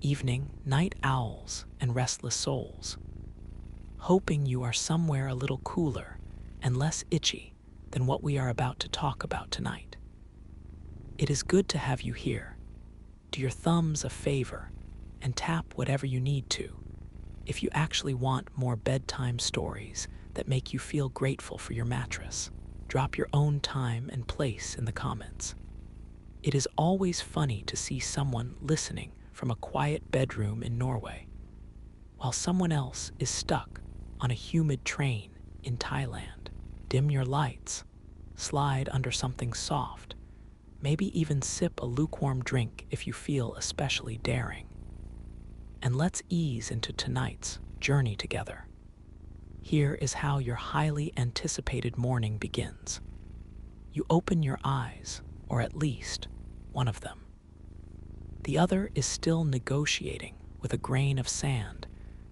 evening night owls and restless souls, hoping you are somewhere a little cooler and less itchy than what we are about to talk about tonight. It is good to have you here. Do your thumbs a favor and tap whatever you need to if you actually want more bedtime stories that make you feel grateful for your mattress. Drop your own time and place in the comments. It is always funny to see someone listening from a quiet bedroom in Norway, while someone else is stuck on a humid train in Thailand. Dim your lights, slide under something soft, maybe even sip a lukewarm drink if you feel especially daring. And let's ease into tonight's journey together. Here is how your highly anticipated morning begins. You open your eyes, or at least one of them. The other is still negotiating with a grain of sand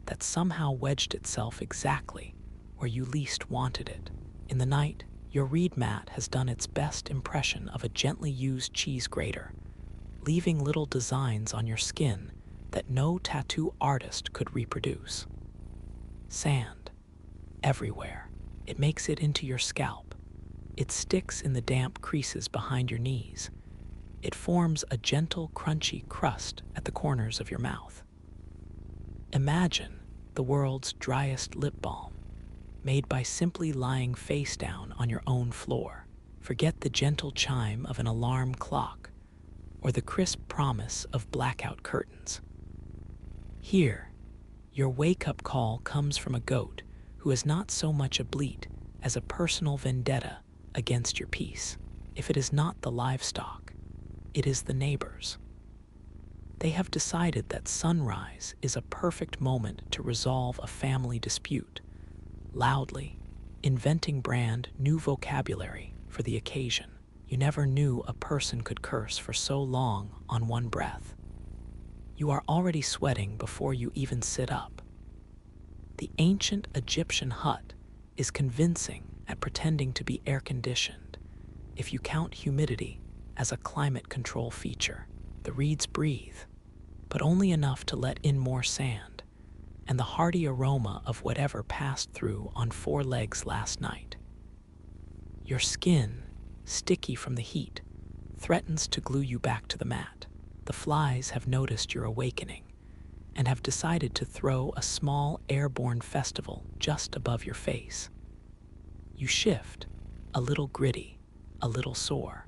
that somehow wedged itself exactly where you least wanted it. In the night, your reed mat has done its best impression of a gently used cheese grater, leaving little designs on your skin that no tattoo artist could reproduce. Sand. Everywhere. It makes it into your scalp. It sticks in the damp creases behind your knees. It forms a gentle, crunchy crust at the corners of your mouth. Imagine the world's driest lip balm, made by simply lying face down on your own floor. Forget the gentle chime of an alarm clock or the crisp promise of blackout curtains. Here, your wake-up call comes from a goat who is not so much a bleat as a personal vendetta against your peace. If it is not the livestock, it is the neighbors. They have decided that sunrise is a perfect moment to resolve a family dispute, loudly, inventing brand new vocabulary for the occasion. You never knew a person could curse for so long on one breath. You are already sweating before you even sit up. The ancient Egyptian hut is convincing at pretending to be air-conditioned if you count humidity as a climate control feature. The reeds breathe, but only enough to let in more sand and the hearty aroma of whatever passed through on 4 legs last night. Your skin, sticky from the heat, threatens to glue you back to the mat. The flies have noticed your awakening and have decided to throw a small airborne festival just above your face. You shift, a little gritty, a little sore.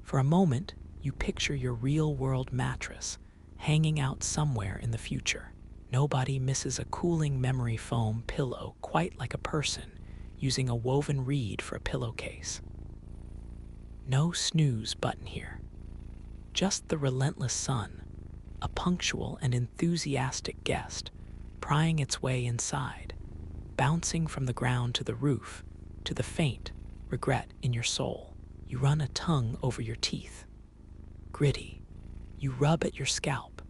For a moment, you picture your real-world mattress hanging out somewhere in the future. Nobody misses a cooling memory foam pillow quite like a person using a woven reed for a pillowcase. No snooze button here. Just the relentless sun, a punctual and enthusiastic guest, prying its way inside, bouncing from the ground to the roof, to the faint regret in your soul. You run a tongue over your teeth. Gritty. You rub at your scalp.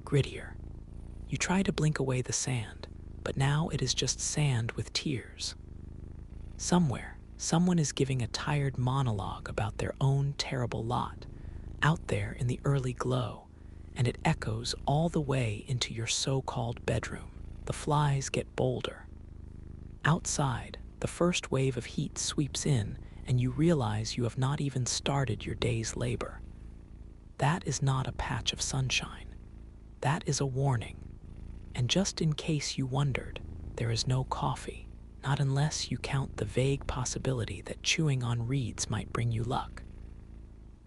Grittier. You try to blink away the sand, but now it is just sand with tears. Somewhere, someone is giving a tired monologue about their own terrible lot, out there in the early glow, and it echoes all the way into your so-called bedroom. The flies get bolder. Outside, the first wave of heat sweeps in, and you realize you have not even started your day's labor. That is not a patch of sunshine. That is a warning. And just in case you wondered, there is no coffee, not unless you count the vague possibility that chewing on reeds might bring you luck.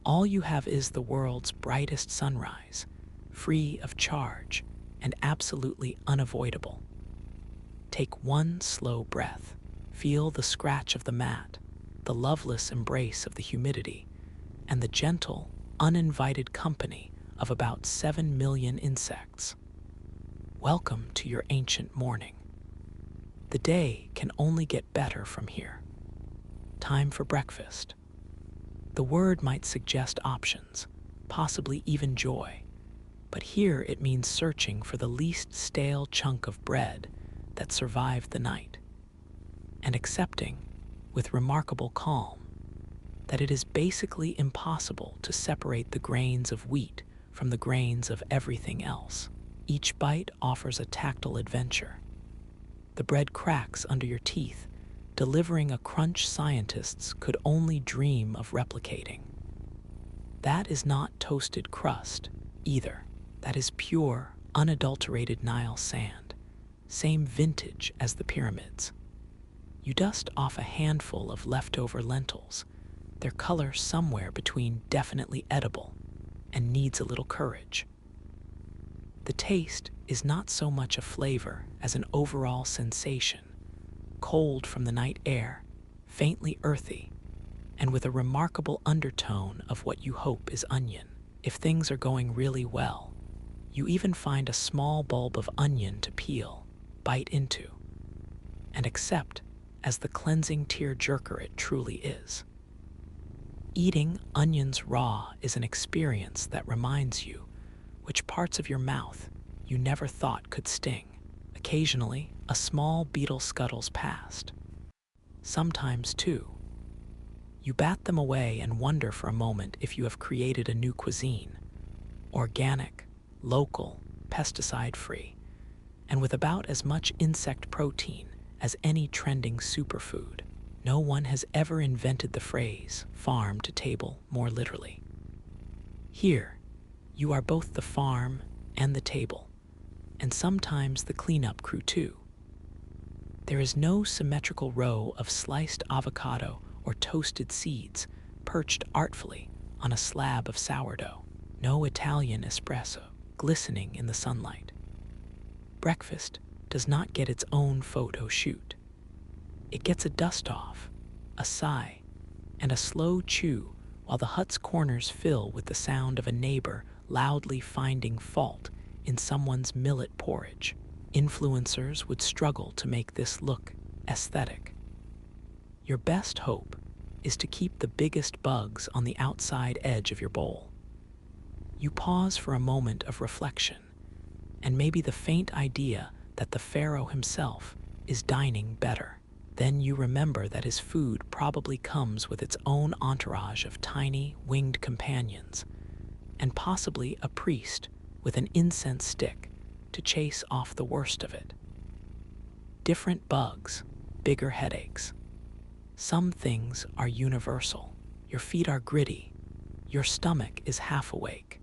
All you have is the world's brightest sunrise, free of charge and absolutely unavoidable. Take one slow breath. Feel the scratch of the mat, the loveless embrace of the humidity, and the gentle, uninvited company of about 7 million insects. Welcome to your ancient morning. The day can only get better from here. Time for breakfast. The word might suggest options, possibly even joy, but here it means searching for the least stale chunk of bread that survived the night, and accepting, with remarkable calm, that it is basically impossible to separate the grains of wheat from the grains of everything else. Each bite offers a tactile adventure. The bread cracks under your teeth, delivering a crunch scientists could only dream of replicating. That is not toasted crust, either. That is pure, unadulterated Nile sand, same vintage as the pyramids. You dust off a handful of leftover lentils, their color somewhere between definitely edible and needs a little courage. The taste is not so much a flavor as an overall sensation, cold from the night air, faintly earthy, and with a remarkable undertone of what you hope is onion. If things are going really well, you even find a small bulb of onion to peel, bite into, and accept as the cleansing tear-jerker it truly is. Eating onions raw is an experience that reminds you which parts of your mouth you never thought could sting. Occasionally, a small beetle scuttles past. Sometimes, too, you bat them away and wonder for a moment if you have created a new cuisine, organic, local, pesticide-free, and with about as much insect protein as any trending superfood. No one has ever invented the phrase farm to table more literally. Here, you are both the farm and the table, and sometimes the cleanup crew too. There is no symmetrical row of sliced avocado or toasted seeds perched artfully on a slab of sourdough. No Italian espresso glistening in the sunlight. Breakfast does not get its own photo shoot. It gets a dust-off, a sigh, and a slow chew while the hut's corners fill with the sound of a neighbor loudly finding fault in someone's millet porridge. Influencers would struggle to make this look aesthetic. Your best hope is to keep the biggest bugs on the outside edge of your bowl. You pause for a moment of reflection, and maybe the faint idea that the pharaoh himself is dining better. Then you remember that his food probably comes with its own entourage of tiny, winged companions, and possibly a priest with an incense stick to chase off the worst of it. Different bugs, bigger headaches. Some things are universal. Your feet are gritty, your stomach is half awake,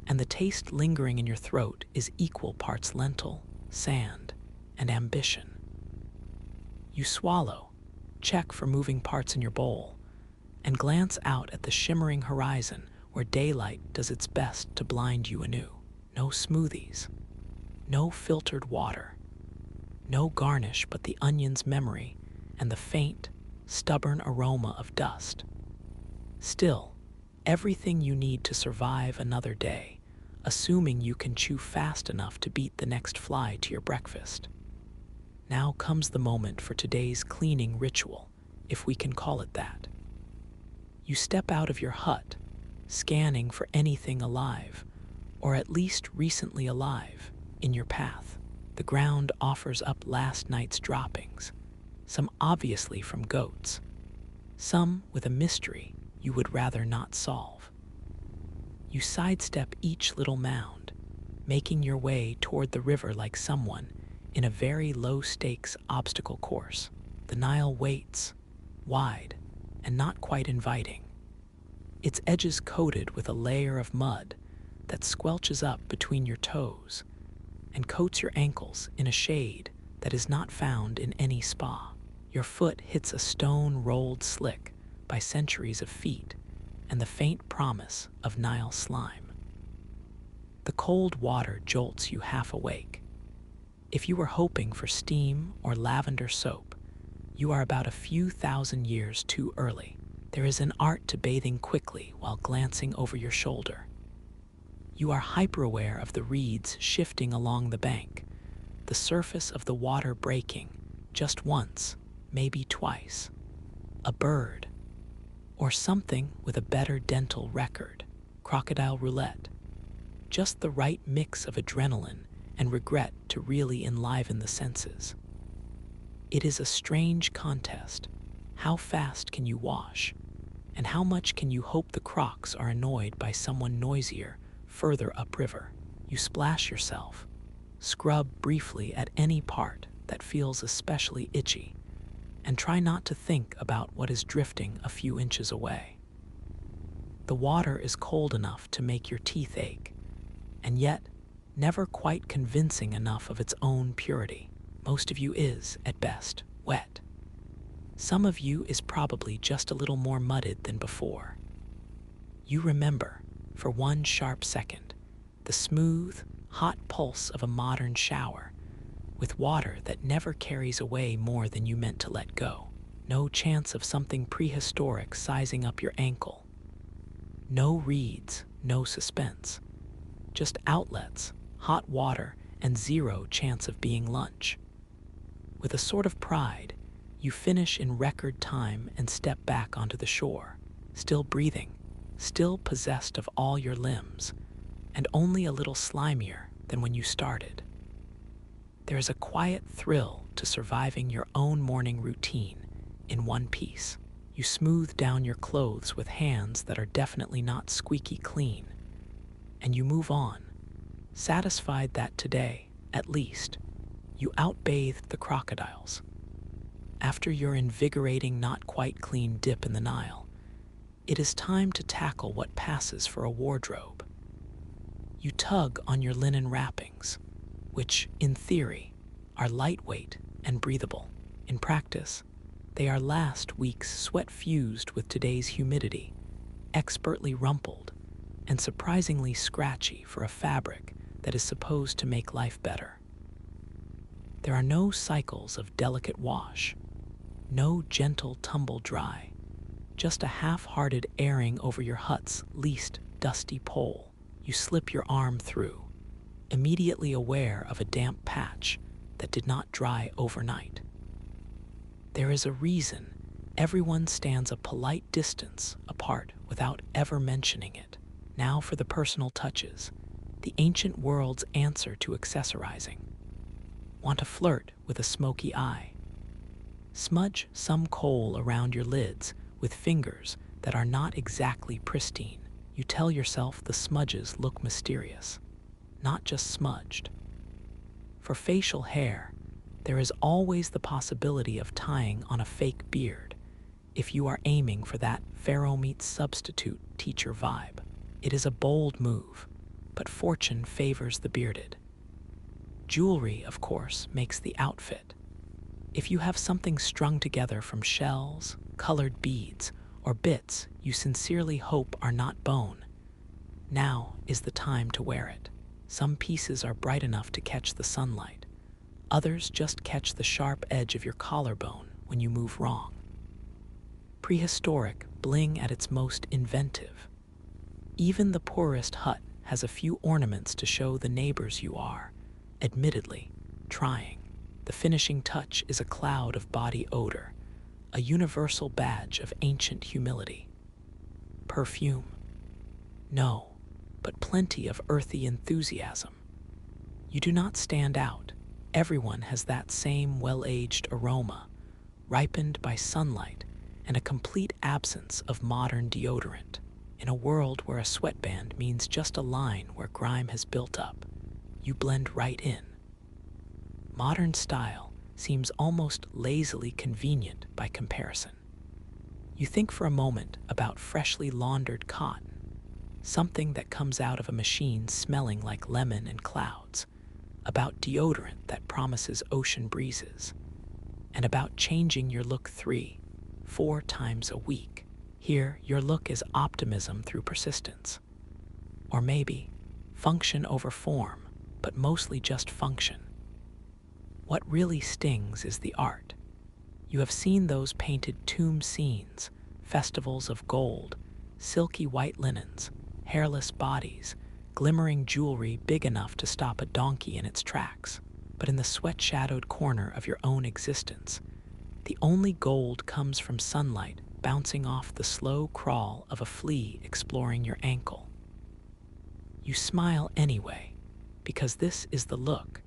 and the taste lingering in your throat is equal parts lentil, sand, and ambition. You swallow, check for moving parts in your bowl, and glance out at the shimmering horizon where daylight does its best to blind you anew. No smoothies, no filtered water, no garnish but the onion's memory and the faint, stubborn aroma of dust. Still, everything you need to survive another day, assuming you can chew fast enough to beat the next fly to your breakfast. Now comes the moment for today's cleaning ritual, if we can call it that. You step out of your hut, scanning for anything alive, or at least recently alive, in your path. The ground offers up last night's droppings, some obviously from goats, some with a mystery you would rather not solve. You sidestep each little mound, making your way toward the river like someone in a very low-stakes obstacle course. The Nile waits, wide and not quite inviting, its edges coated with a layer of mud that squelches up between your toes and coats your ankles in a shade that is not found in any spa. Your foot hits a stone rolled slick by centuries of feet and the faint promise of Nile slime. The cold water jolts you half awake. If you were hoping for steam or lavender soap, you are about a few thousand years too early. There is an art to bathing quickly while glancing over your shoulder. You are hyper-aware of the reeds shifting along the bank, the surface of the water breaking just once, maybe twice. A bird, or something with a better dental record, crocodile roulette. Just the right mix of adrenaline and regret to really enliven the senses. It is a strange contest. How fast can you wash? And how much can you hope the crocs are annoyed by someone noisier further upriver. You splash yourself, scrub briefly at any part that feels especially itchy, and try not to think about what is drifting a few inches away. The water is cold enough to make your teeth ache, and yet never quite convincing enough of its own purity. Most of you is, at best, wet. Some of you is probably just a little more mudded than before. You remember, for one sharp second, the smooth, hot pulse of a modern shower, with water that never carries away more than you meant to let go. No chance of something prehistoric sizing up your ankle. No reeds, no suspense. Just outlets, hot water, and zero chance of being lunch. With a sort of pride, you finish in record time and step back onto the shore, still breathing, still possessed of all your limbs, and only a little slimier than when you started. There is a quiet thrill to surviving your own morning routine in one piece. You smooth down your clothes with hands that are definitely not squeaky clean, and you move on, satisfied that today, at least, you outbathed the crocodiles. After your invigorating, not quite clean dip in the Nile, it is time to tackle what passes for a wardrobe. You tug on your linen wrappings, which, in theory, are lightweight and breathable. In practice, they are last week's sweat fused with today's humidity, expertly rumpled, and surprisingly scratchy for a fabric that is supposed to make life better. There are no cycles of delicate wash, no gentle tumble dry, just a half-hearted airing over your hut's least dusty pole. You slip your arm through, immediately aware of a damp patch that did not dry overnight. There is a reason everyone stands a polite distance apart without ever mentioning it. Now for the personal touches, the ancient world's answer to accessorizing. Want to flirt with a smoky eye? Smudge some coal around your lids with fingers that are not exactly pristine. You tell yourself the smudges look mysterious, not just smudged. For facial hair, there is always the possibility of tying on a fake beard if you are aiming for that Pharaoh meets substitute teacher vibe. It is a bold move, but fortune favors the bearded. Jewelry, of course, makes the outfit. If you have something strung together from shells, colored beads, or bits you sincerely hope are not bone, now is the time to wear it. Some pieces are bright enough to catch the sunlight. Others just catch the sharp edge of your collarbone when you move wrong. Prehistoric bling at its most inventive. Even the poorest hut has a few ornaments to show the neighbors you are, admittedly, trying. The finishing touch is a cloud of body odor, a universal badge of ancient humility. Perfume? No, but plenty of earthy enthusiasm. You do not stand out. Everyone has that same well-aged aroma, ripened by sunlight and a complete absence of modern deodorant. In a world where a sweatband means just a line where grime has built up, you blend right in. Modern style seems almost lazily convenient by comparison. You think for a moment about freshly laundered cotton, something that comes out of a machine smelling like lemon and clouds, about deodorant that promises ocean breezes, and about changing your look 3-4 times a week. Here, your look is optimism through persistence. Or maybe function over form, but mostly just function. What really stings is the art. You have seen those painted tomb scenes, festivals of gold, silky white linens, hairless bodies, glimmering jewelry big enough to stop a donkey in its tracks. But in the sweat-shadowed corner of your own existence, the only gold comes from sunlight bouncing off the slow crawl of a flea exploring your ankle. You smile anyway, because this is the look,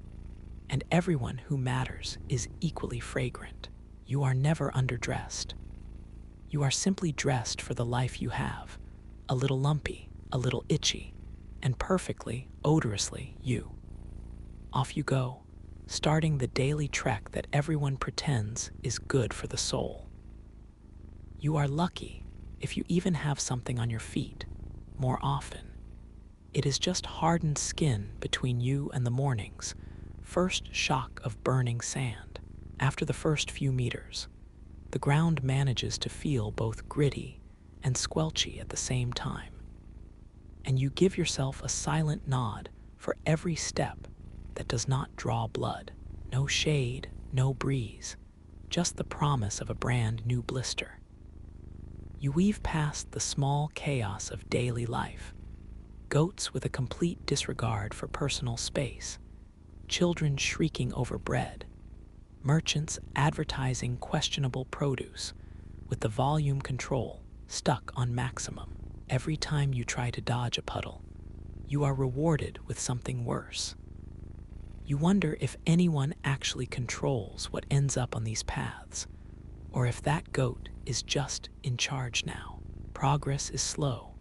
and everyone who matters is equally fragrant. You are never underdressed. You are simply dressed for the life you have, a little lumpy, a little itchy, and perfectly, odorously you. Off you go, starting the daily trek that everyone pretends is good for the soul. You are lucky if you even have something on your feet. More often, it is just hardened skin between you and the morning's first shock of burning sand. After the first few meters, the ground manages to feel both gritty and squelchy at the same time, and you give yourself a silent nod for every step that does not draw blood. No shade, no breeze, just the promise of a brand new blister. You weave past the small chaos of daily life, goats with a complete disregard for personal space, children shrieking over bread, merchants advertising questionable produce with the volume control stuck on maximum. Every time you try to dodge a puddle, you are rewarded with something worse. You wonder if anyone actually controls what ends up on these paths, or if that goat is just in charge now. Progress is slow,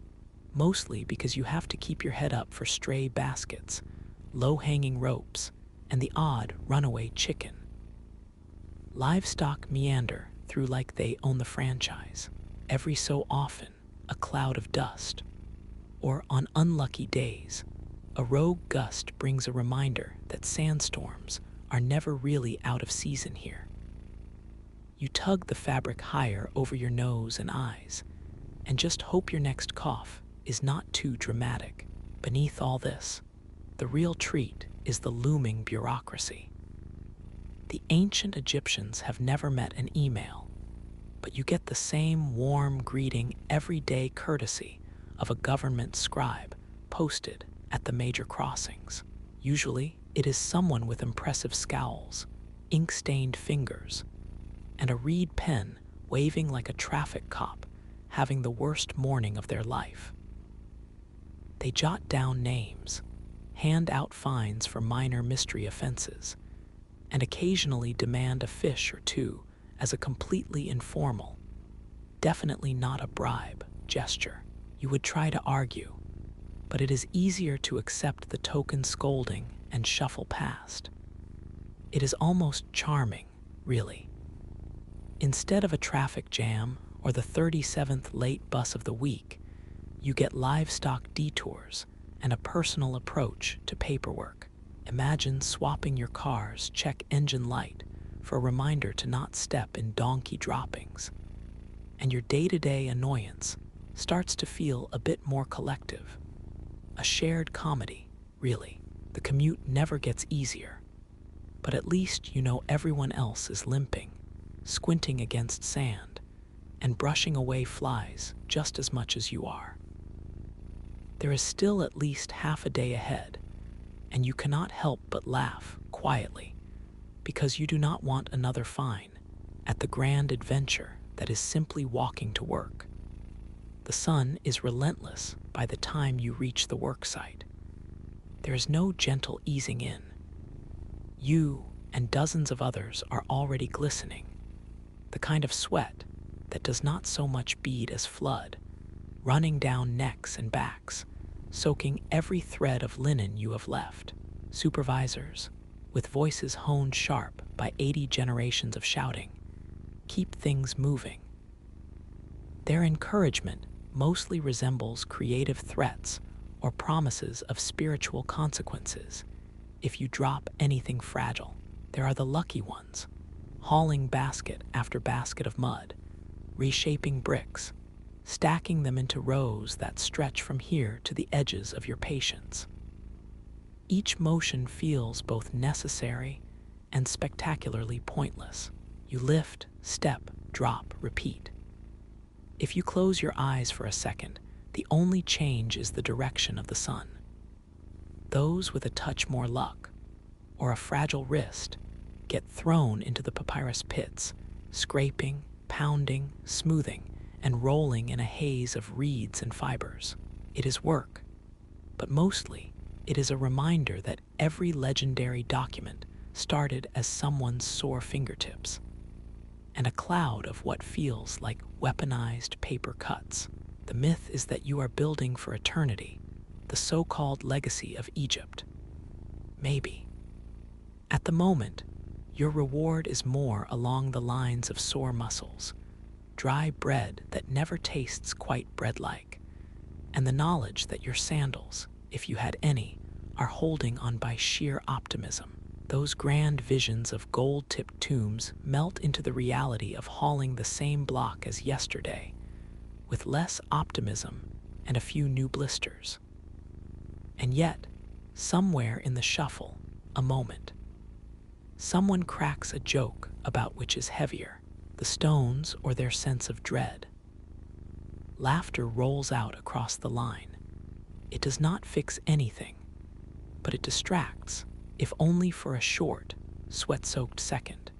mostly because you have to keep your head up for stray baskets, low-hanging ropes, and the odd runaway chicken. Livestock meander through like they own the franchise. Every so often, a cloud of dust, or on unlucky days, a rogue gust brings a reminder that sandstorms are never really out of season here. You tug the fabric higher over your nose and eyes, and just hope your next cough is not too dramatic. Beneath all this, the real treat is the looming bureaucracy. The ancient Egyptians have never met an email, but you get the same warm greeting, everyday courtesy of a government scribe posted at the major crossings. Usually, it is someone with impressive scowls, ink-stained fingers, and a reed pen waving like a traffic cop having the worst morning of their life. They jot down names, hand out fines for minor mystery offenses, and occasionally demand a fish or two as a completely informal, definitely not a bribe, gesture. You would try to argue, but it is easier to accept the token scolding and shuffle past. It is almost charming, really. Instead of a traffic jam or the 37th late bus of the week, you get livestock detours and a personal approach to paperwork. Imagine swapping your car's check engine light for a reminder to not step in donkey droppings, and your day-to-day annoyance starts to feel a bit more collective. A shared comedy, really. The commute never gets easier, but at least you know everyone else is limping, squinting against sand, and brushing away flies just as much as you are. There is still at least half a day ahead, and you cannot help but laugh quietly because you do not want another fine at the grand adventure that is simply walking to work. The sun is relentless by the time you reach the work site. There is no gentle easing in. You and dozens of others are already glistening, the kind of sweat that does not so much bead as flood, running down necks and backs, soaking every thread of linen you have left. Supervisors, with voices honed sharp by 80 generations of shouting, keep things moving. Their encouragement mostly resembles creative threats or promises of spiritual consequences if you drop anything fragile. There are the lucky ones, hauling basket after basket of mud, reshaping bricks, stacking them into rows that stretch from here to the edges of your patience. Each motion feels both necessary and spectacularly pointless. You lift, step, drop, repeat. If you close your eyes for a second, the only change is the direction of the sun. Those with a touch more luck, or a fragile wrist, get thrown into the papyrus pits, scraping, pounding, smoothing, and rolling in a haze of reeds and fibers. It is work, but mostly it is a reminder that every legendary document started as someone's sore fingertips, and a cloud of what feels like weaponized paper cuts. The myth is that you are building for eternity, the so-called legacy of Egypt. Maybe. At the moment, your reward is more along the lines of sore muscles, dry bread that never tastes quite bread-like, and the knowledge that your sandals, if you had any, are holding on by sheer optimism. Those grand visions of gold-tipped tombs melt into the reality of hauling the same block as yesterday, with less optimism and a few new blisters. And yet, somewhere in the shuffle, a moment. Someone cracks a joke about which is heavier, the stones or their sense of dread. Laughter rolls out across the line. It does not fix anything, but it distracts, if only for a short, sweat-soaked second.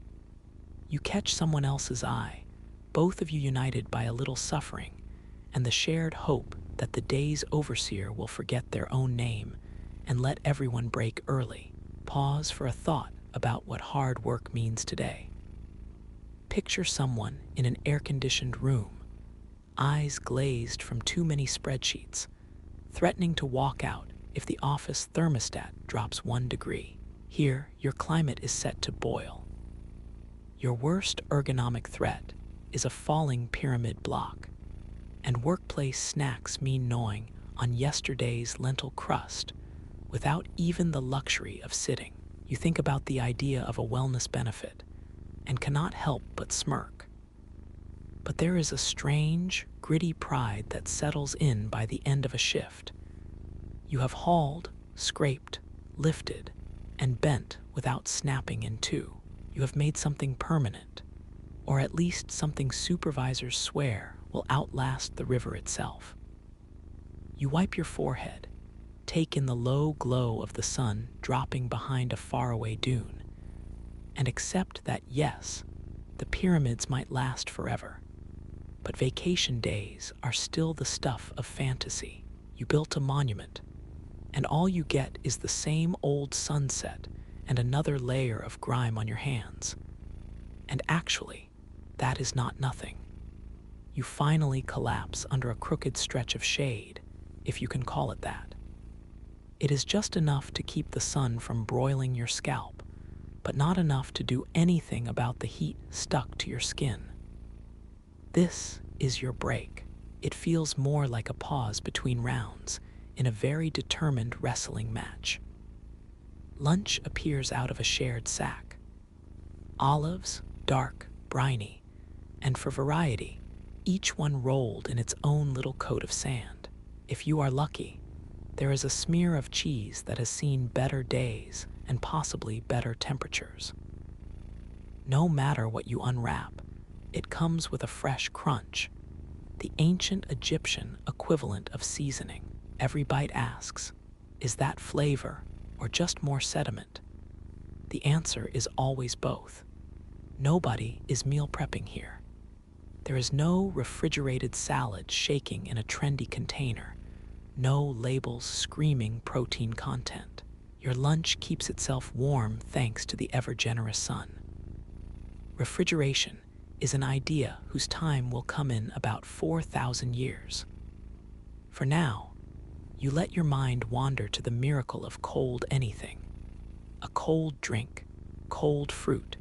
You catch someone else's eye, both of you united by a little suffering, and the shared hope that the day's overseer will forget their own name and let everyone break early. Pause for a thought about what hard work means today. Picture someone in an air-conditioned room, eyes glazed from too many spreadsheets, threatening to walk out if the office thermostat drops 1 degree. Here, your climate is set to boil. Your worst ergonomic threat is a falling pyramid block, and workplace snacks mean gnawing on yesterday's lentil crust without even the luxury of sitting. You think about the idea of a wellness benefit and cannot help but smirk. But there is a strange, gritty pride that settles in by the end of a shift. You have hauled, scraped, lifted, and bent without snapping in two. You have made something permanent, or at least something supervisors swear will outlast the river itself. You wipe your forehead, take in the low glow of the sun dropping behind a faraway dune, and accept that yes, the pyramids might last forever, but vacation days are still the stuff of fantasy. You built a monument, and all you get is the same old sunset and another layer of grime on your hands. And actually, that is not nothing. You finally collapse under a crooked stretch of shade, if you can call it that. It is just enough to keep the sun from broiling your scalp, but not enough to do anything about the heat stuck to your skin. This is your break. It feels more like a pause between rounds in a very determined wrestling match. Lunch appears out of a shared sack. Olives, dark, briny, and for variety, each one rolled in its own little coat of sand. If you are lucky, there is a smear of cheese that has seen better days and possibly better temperatures. No matter what you unwrap, it comes with a fresh crunch, the ancient Egyptian equivalent of seasoning. Every bite asks, is that flavor or just more sediment? The answer is always both. Nobody is meal prepping here. There is no refrigerated salad shaking in a trendy container, no labels screaming protein content. Your lunch keeps itself warm thanks to the ever-generous sun. Refrigeration is an idea whose time will come in about 4,000 years. For now, you let your mind wander to the miracle of cold anything. A cold drink, cold fruit,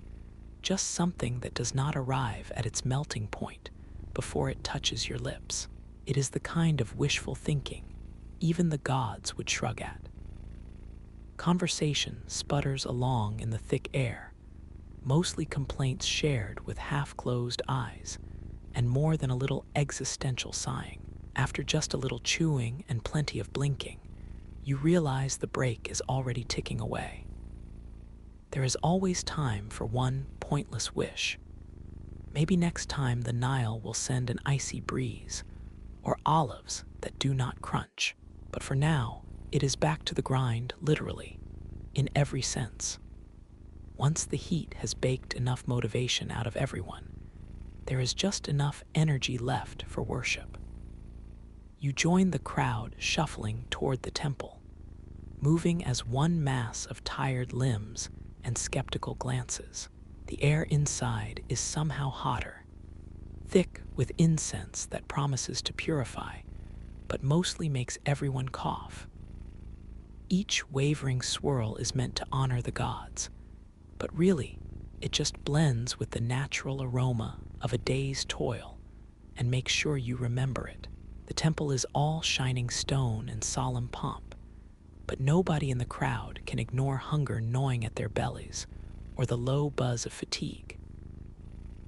just something that does not arrive at its melting point before it touches your lips. It is the kind of wishful thinking even the gods would shrug at. Conversation sputters along in the thick air, mostly complaints shared with half-closed eyes, and more than a little existential sighing. After just a little chewing and plenty of blinking, you realize the break is already ticking away. There is always time for one pointless wish. Maybe next time the Nile will send an icy breeze, or olives that do not crunch. But for now, it is back to the grind, literally, in every sense. Once the heat has baked enough motivation out of everyone, there is just enough energy left for worship. You join the crowd shuffling toward the temple, moving as one mass of tired limbs and skeptical glances. The air inside is somehow hotter, thick with incense that promises to purify, but mostly makes everyone cough. Each wavering swirl is meant to honor the gods, but really, it just blends with the natural aroma of a day's toil and makes sure you remember it. The temple is all shining stone and solemn pomp, but nobody in the crowd can ignore hunger gnawing at their bellies or the low buzz of fatigue.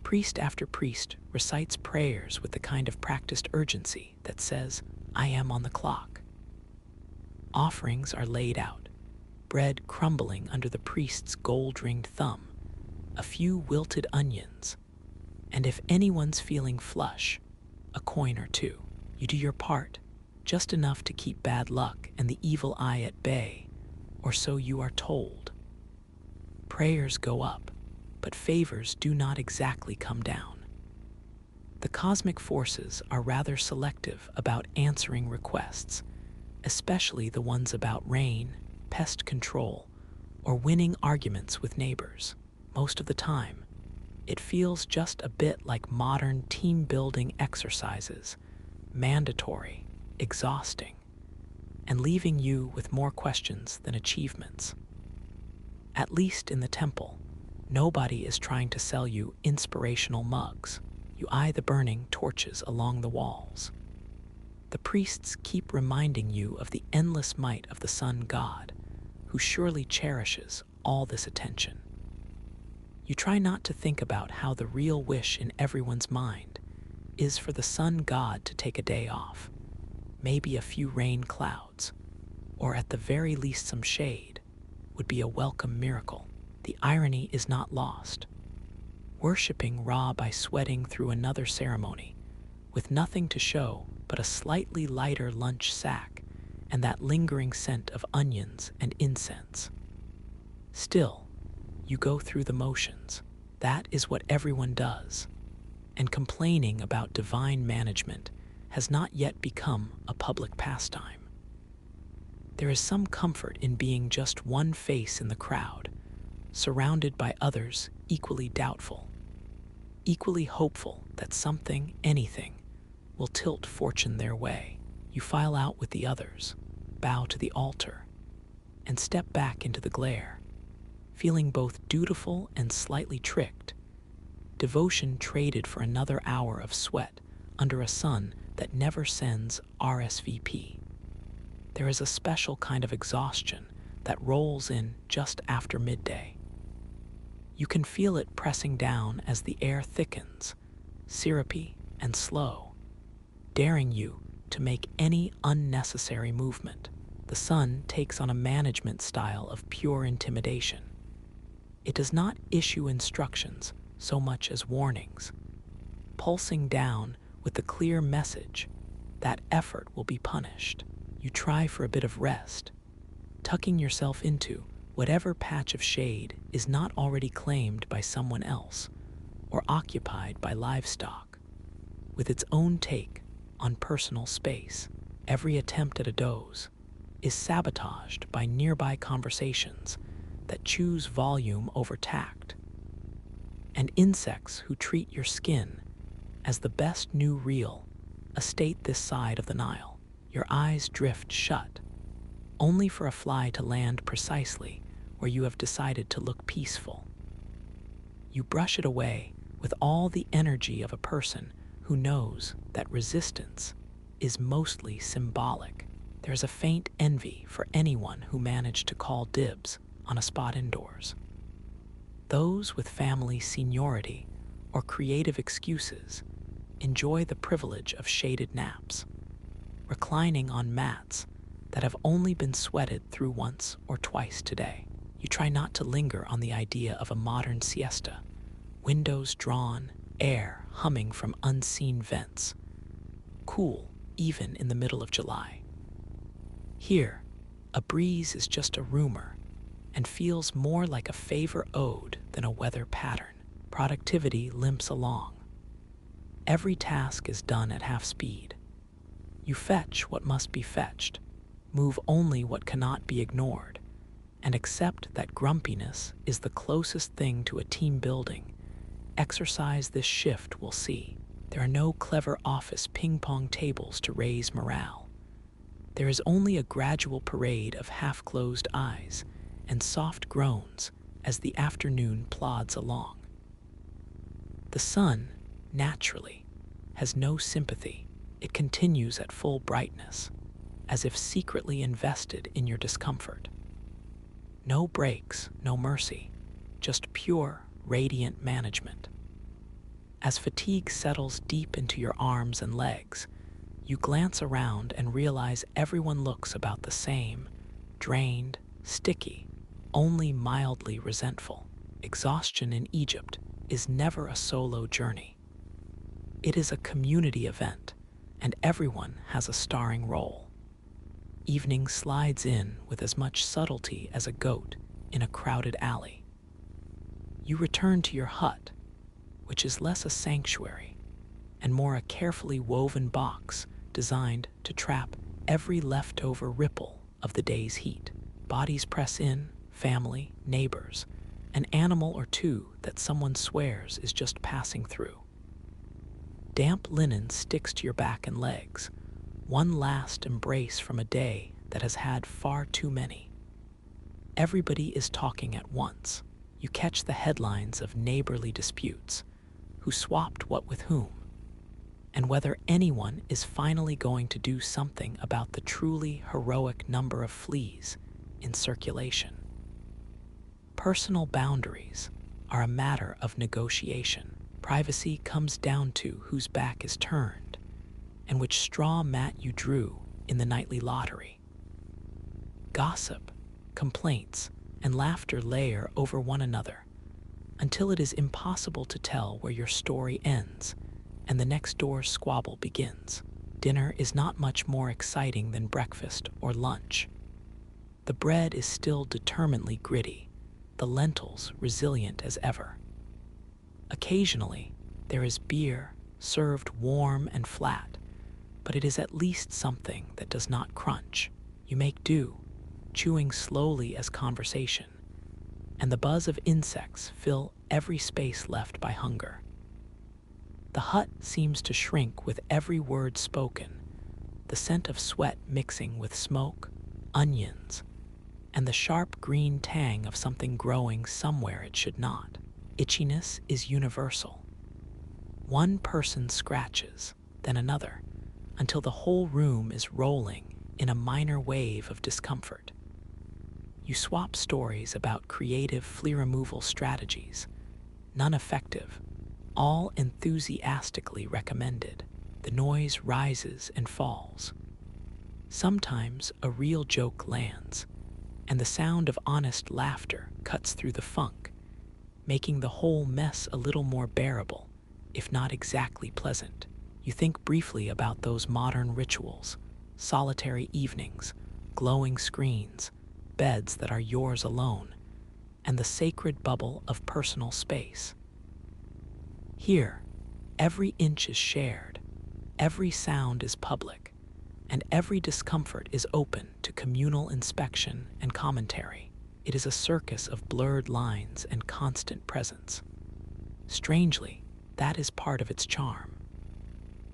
Priest after priest recites prayers with the kind of practiced urgency that says, "I am on the clock." Offerings are laid out, bread crumbling under the priest's gold-ringed thumb, a few wilted onions, and if anyone's feeling flush, a coin or two. You do your part, just enough to keep bad luck and the evil eye at bay, or so you are told. Prayers go up, but favors do not exactly come down. The cosmic forces are rather selective about answering requests, especially the ones about rain, pest control, or winning arguments with neighbors. Most of the time, it feels just a bit like modern team-building exercises, mandatory, exhausting, and leaving you with more questions than achievements. At least in the temple, nobody is trying to sell you inspirational mugs. You eye the burning torches along the walls. The priests keep reminding you of the endless might of the sun god, who surely cherishes all this attention. You try not to think about how the real wish in everyone's mind is for the sun god to take a day off, maybe a few rain clouds, or at the very least some shade, would be a welcome miracle. The irony is not lost. Worshipping Ra by sweating through another ceremony, with nothing to show but a slightly lighter lunch sack and that lingering scent of onions and incense. Still, you go through the motions. That is what everyone does. And complaining about divine management has not yet become a public pastime. There is some comfort in being just one face in the crowd, surrounded by others equally doubtful, equally hopeful that something, anything, will tilt fortune their way. You file out with the others, bow to the altar, and step back into the glare, feeling both dutiful and slightly tricked, devotion traded for another hour of sweat under a sun that never sends RSVP. There is a special kind of exhaustion that rolls in just after midday. You can feel it pressing down as the air thickens, syrupy and slow, daring you to make any unnecessary movement. The sun takes on a management style of pure intimidation. It does not issue instructions so much as warnings, pulsing down with the clear message that effort will be punished. You try for a bit of rest, tucking yourself into whatever patch of shade is not already claimed by someone else or occupied by livestock. With its own take on personal space, every attempt at a doze is sabotaged by nearby conversations that choose volume over tact, and insects who treat your skin as the best new real estate this side of the Nile. Your eyes drift shut, only for a fly to land precisely where you have decided to look peaceful. You brush it away with all the energy of a person who knows that resistance is mostly symbolic. There's a faint envy for anyone who managed to call dibs on a spot indoors. Those with family seniority or creative excuses enjoy the privilege of shaded naps, reclining on mats that have only been sweated through once or twice today. You try not to linger on the idea of a modern siesta, windows drawn, air humming from unseen vents, cool even in the middle of July. Here, a breeze is just a rumor and feels more like a favor owed than a weather pattern. Productivity limps along. Every task is done at half speed. You fetch what must be fetched, move only what cannot be ignored, and accept that grumpiness is the closest thing to a team building exercise this shift will see. There are no clever office ping-pong tables to raise morale. There is only a gradual parade of half-closed eyes and soft groans as the afternoon plods along. The sun, naturally, has no sympathy. It continues at full brightness, as if secretly invested in your discomfort. No breaks, no mercy, just pure, radiant management. As fatigue settles deep into your arms and legs, you glance around and realize everyone looks about the same, drained, sticky, only mildly resentful. Exhaustion in Egypt is never a solo journey. It is a community event, and everyone has a starring role. Evening slides in with as much subtlety as a goat in a crowded alley. You return to your hut, which is less a sanctuary and more a carefully woven box designed to trap every leftover ripple of the day's heat. Bodies press in, family, neighbors, an animal or two that someone swears is just passing through. Damp linen sticks to your back and legs, one last embrace from a day that has had far too many. Everybody is talking at once. You catch the headlines of neighborly disputes, who swapped what with whom, and whether anyone is finally going to do something about the truly heroic number of fleas in circulation. Personal boundaries are a matter of negotiation. Privacy comes down to whose back is turned and which straw mat you drew in the nightly lottery. Gossip, complaints, and laughter layer over one another until it is impossible to tell where your story ends and the next door's squabble begins. Dinner is not much more exciting than breakfast or lunch. The bread is still determinedly gritty, the lentils resilient as ever. Occasionally, there is beer, served warm and flat, but it is at least something that does not crunch. You make do, chewing slowly as conversation, and the buzz of insects fill every space left by hunger. The hut seems to shrink with every word spoken, the scent of sweat mixing with smoke, onions, and the sharp green tang of something growing somewhere it should not. Itchiness is universal. One person scratches, then another, until the whole room is rolling in a minor wave of discomfort. You swap stories about creative flea removal strategies, none effective, all enthusiastically recommended. The noise rises and falls. Sometimes a real joke lands, and the sound of honest laughter cuts through the funk, making the whole mess a little more bearable, if not exactly pleasant. You think briefly about those modern rituals, solitary evenings, glowing screens, beds that are yours alone, and the sacred bubble of personal space. Here, every inch is shared, every sound is public, and every discomfort is open to communal inspection and commentary. It is a circus of blurred lines and constant presence. Strangely, that is part of its charm.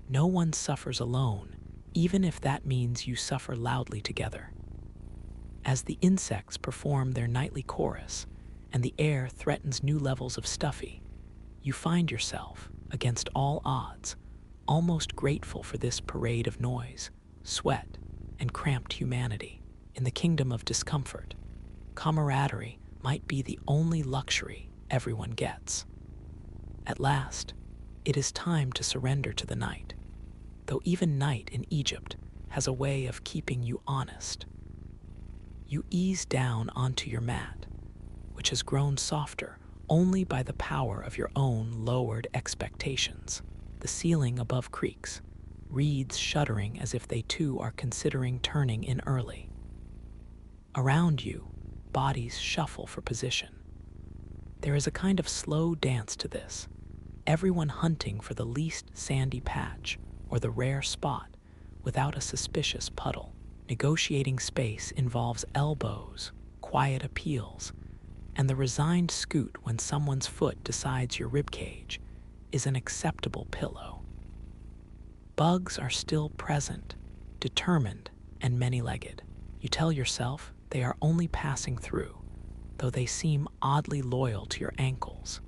No one suffers alone, even if that means you suffer loudly together. As the insects perform their nightly chorus and the air threatens new levels of stuffy, you find yourself, against all odds, almost grateful for this parade of noise, sweat, and cramped humanity. In the kingdom of discomfort, camaraderie might be the only luxury everyone gets. At last, it is time to surrender to the night, though even night in Egypt has a way of keeping you honest. You ease down onto your mat, which has grown softer only by the power of your own lowered expectations. The ceiling above creaks, reeds shuddering as if they too are considering turning in early. Around you, bodies shuffle for position. There is a kind of slow dance to this, everyone hunting for the least sandy patch or the rare spot without a suspicious puddle. Negotiating space involves elbows, quiet appeals, and the resigned scoot when someone's foot decides your ribcage is an acceptable pillow. Bugs are still present, determined and many-legged. You tell yourself they are only passing through, though they seem oddly loyal to your ankles.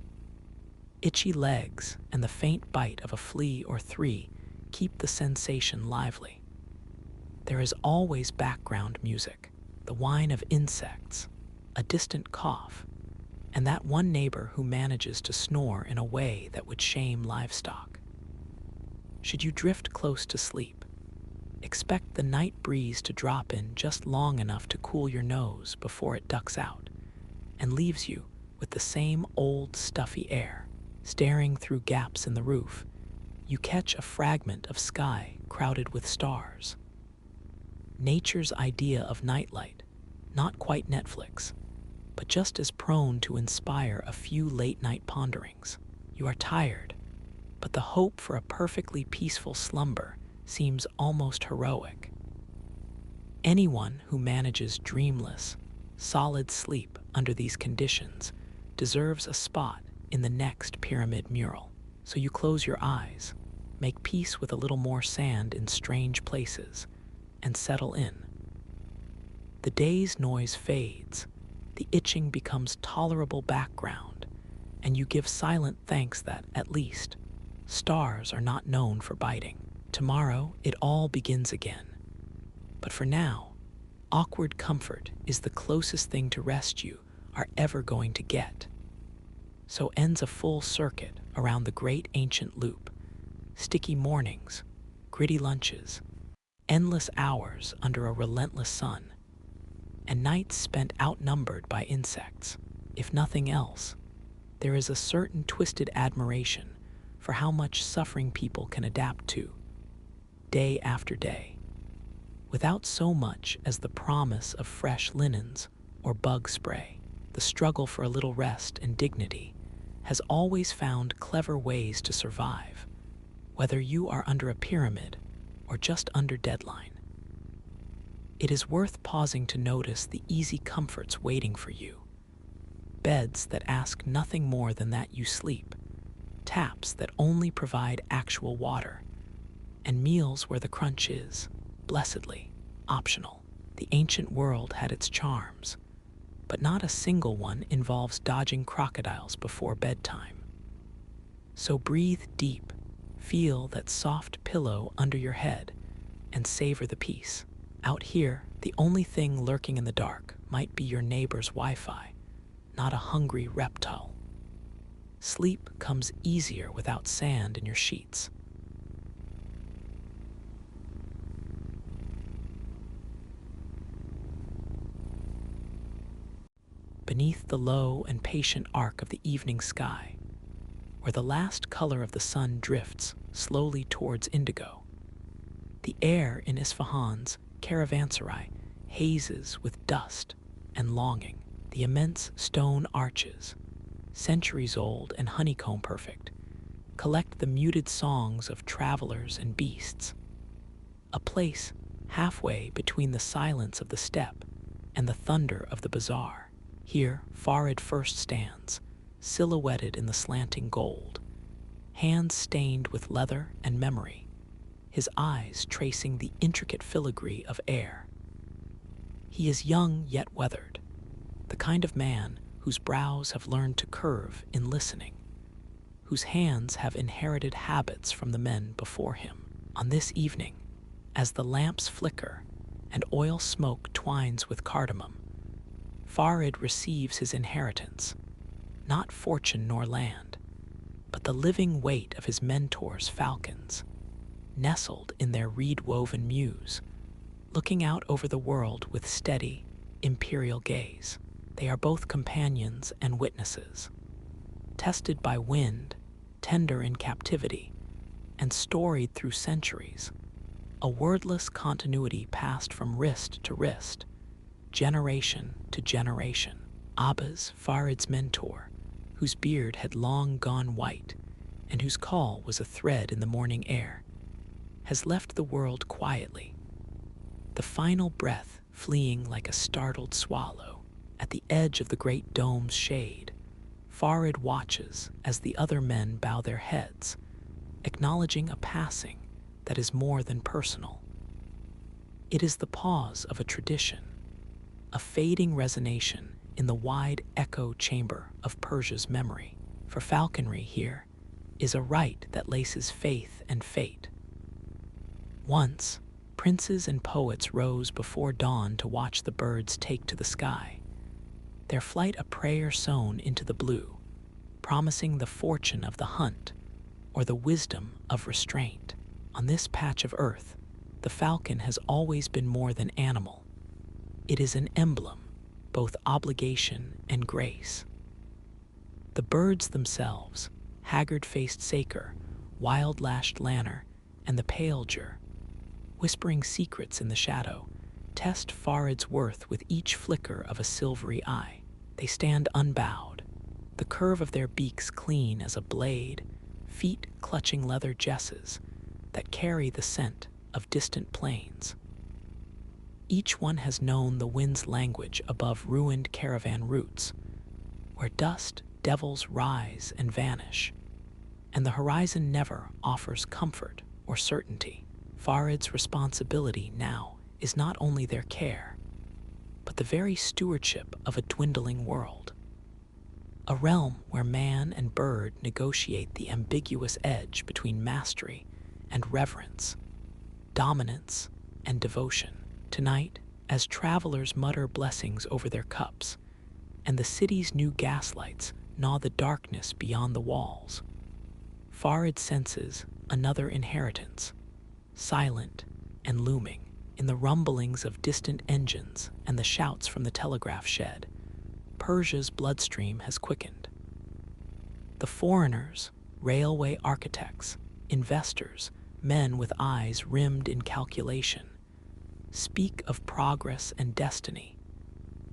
Itchy legs and the faint bite of a flea or three keep the sensation lively. There is always background music, the whine of insects, a distant cough, and that one neighbor who manages to snore in a way that would shame livestock. Should you drift close to sleep, expect the night breeze to drop in just long enough to cool your nose before it ducks out and leaves you with the same old stuffy air. Staring through gaps in the roof, you catch a fragment of sky crowded with stars. Nature's idea of nightlight, not quite Netflix, but just as prone to inspire a few late-night ponderings. You are tired, but the hope for a perfectly peaceful slumber seems almost heroic. Anyone who manages dreamless, solid sleep under these conditions deserves a spot in the next pyramid mural. So you close your eyes, make peace with a little more sand in strange places, and settle in. The day's noise fades, the itching becomes tolerable background, and you give silent thanks that, at least, stars are not known for biting. Tomorrow, it all begins again. But for now, awkward comfort is the closest thing to rest you are ever going to get. So ends a full circuit around the great ancient loop. Sticky mornings, gritty lunches, endless hours under a relentless sun, and nights spent outnumbered by insects. If nothing else, there is a certain twisted admiration for how much suffering people can adapt to, day after day, without so much as the promise of fresh linens or bug spray. The struggle for a little rest and dignity has always found clever ways to survive, whether you are under a pyramid or just under deadline. It is worth pausing to notice the easy comforts waiting for you. Beds that ask nothing more than that you sleep, taps that only provide actual water, and meals where the crunch is, blessedly, optional. The ancient world had its charms, but not a single one involves dodging crocodiles before bedtime. So breathe deep, feel that soft pillow under your head, and savor the peace. Out here, the only thing lurking in the dark might be your neighbor's Wi-Fi, not a hungry reptile. Sleep comes easier without sand in your sheets. Beneath the low and patient arc of the evening sky, where the last color of the sun drifts slowly towards indigo, the air in Isfahan's caravanserai hazes with dust and longing. The immense stone arches, centuries old and honeycomb perfect, collect the muted songs of travelers and beasts. A place halfway between the silence of the steppe and the thunder of the bazaar. Here, Farid first stands, silhouetted in the slanting gold, hands stained with leather and memory, his eyes tracing the intricate filigree of air. He is young yet weathered, the kind of man whose brows have learned to curve in listening, whose hands have inherited habits from the men before him. On this evening, as the lamps flicker and oil smoke twines with cardamom, Farid receives his inheritance, not fortune nor land, but the living weight of his mentor's falcons, nestled in their reed-woven mews, looking out over the world with steady, imperial gaze. They are both companions and witnesses, tested by wind, tender in captivity, and storied through centuries, a wordless continuity passed from wrist to wrist, generation to generation. Abbas, Farid's mentor, whose beard had long gone white and whose call was a thread in the morning air, has left the world quietly, the final breath fleeing like a startled swallow. At the edge of the great dome's shade, Farid watches as the other men bow their heads, acknowledging a passing that is more than personal. It is the pause of a tradition, a fading resonation in the wide echo chamber of Persia's memory. For falconry here is a rite that laces faith and fate. Once, princes and poets rose before dawn to watch the birds take to the sky, their flight a prayer sown into the blue, promising the fortune of the hunt or the wisdom of restraint. On this patch of earth, the falcon has always been more than animal. It is an emblem, both obligation and grace. The birds themselves, haggard-faced saker, wild-lashed lanner, and the pale jur, whispering secrets in the shadow, test Farid's worth with each flicker of a silvery eye. They stand unbowed, the curve of their beaks clean as a blade, feet clutching leather jesses that carry the scent of distant plains. Each one has known the wind's language above ruined caravan routes, where dust devils rise and vanish, and the horizon never offers comfort or certainty. Farid's responsibility now is not only their care, but the very stewardship of a dwindling world, a realm where man and bird negotiate the ambiguous edge between mastery and reverence, dominance and devotion. Tonight, as travelers mutter blessings over their cups, and the city's new gaslights gnaw the darkness beyond the walls, Farid senses another inheritance, silent and looming, in the rumblings of distant engines and the shouts from the telegraph shed. Persia's bloodstream has quickened. The foreigners, railway architects, investors, men with eyes rimmed in calculation, speak of progress and destiny,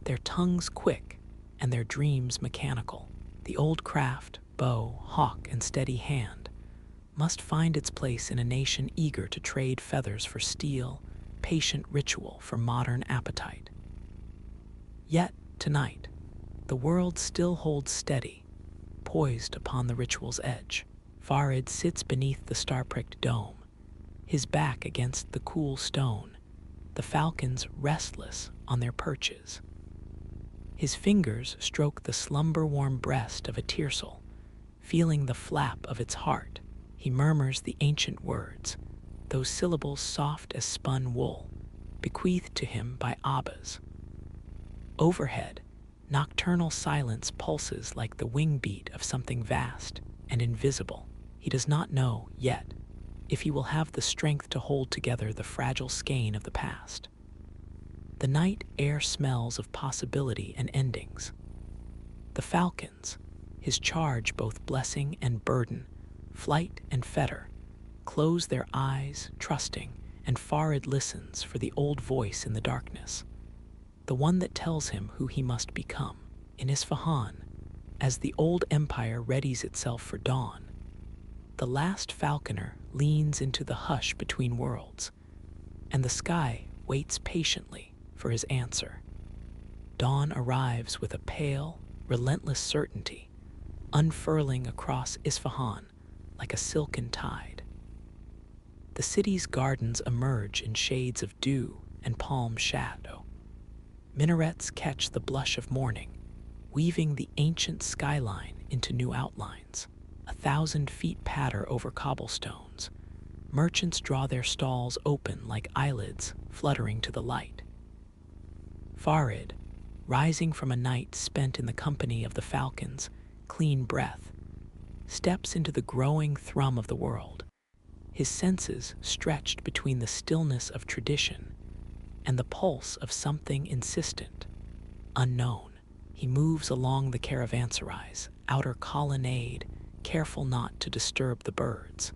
their tongues quick and their dreams mechanical. The old craft, bow, hawk, and steady hand, must find its place in a nation eager to trade feathers for steel, patient ritual for modern appetite. Yet, tonight, the world still holds steady, poised upon the ritual's edge. Farid sits beneath the star-pricked dome, his back against the cool stone, the falcons restless on their perches. His fingers stroke the slumber-warm breast of a tiercel, feeling the flap of its heart. He murmurs the ancient words, those syllables soft as spun wool, bequeathed to him by Abbas. Overhead, nocturnal silence pulses like the wing beat of something vast and invisible. He does not know, yet, if he will have the strength to hold together the fragile skein of the past. The night air smells of possibility and endings. The falcons, his charge both blessing and burden, flight and fetter, close their eyes, trusting, and Farid listens for the old voice in the darkness, the one that tells him who he must become. In Isfahan, as the old empire readies itself for dawn, the last falconer leans into the hush between worlds, and the sky waits patiently for his answer. Dawn arrives with a pale, relentless certainty, unfurling across Isfahan like a silken tide. The city's gardens emerge in shades of dew and palm shadow. Minarets catch the blush of morning, weaving the ancient skyline into new outlines. 1,000 feet patter over cobblestones. Merchants draw their stalls open like eyelids fluttering to the light. Farid, rising from a night spent in the company of the falcons, clean breath, steps into the growing thrum of the world, his senses stretched between the stillness of tradition and the pulse of something insistent, unknown. He moves along the caravanserai's outer colonnade, careful not to disturb the birds.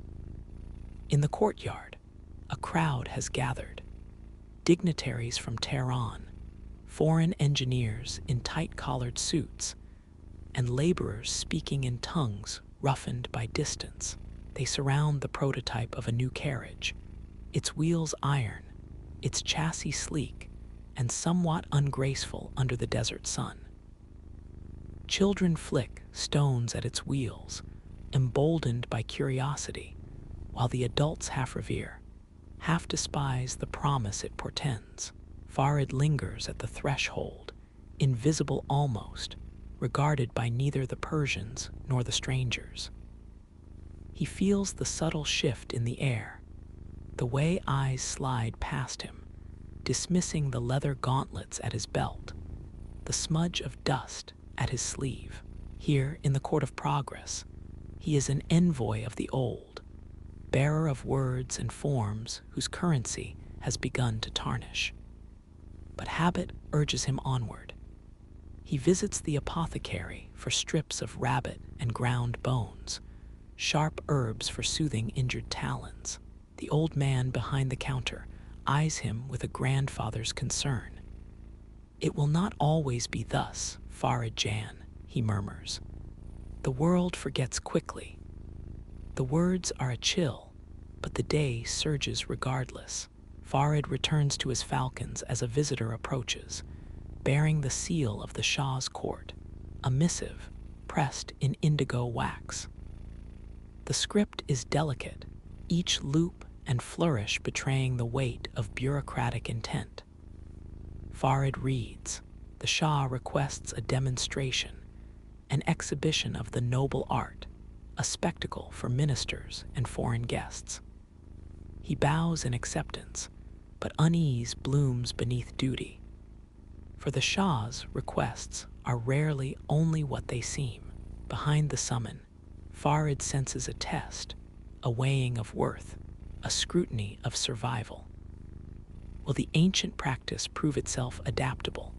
In the courtyard, a crowd has gathered. Dignitaries from Tehran, foreign engineers in tight-collared suits, and laborers speaking in tongues roughened by distance. They surround the prototype of a new carriage, its wheels iron, its chassis sleek, and somewhat ungraceful under the desert sun. Children flick stones at its wheels, emboldened by curiosity, while the adults half revere. half despise the promise it portends. Farid lingers at the threshold, invisible almost, regarded by neither the Persians nor the strangers. He feels the subtle shift in the air, the way eyes slide past him, dismissing the leather gauntlets at his belt, the smudge of dust at his sleeve. Here, in the court of progress, he is an envoy of the old, bearer of words and forms whose currency has begun to tarnish. But habit urges him onward. He visits the apothecary for strips of rabbit and ground bones, sharp herbs for soothing injured talons. The old man behind the counter eyes him with a grandfather's concern. "It will not always be thus, Farid Jan," he murmurs. "The world forgets quickly." The words are a chill, but the day surges regardless. Farid returns to his falcons as a visitor approaches, bearing the seal of the Shah's court, a missive pressed in indigo wax. The script is delicate, each loop and flourish betraying the weight of bureaucratic intent. Farid reads, "The Shah requests a demonstration, an exhibition of the noble art, a spectacle for ministers and foreign guests." He bows in acceptance, but unease blooms beneath duty. For the Shah's requests are rarely only what they seem. Behind the summon, Farid senses a test, a weighing of worth, a scrutiny of survival. Will the ancient practice prove itself adaptable,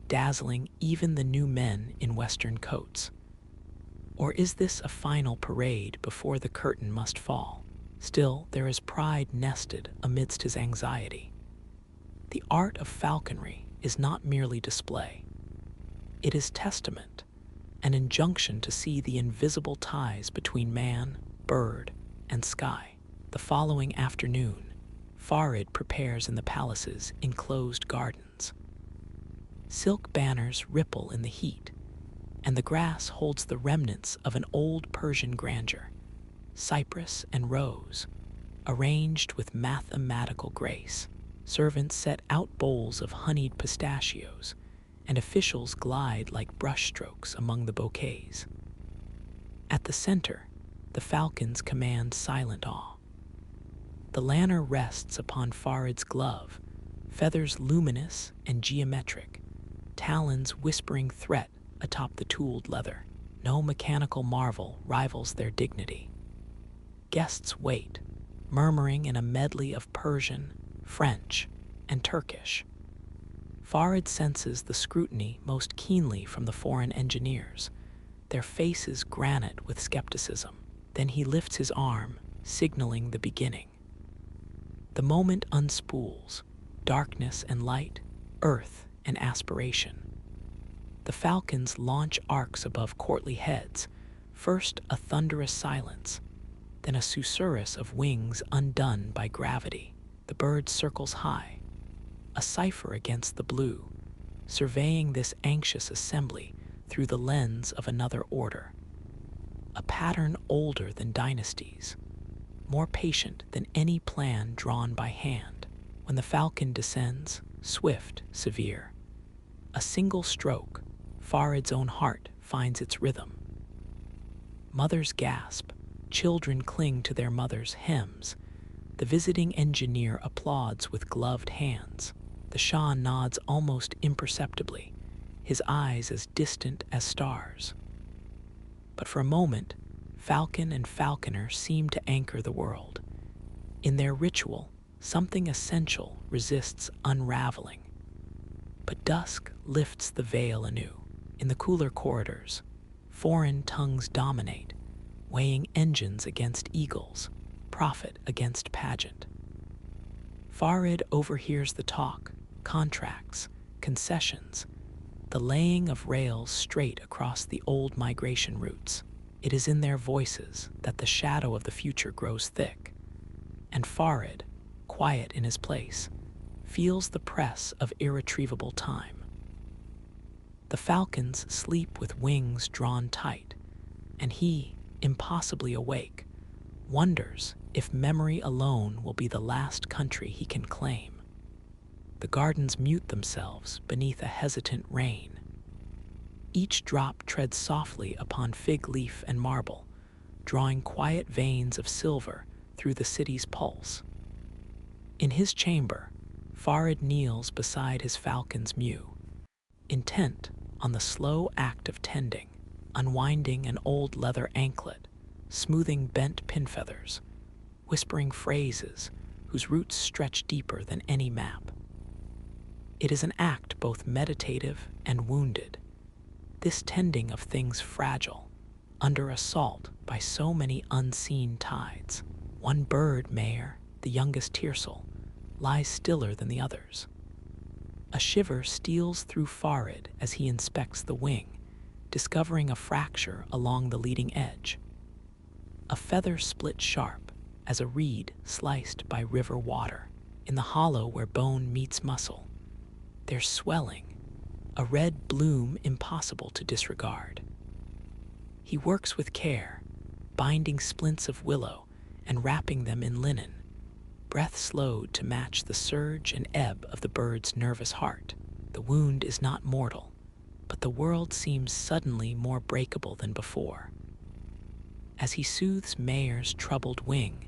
dazzling even the new men in Western coats? Or is this a final parade before the curtain must fall? Still, there is pride nested amidst his anxiety. The art of falconry is not merely display. It is testament, an injunction to see the invisible ties between man, bird, and sky. The following afternoon, Farid prepares in the palace's enclosed gardens. Silk banners ripple in the heat, and the grass holds the remnants of an old Persian grandeur, cypress and rose, arranged with mathematical grace. Servants set out bowls of honeyed pistachios, and officials glide like brushstrokes among the bouquets. At the center, the falcons command silent awe. The lanner rests upon Farid's glove, feathers luminous and geometric, talons whispering threat atop the tooled leather. No mechanical marvel rivals their dignity. Guests wait, murmuring in a medley of Persian, French, and Turkish. Farid senses the scrutiny most keenly from the foreign engineers, their faces granite with skepticism. Then he lifts his arm, signaling the beginning. The moment unspools, darkness and light, earth and aspiration. The falcons launch arcs above courtly heads, first a thunderous silence, then a susurrus of wings undone by gravity. The bird circles high, a cipher against the blue, surveying this anxious assembly through the lens of another order. A pattern older than dynasties, more patient than any plan drawn by hand. When the falcon descends, swift, severe, a single stroke, Farid's own heart finds its rhythm. Mothers gasp, children cling to their mothers' hems. The visiting engineer applauds with gloved hands. The Shah nods almost imperceptibly, his eyes as distant as stars. But for a moment, falcon and falconer seem to anchor the world. In their ritual, something essential resists unraveling. But dusk lifts the veil anew. In the cooler corridors, foreign tongues dominate, weighing engines against eagles, prophet against pageant. Farid overhears the talk, contracts, concessions, the laying of rails straight across the old migration routes. It is in their voices that the shadow of the future grows thick, and Farid, quiet in his place, feels the press of irretrievable time. The falcons sleep with wings drawn tight, and he, impossibly awake, wonders if memory alone will be the last country he can claim. The gardens mute themselves beneath a hesitant rain. Each drop treads softly upon fig leaf and marble, drawing quiet veins of silver through the city's pulse. In his chamber, Farid kneels beside his falcon's mew, intent on the slow act of tending, unwinding an old leather anklet, smoothing bent pin feathers, whispering phrases whose roots stretch deeper than any map. It is an act both meditative and wounded, this tending of things fragile, under assault by so many unseen tides. One bird, Mayor, the youngest tiercel, lies stiller than the others. A shiver steals through Farid as he inspects the wing, discovering a fracture along the leading edge. A feather split sharp as a reed sliced by river water. In the hollow where bone meets muscle, there's swelling, a red bloom impossible to disregard. He works with care, binding splints of willow and wrapping them in linen, breath slowed to match the surge and ebb of the bird's nervous heart. The wound is not mortal, but the world seems suddenly more breakable than before. As he soothes Mayor's troubled wing,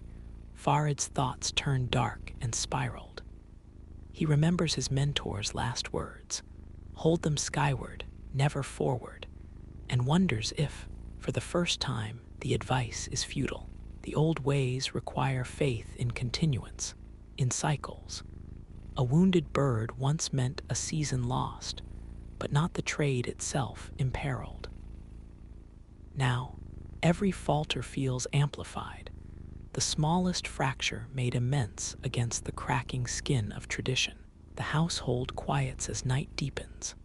Farid's thoughts turn dark and spiraled. He remembers his mentor's last words, hold them skyward, never forward, and wonders if, for the first time, the advice is futile. The old ways require faith in continuance, in cycles. A wounded bird once meant a season lost, but not the trade itself imperiled. Now, every falter feels amplified, the smallest fracture made immense against the cracking skin of tradition. The household quiets as night deepens.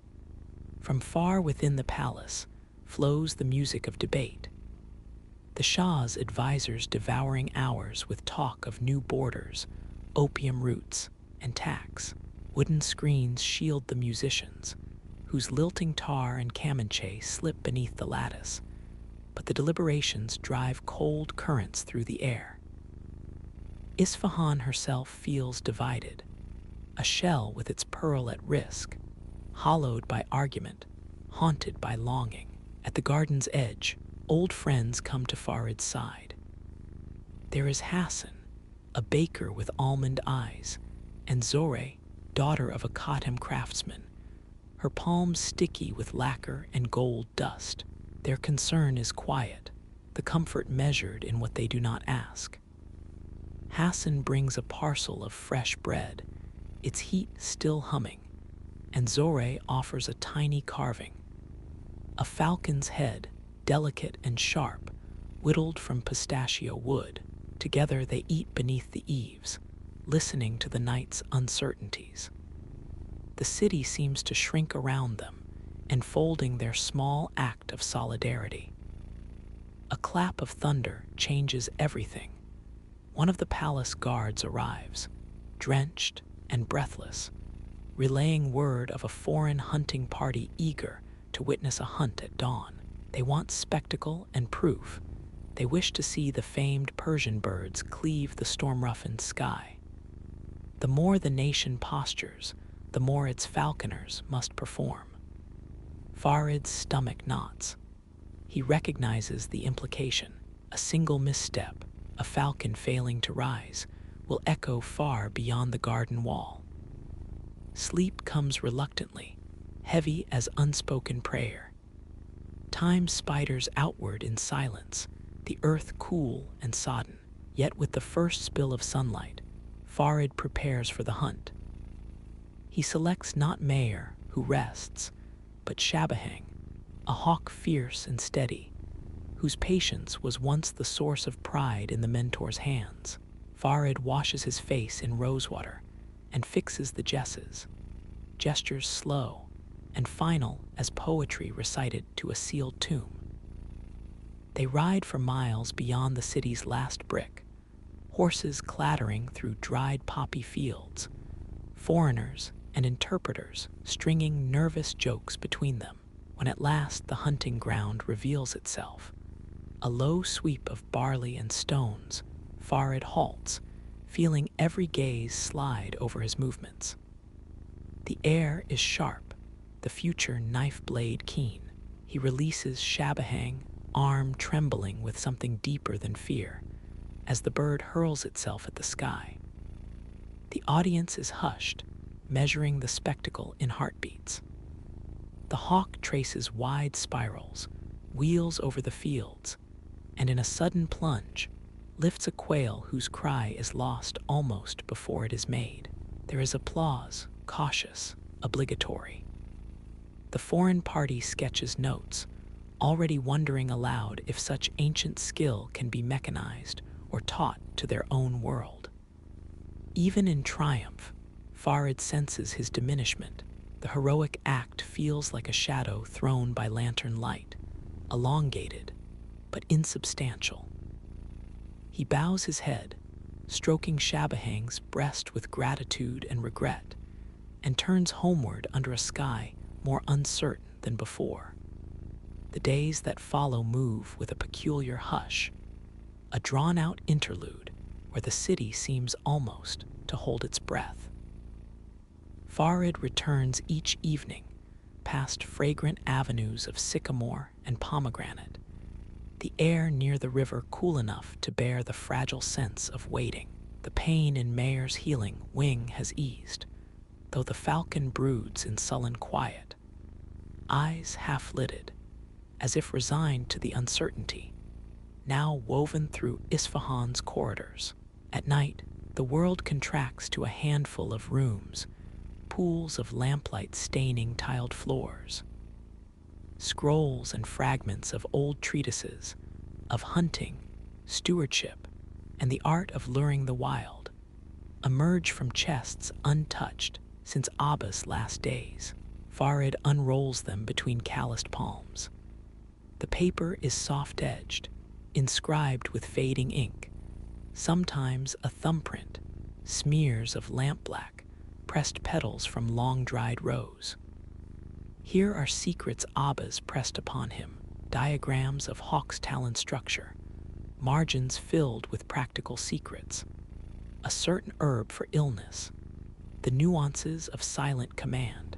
From far within the palace flows the music of debate. The Shah's advisors devouring hours with talk of new borders, opium roots, and tax. Wooden screens shield the musicians, whose lilting tar and kamancheh slip beneath the lattice, but the deliberations drive cold currents through the air. Isfahan herself feels divided, a shell with its pearl at risk, hollowed by argument, haunted by longing. At the garden's edge, old friends come to Farid's side. There is Hassan, a baker with almond eyes, and Zoreh, daughter of a Khatem craftsman, her palms sticky with lacquer and gold dust. Their concern is quiet, the comfort measured in what they do not ask. Hassan brings a parcel of fresh bread, its heat still humming, and Zoreh offers a tiny carving, a falcon's head, delicate and sharp, whittled from pistachio wood. Together they eat beneath the eaves, listening to the night's uncertainties. The city seems to shrink around them, enfolding their small act of solidarity. A clap of thunder changes everything. One of the palace guards arrives, drenched and breathless, relaying word of a foreign hunting party eager to witness a hunt at dawn. They want spectacle and proof. They wish to see the famed Persian birds cleave the storm-roughened sky. The more the nation postures, the more its falconers must perform. Farid's stomach knots. He recognizes the implication. A single misstep, a falcon failing to rise, will echo far beyond the garden wall. Sleep comes reluctantly, heavy as unspoken prayer. Time spiders outward in silence, the earth cool and sodden. Yet with the first spill of sunlight, Farid prepares for the hunt. He selects not Mayor, who rests, but Shabahang, a hawk fierce and steady, whose patience was once the source of pride in the mentor's hands. Farid washes his face in rosewater and fixes the jesses, gestures slow and final as poetry recited to a sealed tomb. They ride for miles beyond the city's last brick, horses clattering through dried poppy fields, foreigners and interpreters stringing nervous jokes between them. When at last the hunting ground reveals itself, A low sweep of barley and stones, Farid halts, feeling every gaze slide over his movements. The air is sharp, the future knife blade keen. He releases Shabahang, arm trembling with something deeper than fear, as the bird hurls itself at the sky. The audience is hushed, measuring the spectacle in heartbeats. The hawk traces wide spirals, wheels over the fields, and in a sudden plunge, lifts a quail whose cry is lost almost before it is made. There is applause, cautious, obligatory. The foreign party sketches notes, already wondering aloud if such ancient skill can be mechanized or taught to their own world. Even in triumph, Farid senses his diminishment. The heroic act feels like a shadow thrown by lantern light, elongated, but insubstantial. He bows his head, stroking Shabahang's breast with gratitude and regret, and turns homeward under a sky more uncertain than before. The days that follow move with a peculiar hush, a drawn-out interlude where the city seems almost to hold its breath. Farid returns each evening, past fragrant avenues of sycamore and pomegranate, the air near the river cool enough to bear the fragile sense of waiting. The pain in Mayer's healing wing has eased, though the falcon broods in sullen quiet, eyes half-lidded, as if resigned to the uncertainty, now woven through Isfahan's corridors. At night, the world contracts to a handful of rooms, pools of lamplight staining tiled floors. Scrolls and fragments of old treatises, of hunting, stewardship, and the art of luring the wild, emerge from chests untouched since Abba's last days. Farid unrolls them between calloused palms. The paper is soft-edged, inscribed with fading ink, sometimes a thumbprint, smears of lampblack, pressed petals from long-dried rose. Here are secrets Abba's pressed upon him, diagrams of hawk's talon structure, margins filled with practical secrets, a certain herb for illness, the nuances of silent command,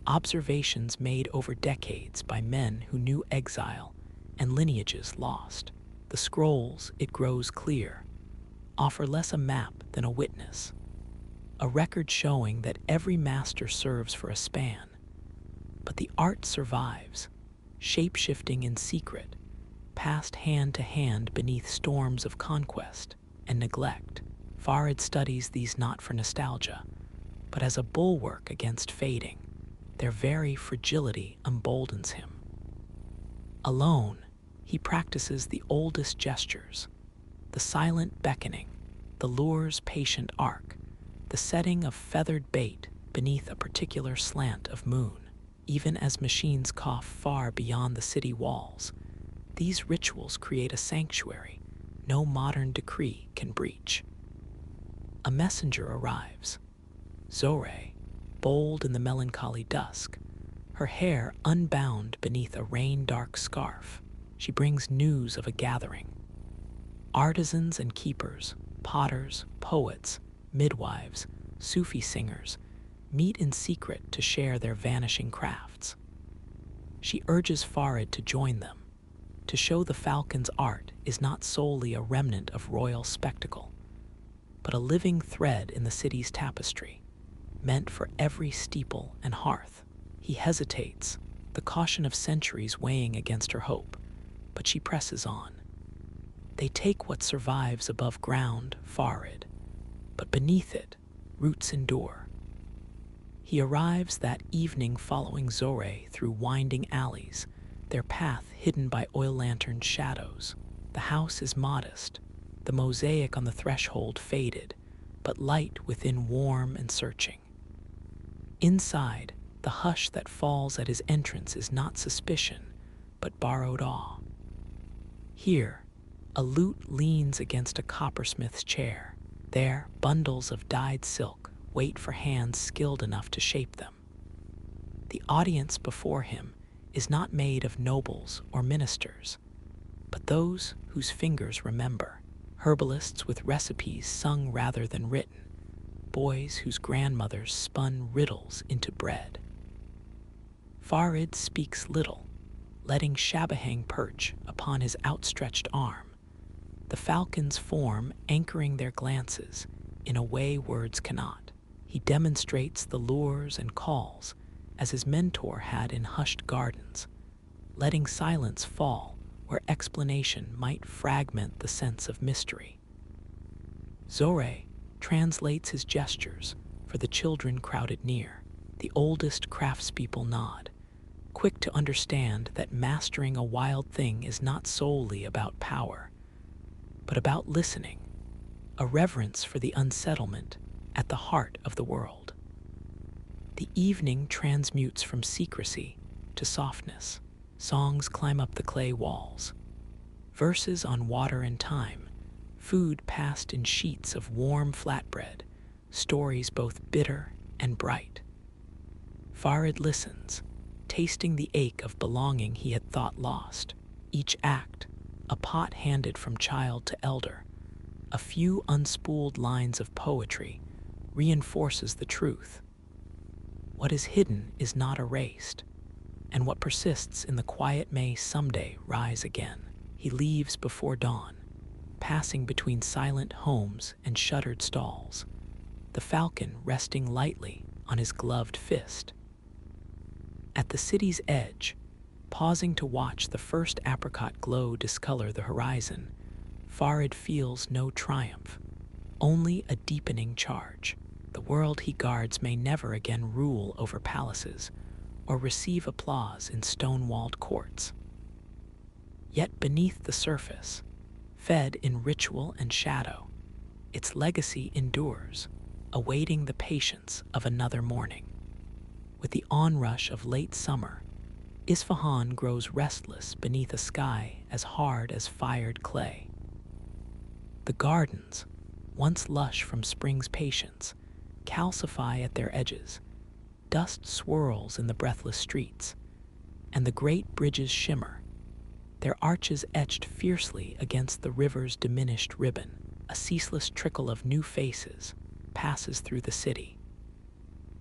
observations made over decades by men who knew exile and lineages lost. The scrolls, it grows clear, offer less a map than a witness, a record showing that every master serves for a span. But the art survives, shape-shifting in secret, passed hand to hand beneath storms of conquest and neglect. Farid studies these not for nostalgia, but as a bulwark against fading. Their very fragility emboldens him. Alone, he practices the oldest gestures, the silent beckoning, the lure's patient arc, the setting of feathered bait beneath a particular slant of moon. Even as machines cough far beyond the city walls, these rituals create a sanctuary no modern decree can breach. A messenger arrives. Zoré, bold in the melancholy dusk, her hair unbound beneath a rain-dark scarf. She brings news of a gathering. Artisans and keepers, potters, poets, midwives, Sufi singers, meet in secret to share their vanishing crafts. She urges Farid to join them, to show the falcon's art is not solely a remnant of royal spectacle, but a living thread in the city's tapestry, meant for every steeple and hearth. He hesitates, the caution of centuries weighing against her hope, but she presses on. They take what survives above ground, Farid, but beneath it, roots endure. He arrives that evening following Zoré through winding alleys, their path hidden by oil lantern shadows. The house is modest, the mosaic on the threshold faded, but light within warm and searching. Inside, the hush that falls at his entrance is not suspicion, but borrowed awe. Here, a lute leans against a coppersmith's chair. There, bundles of dyed silk wait for hands skilled enough to shape them. The audience before him is not made of nobles or ministers, but those whose fingers remember, herbalists with recipes sung rather than written, boys whose grandmothers spun riddles into bread. Farid speaks little, letting Shabahang perch upon his outstretched arm, the falcon's form anchoring their glances in a way words cannot. He demonstrates the lures and calls as his mentor had in hushed gardens, letting silence fall where explanation might fragment the sense of mystery. Zoré translates his gestures for the children crowded near. The oldest craftspeople nod, quick to understand that mastering a wild thing is not solely about power, but about listening, a reverence for the unsettlement at the heart of the world. The evening transmutes from secrecy to softness. Songs climb up the clay walls. Verses on water and time, food passed in sheets of warm flatbread, stories both bitter and bright. Farid listens, tasting the ache of belonging he had thought lost. Each act, a pot handed from child to elder, a few unspooled lines of poetry, reinforces the truth. What is hidden is not erased, and what persists in the quiet may someday rise again. He leaves before dawn, passing between silent homes and shuttered stalls, the falcon resting lightly on his gloved fist. At the city's edge, pausing to watch the first apricot glow discolor the horizon, Farid feels no triumph, only a deepening charge. The world he guards may never again rule over palaces or receive applause in stone-walled courts. Yet beneath the surface, fed in ritual and shadow, its legacy endures, awaiting the patience of another morning. With the onrush of late summer, Isfahan grows restless beneath a sky as hard as fired clay. The gardens, once lush from spring's patience, calcify at their edges. Dust swirls in the breathless streets, and the great bridges shimmer, their arches etched fiercely against the river's diminished ribbon. A ceaseless trickle of new faces passes through the city.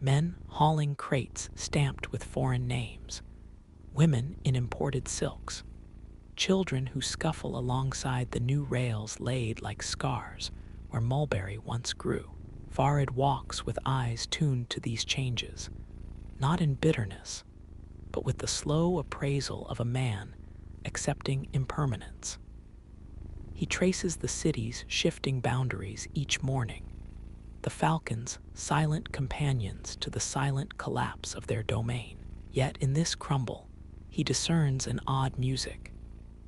Men hauling crates stamped with foreign names, women in imported silks, children who scuffle alongside the new rails laid like scars where mulberry once grew. Farid walks with eyes tuned to these changes, not in bitterness, but with the slow appraisal of a man accepting impermanence. He traces the city's shifting boundaries each morning, the falcons silent companions to the silent collapse of their domain. Yet in this crumble, he discerns an odd music,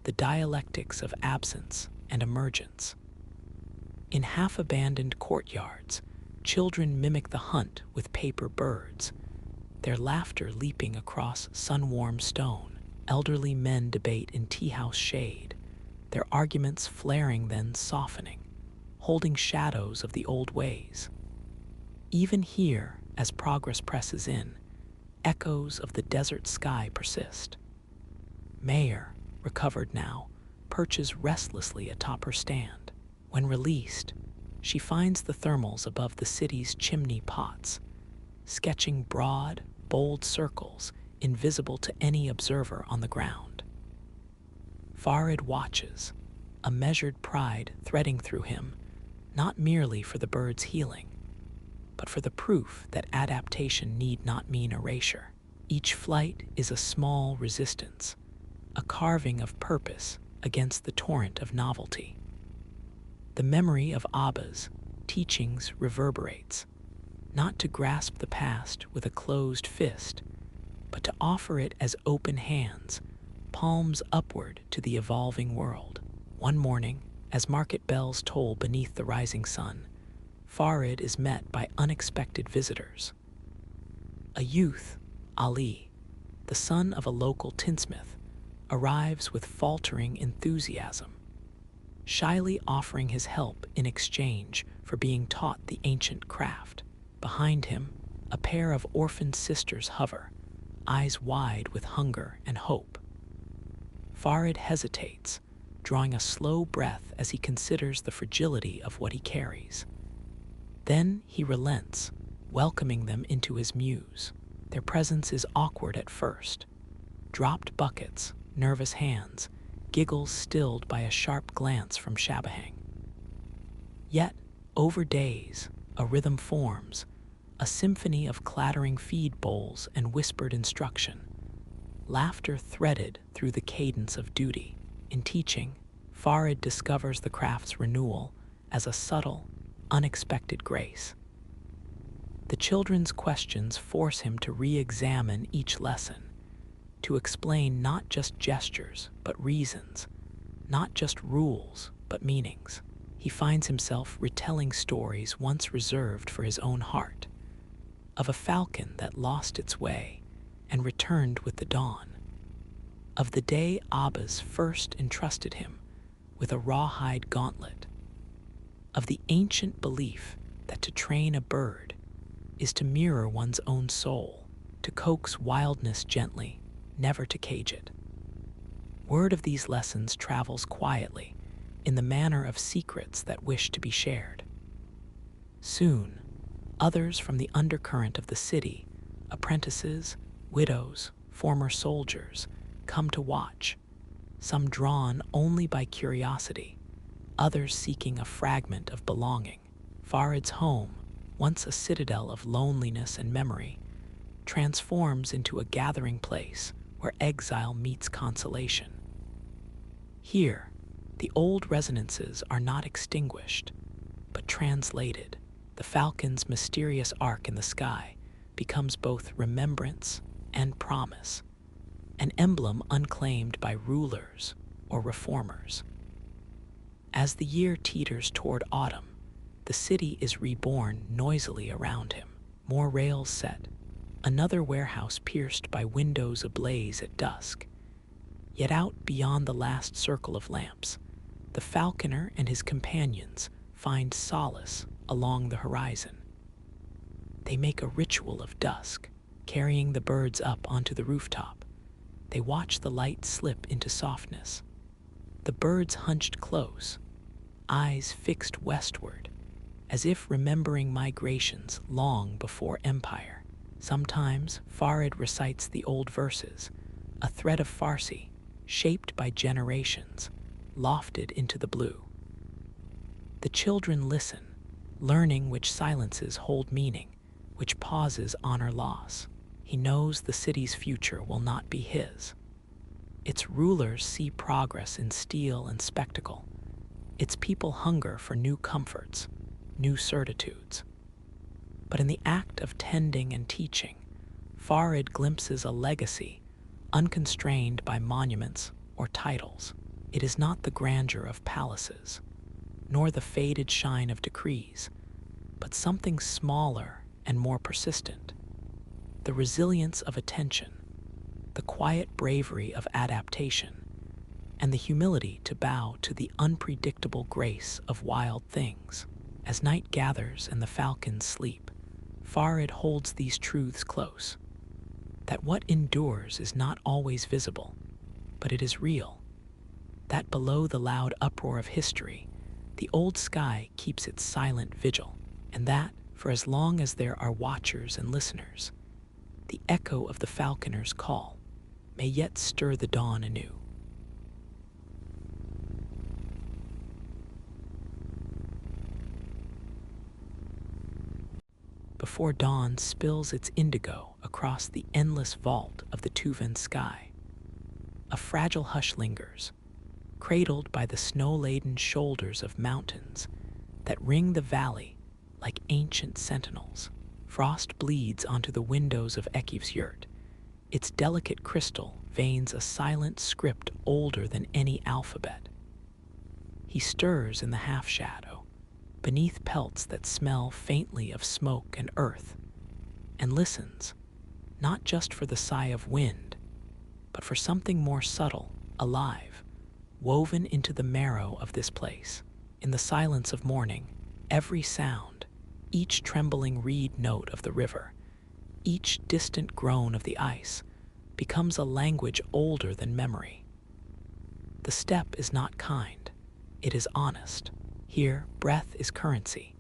the dialectics of absence and emergence. In half-abandoned courtyards, children mimic the hunt with paper birds, their laughter leaping across sun-warmed stone. Elderly men debate in tea-house shade, their arguments flaring then softening, holding shadows of the old ways. Even here, as progress presses in, echoes of the desert sky persist. Mayor, recovered now, perches restlessly atop her stand. When released, she finds the thermals above the city's chimney pots, sketching broad, bold circles invisible to any observer on the ground. Farid watches, a measured pride threading through him, not merely for the bird's healing, but for the proof that adaptation need not mean erasure. Each flight is a small resistance, a carving of purpose against the torrent of novelty. The memory of Abba's teachings reverberates, not to grasp the past with a closed fist, but to offer it as open hands, palms upward to the evolving world. One morning, as market bells toll beneath the rising sun, Farid is met by unexpected visitors. A youth, Ali, the son of a local tinsmith, arrives with faltering enthusiasm, shyly offering his help in exchange for being taught the ancient craft. Behind him, a pair of orphaned sisters hover, eyes wide with hunger and hope. Farid hesitates, drawing a slow breath as he considers the fragility of what he carries. Then he relents, welcoming them into his mews. Their presence is awkward at first. Dropped buckets, nervous hands, giggles stilled by a sharp glance from Shabahang. Yet, over days, a rhythm forms, a symphony of clattering feed bowls and whispered instruction, laughter threaded through the cadence of duty. In teaching, Farid discovers the craft's renewal as a subtle, unexpected grace. The children's questions force him to re-examine each lesson, to explain not just gestures, but reasons, not just rules, but meanings. He finds himself retelling stories once reserved for his own heart, of a falcon that lost its way and returned with the dawn, of the day Abbas first entrusted him with a rawhide gauntlet, of the ancient belief that to train a bird is to mirror one's own soul, to coax wildness gently, never to cage it. Word of these lessons travels quietly, in the manner of secrets that wish to be shared. Soon, others from the undercurrent of the city, apprentices, widows, former soldiers, come to watch, some drawn only by curiosity, others seeking a fragment of belonging. Farid's home, once a citadel of loneliness and memory, transforms into a gathering place where exile meets consolation. Here, the old resonances are not extinguished, but translated. The falcon's mysterious arc in the sky becomes both remembrance and promise, an emblem unclaimed by rulers or reformers. As the year teeters toward autumn, the city is reborn noisily around him. More rails set, another warehouse pierced by windows ablaze at dusk. Yet out beyond the last circle of lamps, the falconer and his companions find solace along the horizon. They make a ritual of dusk, carrying the birds up onto the rooftop. They watch the light slip into softness. The birds hunched close, eyes fixed westward, as if remembering migrations long before empire. Sometimes Farid recites the old verses, a thread of Farsi, shaped by generations, lofted into the blue. The children listen, learning which silences hold meaning, which pauses honor loss. He knows the city's future will not be his. Its rulers see progress in steel and spectacle. Its people hunger for new comforts, new certitudes. But in the act of tending and teaching, Farid glimpses a legacy unconstrained by monuments or titles. It is not the grandeur of palaces, nor the faded shine of decrees, but something smaller and more persistent. The resilience of attention, the quiet bravery of adaptation, and the humility to bow to the unpredictable grace of wild things. As night gathers and the falcons sleep, Farid holds these truths close, that what endures is not always visible, but it is real, that below the loud uproar of history, the old sky keeps its silent vigil, and that, for as long as there are watchers and listeners, the echo of the falconer's call may yet stir the dawn anew. Before dawn spills its indigo across the endless vault of the Tuvan sky, a fragile hush lingers, cradled by the snow-laden shoulders of mountains that ring the valley like ancient sentinels. Frost bleeds onto the windows of Ekiv's yurt. Its delicate crystal veins a silent script older than any alphabet. He stirs in the half-shadow, beneath pelts that smell faintly of smoke and earth, and listens, not just for the sigh of wind, but for something more subtle, alive, woven into the marrow of this place. In the silence of morning, every sound, each trembling reed note of the river, each distant groan of the ice, becomes a language older than memory. The steppe is not kind, it is honest. Here, breath is currency,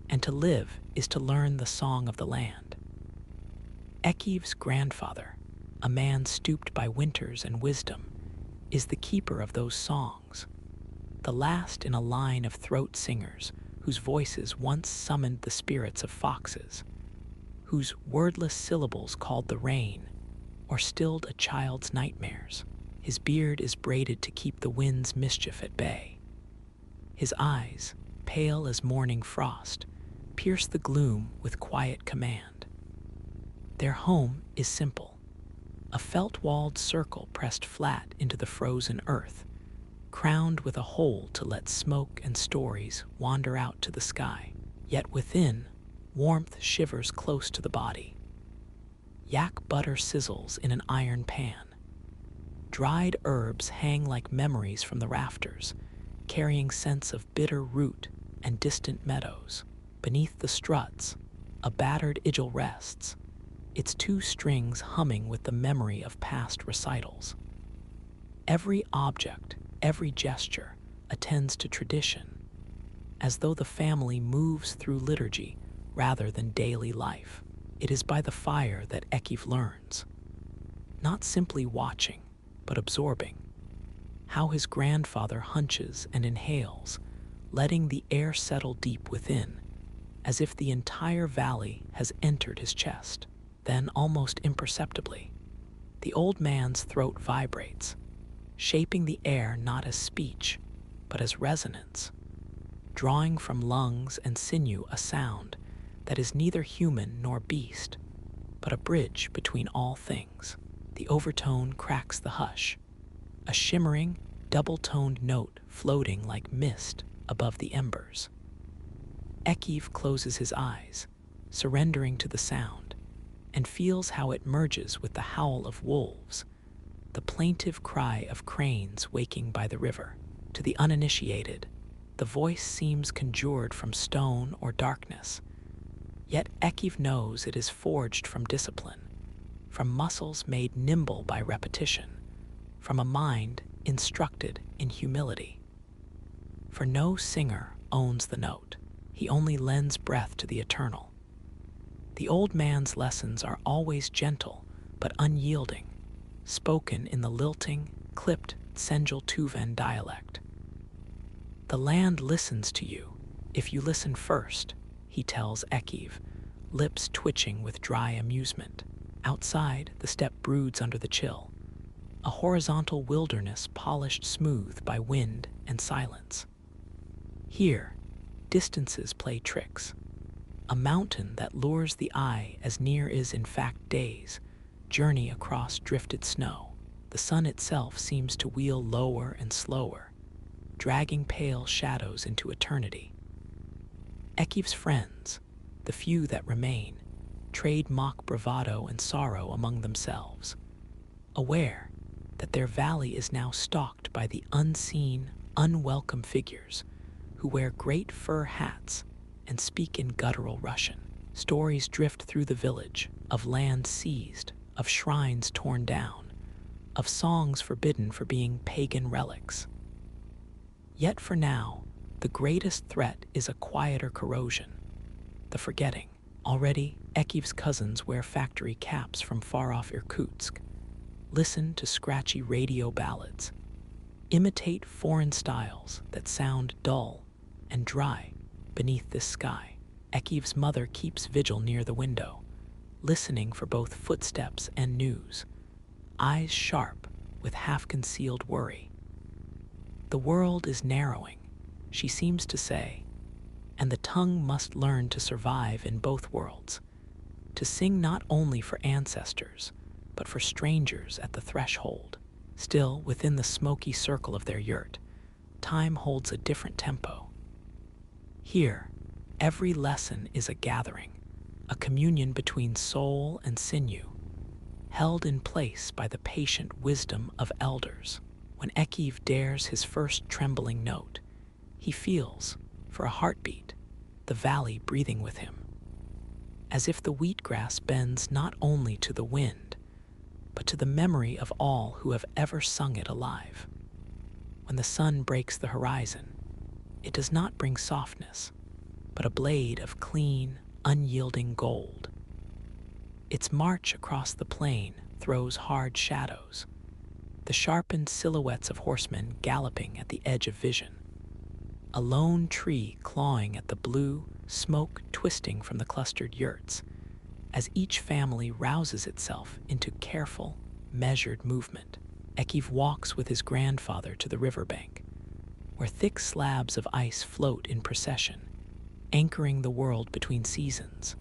and to live is to learn the song of the land. Ekiv's grandfather, a man stooped by winters and wisdom, is the keeper of those songs, the last in a line of throat singers whose voices once summoned the spirits of foxes, whose wordless syllables called the rain or stilled a child's nightmares. His beard is braided to keep the wind's mischief at bay. His eyes, pale as morning frost, pierce the gloom with quiet command. Their home is simple, a felt-walled circle pressed flat into the frozen earth, crowned with a hole to let smoke and stories wander out to the sky. Yet within, warmth shivers close to the body. Yak butter sizzles in an iron pan. Dried herbs hang like memories from the rafters, carrying scents of bitter root and distant meadows. Beneath the struts, a battered idjil rests, its two strings humming with the memory of past recitals. Every object, every gesture, attends to tradition, as though the family moves through liturgy rather than daily life. It is by the fire that Ekiv learns, not simply watching, but absorbing, how his grandfather hunches and inhales, letting the air settle deep within, as if the entire valley has entered his chest. Then, almost imperceptibly, the old man's throat vibrates, shaping the air not as speech, but as resonance, drawing from lungs and sinew a sound that is neither human nor beast, but a bridge between all things. The overtone cracks the hush, a shimmering, double-toned note floating like mist above the embers. Ekiv closes his eyes, surrendering to the sound, and feels how it merges with the howl of wolves, the plaintive cry of cranes waking by the river. To the uninitiated, the voice seems conjured from stone or darkness, yet Ekiv knows it is forged from discipline, from muscles made nimble by repetition, from a mind instructed in humility. For no singer owns the note, he only lends breath to the eternal. The old man's lessons are always gentle but unyielding, spoken in the lilting, clipped Senjil Tuven dialect. The land listens to you if you listen first, he tells Ekiv, lips twitching with dry amusement. Outside, the steppe broods under the chill, a horizontal wilderness polished smooth by wind and silence. Here, distances play tricks. A mountain that lures the eye as near is in fact days, journey across drifted snow. The sun itself seems to wheel lower and slower, dragging pale shadows into eternity. Ekiv's friends, the few that remain, trade mock bravado and sorrow among themselves, aware that their valley is now stalked by the unseen, unwelcome figures who wear great fur hats and speak in guttural Russian. Stories drift through the village of land seized, of shrines torn down, of songs forbidden for being pagan relics. Yet for now, the greatest threat is a quieter corrosion, the forgetting. Already, Ekiv's cousins wear factory caps from far-off Irkutsk, listen to scratchy radio ballads, imitate foreign styles that sound dull and dry beneath this sky. Ekiv's mother keeps vigil near the window, listening for both footsteps and news, eyes sharp with half-concealed worry. The world is narrowing, she seems to say, and the tongue must learn to survive in both worlds, to sing not only for ancestors, but for strangers at the threshold. Still, within the smoky circle of their yurt, time holds a different tempo. Here, every lesson is a gathering, a communion between soul and sinew, held in place by the patient wisdom of elders. When Ekiv dares his first trembling note, he feels, for a heartbeat, the valley breathing with him, as if the wheatgrass bends not only to the wind, but to the memory of all who have ever sung it alive. when the sun breaks the horizon, it does not bring softness, but a blade of clean, unyielding gold. Its march across the plain throws hard shadows, the sharpened silhouettes of horsemen galloping at the edge of vision. A lone tree clawing at the blue, smoke twisting from the clustered yurts, as each family rouses itself into careful, measured movement. Ekiv walks with his grandfather to the riverbank, where thick slabs of ice float in procession, anchoring the world between seasons.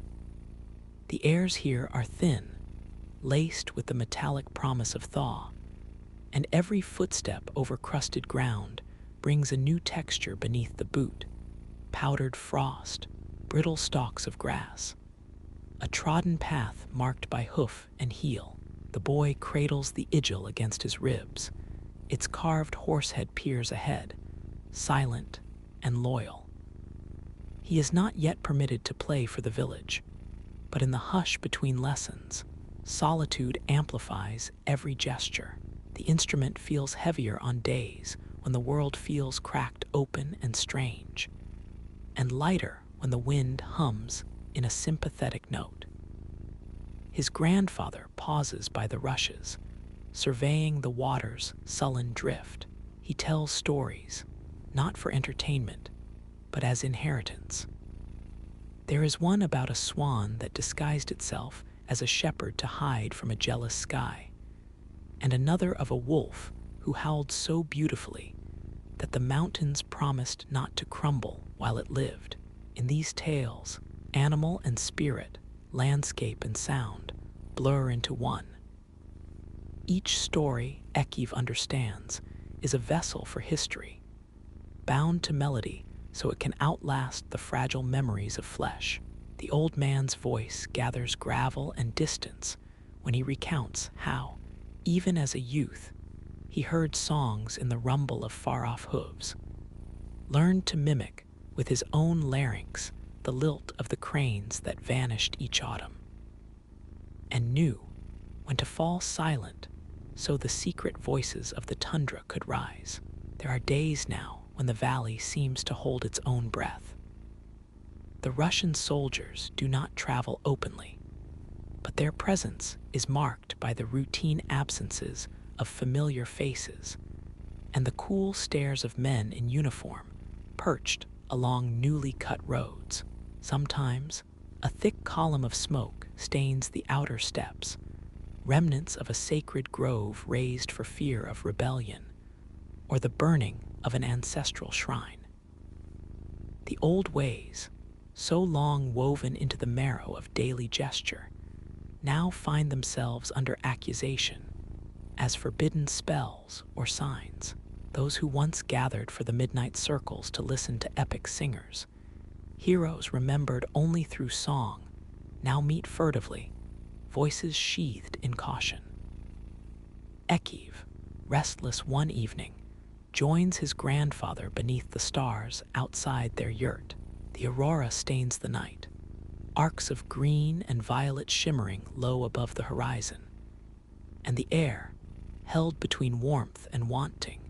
The airs here are thin, laced with the metallic promise of thaw, and every footstep over crusted ground brings a new texture beneath the boot: powdered frost, brittle stalks of grass. A trodden path marked by hoof and heel. The boy cradles the Igil against his ribs. Its carved horsehead peers ahead, silent and loyal. He is not yet permitted to play for the village, but in the hush between lessons, solitude amplifies every gesture. The instrument feels heavier on days when the world feels cracked open and strange, and lighter when the wind hums in a sympathetic note. His grandfather pauses by the rushes, surveying the water's sullen drift. He tells stories, not for entertainment, but as inheritance. There is one about a swan that disguised itself as a shepherd to hide from a jealous sky, and another of a wolf who howled so beautifully that the mountains promised not to crumble while it lived. In these tales, animal and spirit, landscape and sound, blur into one. Each story Ekiv understands is a vessel for history, bound to melody so it can outlast the fragile memories of flesh. The old man's voice gathers gravel and distance when he recounts how, even as a youth, he heard songs in the rumble of far-off hooves, learned to mimic with his own larynx the lilt of the cranes that vanished each autumn, and knew when to fall silent so the secret voices of the tundra could rise. There are days now when the valley seems to hold its own breath. The Russian soldiers do not travel openly, but their presence is marked by the routine absences of familiar faces and the cool stares of men in uniform perched along newly cut roads. Sometimes, a thick column of smoke stains the outer steps, remnants of a sacred grove raised for fear of rebellion, or the burning of an ancestral shrine. The old ways, so long woven into the marrow of daily gesture, now find themselves under accusation as forbidden spells or signs. Those who once gathered for the midnight circles to listen to epic singers, heroes remembered only through song, now meet furtively, voices sheathed in caution. Ekiv, restless one evening, joins his grandfather beneath the stars outside their yurt. The aurora stains the night, arcs of green and violet shimmering low above the horizon, and the air, held between warmth and wanting,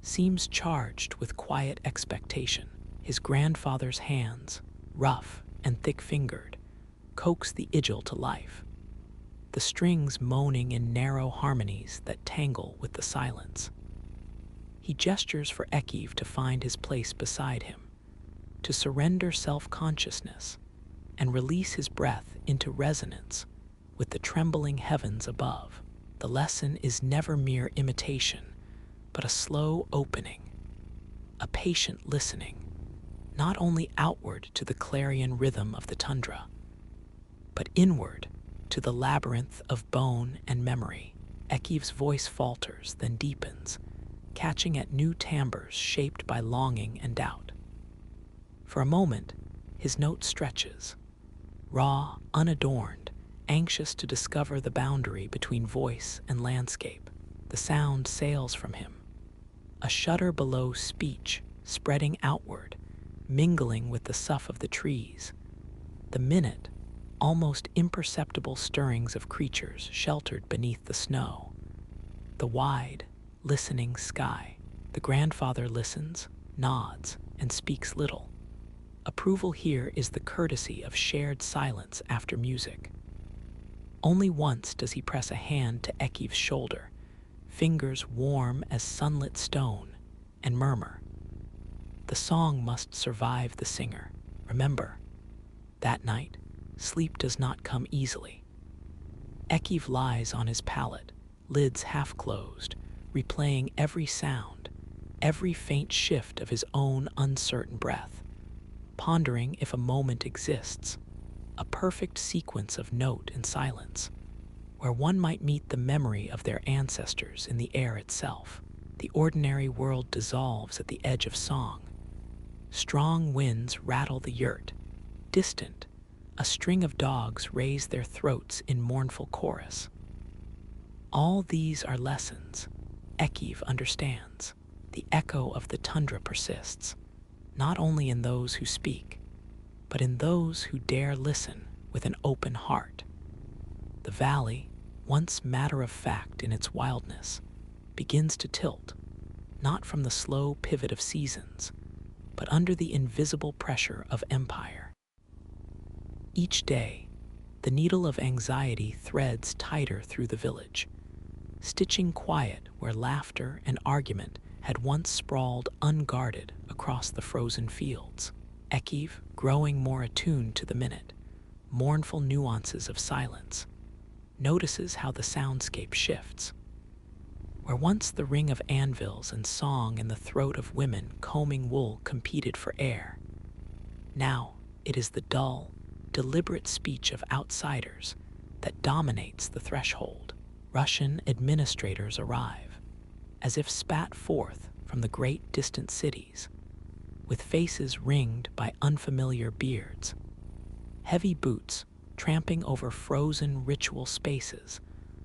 seems charged with quiet expectation. His grandfather's hands, rough and thick-fingered, coax the Igil to life, the strings moaning in narrow harmonies that tangle with the silence. He gestures for Ekiv to find his place beside him, to surrender self-consciousness and release his breath into resonance with the trembling heavens above. The lesson is never mere imitation, but a slow opening, a patient listening, not only outward to the clarion rhythm of the tundra, but inward to the labyrinth of bone and memory. Ekiv's voice falters, then deepens, catching at new timbres shaped by longing and doubt. For a moment, his note stretches, raw, unadorned, anxious to discover the boundary between voice and landscape. The sound sails from him, a shudder below speech spreading outward, mingling with the sough of the trees. The minute, almost imperceptible stirrings of creatures sheltered beneath the snow. The wide, listening sky. The grandfather listens, nods, and speaks little. Approval here is the courtesy of shared silence after music. Only once does he press a hand to Ekiv's shoulder, fingers warm as sunlit stone, and murmur, "The song must survive the singer. Remember, that night, sleep does not come easily." Ekiv lies on his pallet, lids half closed, replaying every sound, every faint shift of his own uncertain breath, pondering if a moment exists, a perfect sequence of note and silence, where one might meet the memory of their ancestors in the air itself. The ordinary world dissolves at the edge of song. Strong winds rattle the yurt. Distant, a string of dogs raise their throats in mournful chorus. All these are lessons. Ekiv understands. The echo of the tundra persists, not only in those who speak, but in those who dare listen with an open heart. The valley, once matter-of-fact in its wildness, begins to tilt, not from the slow pivot of seasons, but under the invisible pressure of empire. Each day, the needle of anxiety threads tighter through the village, stitching quiet where laughter and argument had once sprawled unguarded across the frozen fields. Ekiv, growing more attuned to the minute, mournful nuances of silence, notices how the soundscape shifts. Where once the ring of anvils and song in the throat of women combing wool competed for air, now it is the dull, deliberate speech of outsiders that dominates the threshold. Russian administrators arrive, as if spat forth from the great distant cities, with faces ringed by unfamiliar beards, heavy boots tramping over frozen ritual spaces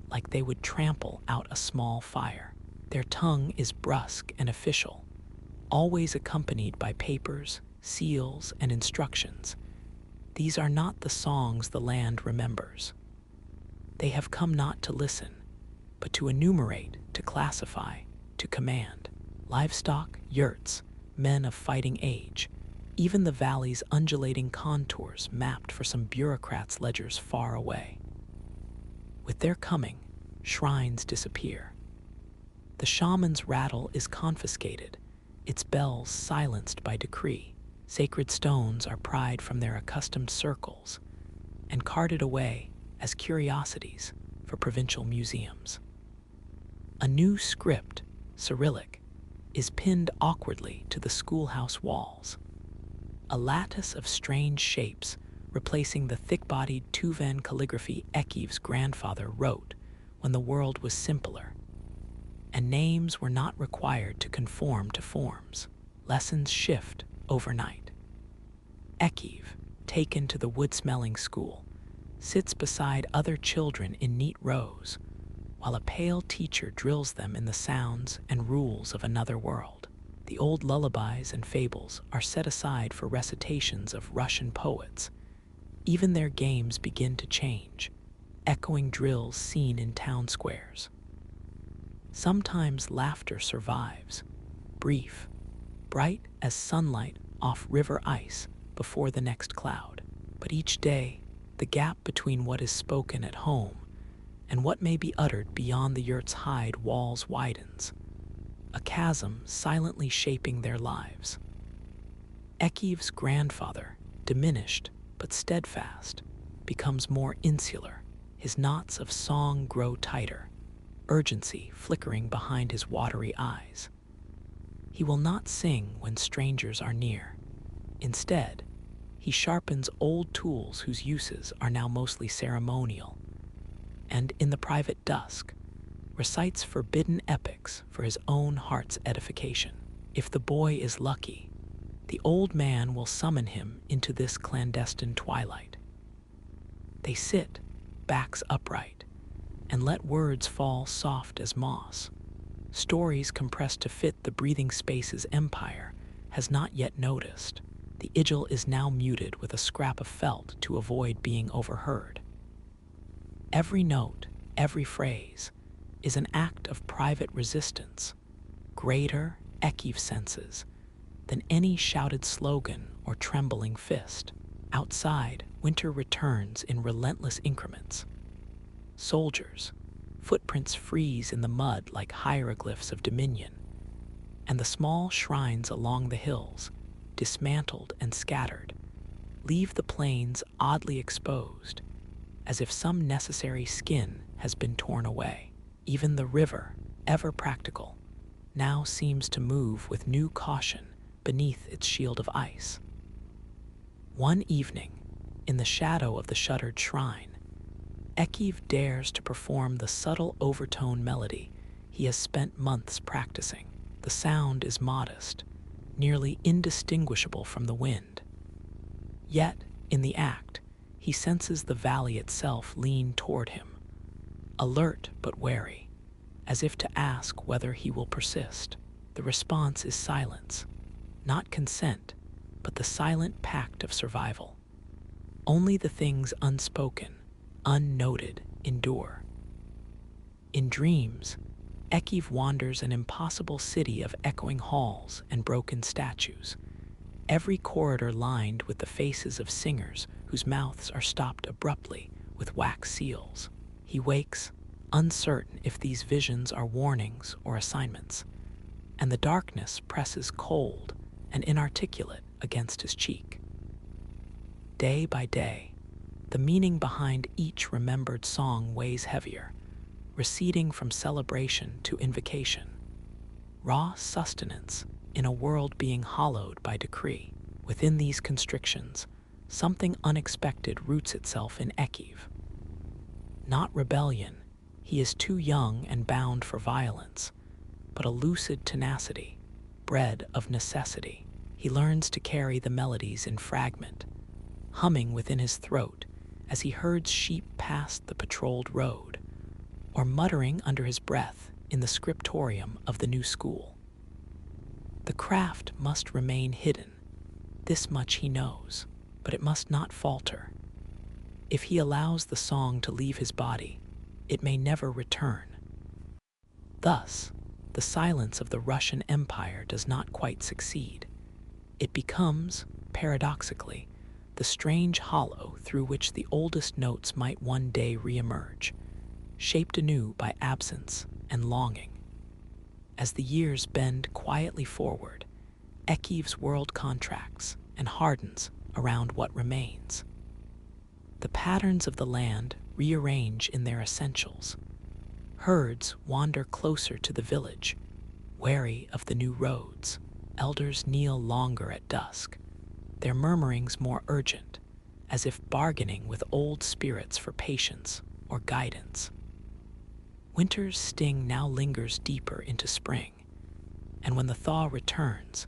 like they would trample out a small fire. Their tongue is brusque and official, always accompanied by papers, seals, and instructions. These are not the songs the land remembers. They have come not to listen, but to enumerate, to classify, to command. Livestock, yurts, men of fighting age, even the valley's undulating contours mapped for some bureaucrat's ledgers far away. With their coming, shrines disappear. The shaman's rattle is confiscated, its bells silenced by decree. Sacred stones are pried from their accustomed circles and carted away as curiosities for provincial museums. A new script, Cyrillic, is pinned awkwardly to the schoolhouse walls, a lattice of strange shapes replacing the thick-bodied Tuvan calligraphy Ekiv's grandfather wrote when the world was simpler, and names were not required to conform to forms. Lessons shift overnight. Ekiv, taken to the wood-smelling school, sits beside other children in neat rows, while a pale teacher drills them in the sounds and rules of another world. The old lullabies and fables are set aside for recitations of Russian poets. Even their games begin to change, echoing drills seen in town squares. Sometimes laughter survives, brief, bright as sunlight off river ice before the next cloud. But each day, the gap between what is spoken at home and what may be uttered beyond the yurt's hide walls widens, a chasm silently shaping their lives. Ekiv's grandfather, diminished but steadfast, becomes more insular. His knots of song grow tighter, urgency flickering behind his watery eyes. He will not sing when strangers are near. Instead, he sharpens old tools whose uses are now mostly ceremonial, and in the private dusk, recites forbidden epics for his own heart's edification. If the boy is lucky, the old man will summon him into this clandestine twilight. They sit, backs upright, and let words fall soft as moss. Stories compressed to fit the breathing space's empire has not yet noticed. The idyll is now muted with a scrap of felt to avoid being overheard. Every note, every phrase, is an act of private resistance, greater Ekiv senses than any shouted slogan or trembling fist. Outside, winter returns in relentless increments. Soldiers, footprints freeze in the mud like hieroglyphs of dominion, and the small shrines along the hills, dismantled and scattered, leave the plains oddly exposed, as if some necessary skin has been torn away. Even the river, ever practical, now seems to move with new caution beneath its shield of ice. One evening, in the shadow of the shuttered shrine, Ekiv dares to perform the subtle overtone melody he has spent months practicing. The sound is modest, nearly indistinguishable from the wind. Yet, in the act, he senses the valley itself lean toward him, alert but wary, as if to ask whether he will persist. The response is silence, not consent, but the silent pact of survival. Only the things unspoken, unnoted, endure. In dreams, Ekiv wanders an impossible city of echoing halls and broken statues, every corridor lined with the faces of singers whose mouths are stopped abruptly with wax seals. He wakes, uncertain if these visions are warnings or assignments, and the darkness presses cold and inarticulate against his cheek. Day by day, the meaning behind each remembered song weighs heavier, receding from celebration to invocation. Raw sustenance in a world being hollowed by decree. Within these constrictions, something unexpected roots itself in Ekiv. Not rebellion, he is too young and bound for violence, but a lucid tenacity, bred of necessity. He learns to carry the melodies in fragment, humming within his throat as he herds sheep past the patrolled road, or muttering under his breath in the scriptorium of the new school. The craft must remain hidden. This much he knows, but it must not falter. If he allows the song to leave his body, it may never return. Thus, the silence of the Russian Empire does not quite succeed. It becomes, paradoxically, the strange hollow through which the oldest notes might one day reemerge, shaped anew by absence and longing. As the years bend quietly forward, Ekiv's world contracts and hardens around what remains. The patterns of the land rearrange in their essentials. Herds wander closer to the village, wary of the new roads. Elders kneel longer at dusk, their murmurings more urgent, as if bargaining with old spirits for patience or guidance. Winter's sting now lingers deeper into spring, and when the thaw returns,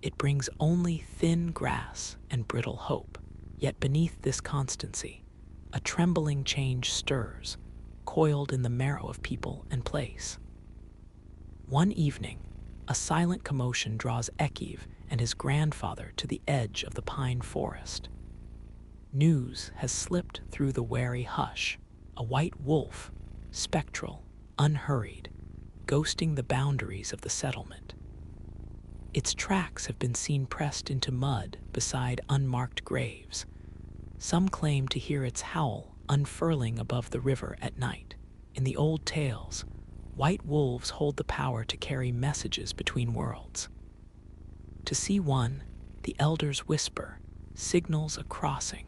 it brings only thin grass and brittle hope. Yet beneath this constancy, a trembling change stirs, coiled in the marrow of people and place. One evening, a silent commotion draws Ekiv and his grandfather to the edge of the pine forest. News has slipped through the wary hush. A white wolf, spectral, unhurried, ghosting the boundaries of the settlement. Its tracks have been seen pressed into mud beside unmarked graves. Some claim to hear its howl unfurling above the river at night. In the old tales, white wolves hold the power to carry messages between worlds. To see one, the elders whisper, signals a crossing,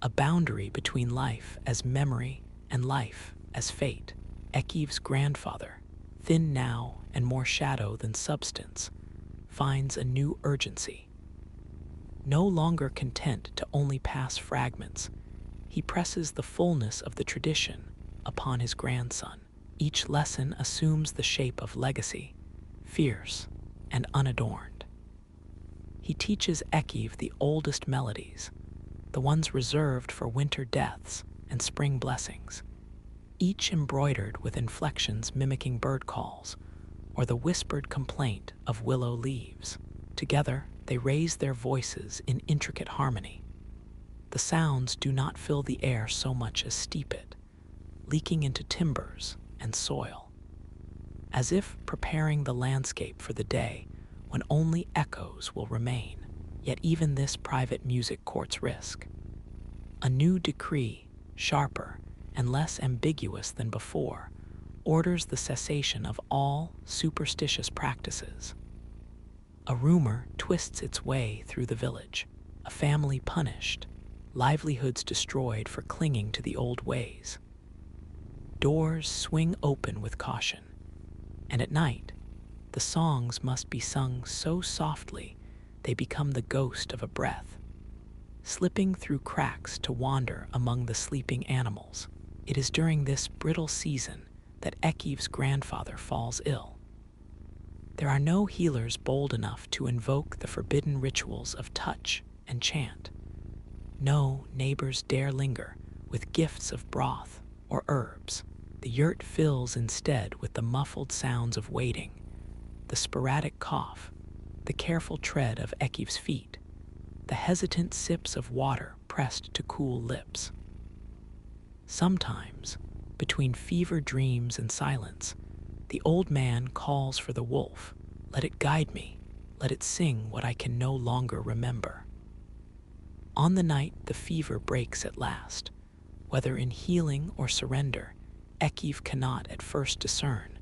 a boundary between life as memory and life as fate. Ekiv's grandfather, thin now and more shadow than substance, finds a new urgency. No longer content to only pass fragments, he presses the fullness of the tradition upon his grandson. Each lesson assumes the shape of legacy, fierce and unadorned. He teaches Ekiv the oldest melodies, the ones reserved for winter deaths and spring blessings, each embroidered with inflections mimicking bird calls or the whispered complaint of willow leaves. Together, they raise their voices in intricate harmony. The sounds do not fill the air so much as steep it, leaking into timbers and soil. as if preparing the landscape for the day when only echoes will remain. Yet even this private music courts risk. A new decree, sharper and less ambiguous than before, orders the cessation of all superstitious practices. A rumor twists its way through the village, a family punished, livelihoods destroyed for clinging to the old ways. Doors swing open with caution, and at night, the songs must be sung so softly they become the ghost of a breath, slipping through cracks to wander among the sleeping animals. It is during this brittle season that Ekiv's grandfather falls ill. There are no healers bold enough to invoke the forbidden rituals of touch and chant. No neighbors dare linger with gifts of broth or herbs. The yurt fills instead with the muffled sounds of waiting, the sporadic cough, the careful tread of Ekiv's feet, the hesitant sips of water pressed to cool lips. Sometimes, between fever dreams and silence, the old man calls for the wolf. Let it guide me, let it sing what I can no longer remember. On the night the fever breaks at last, whether in healing or surrender, Ekiv cannot at first discern.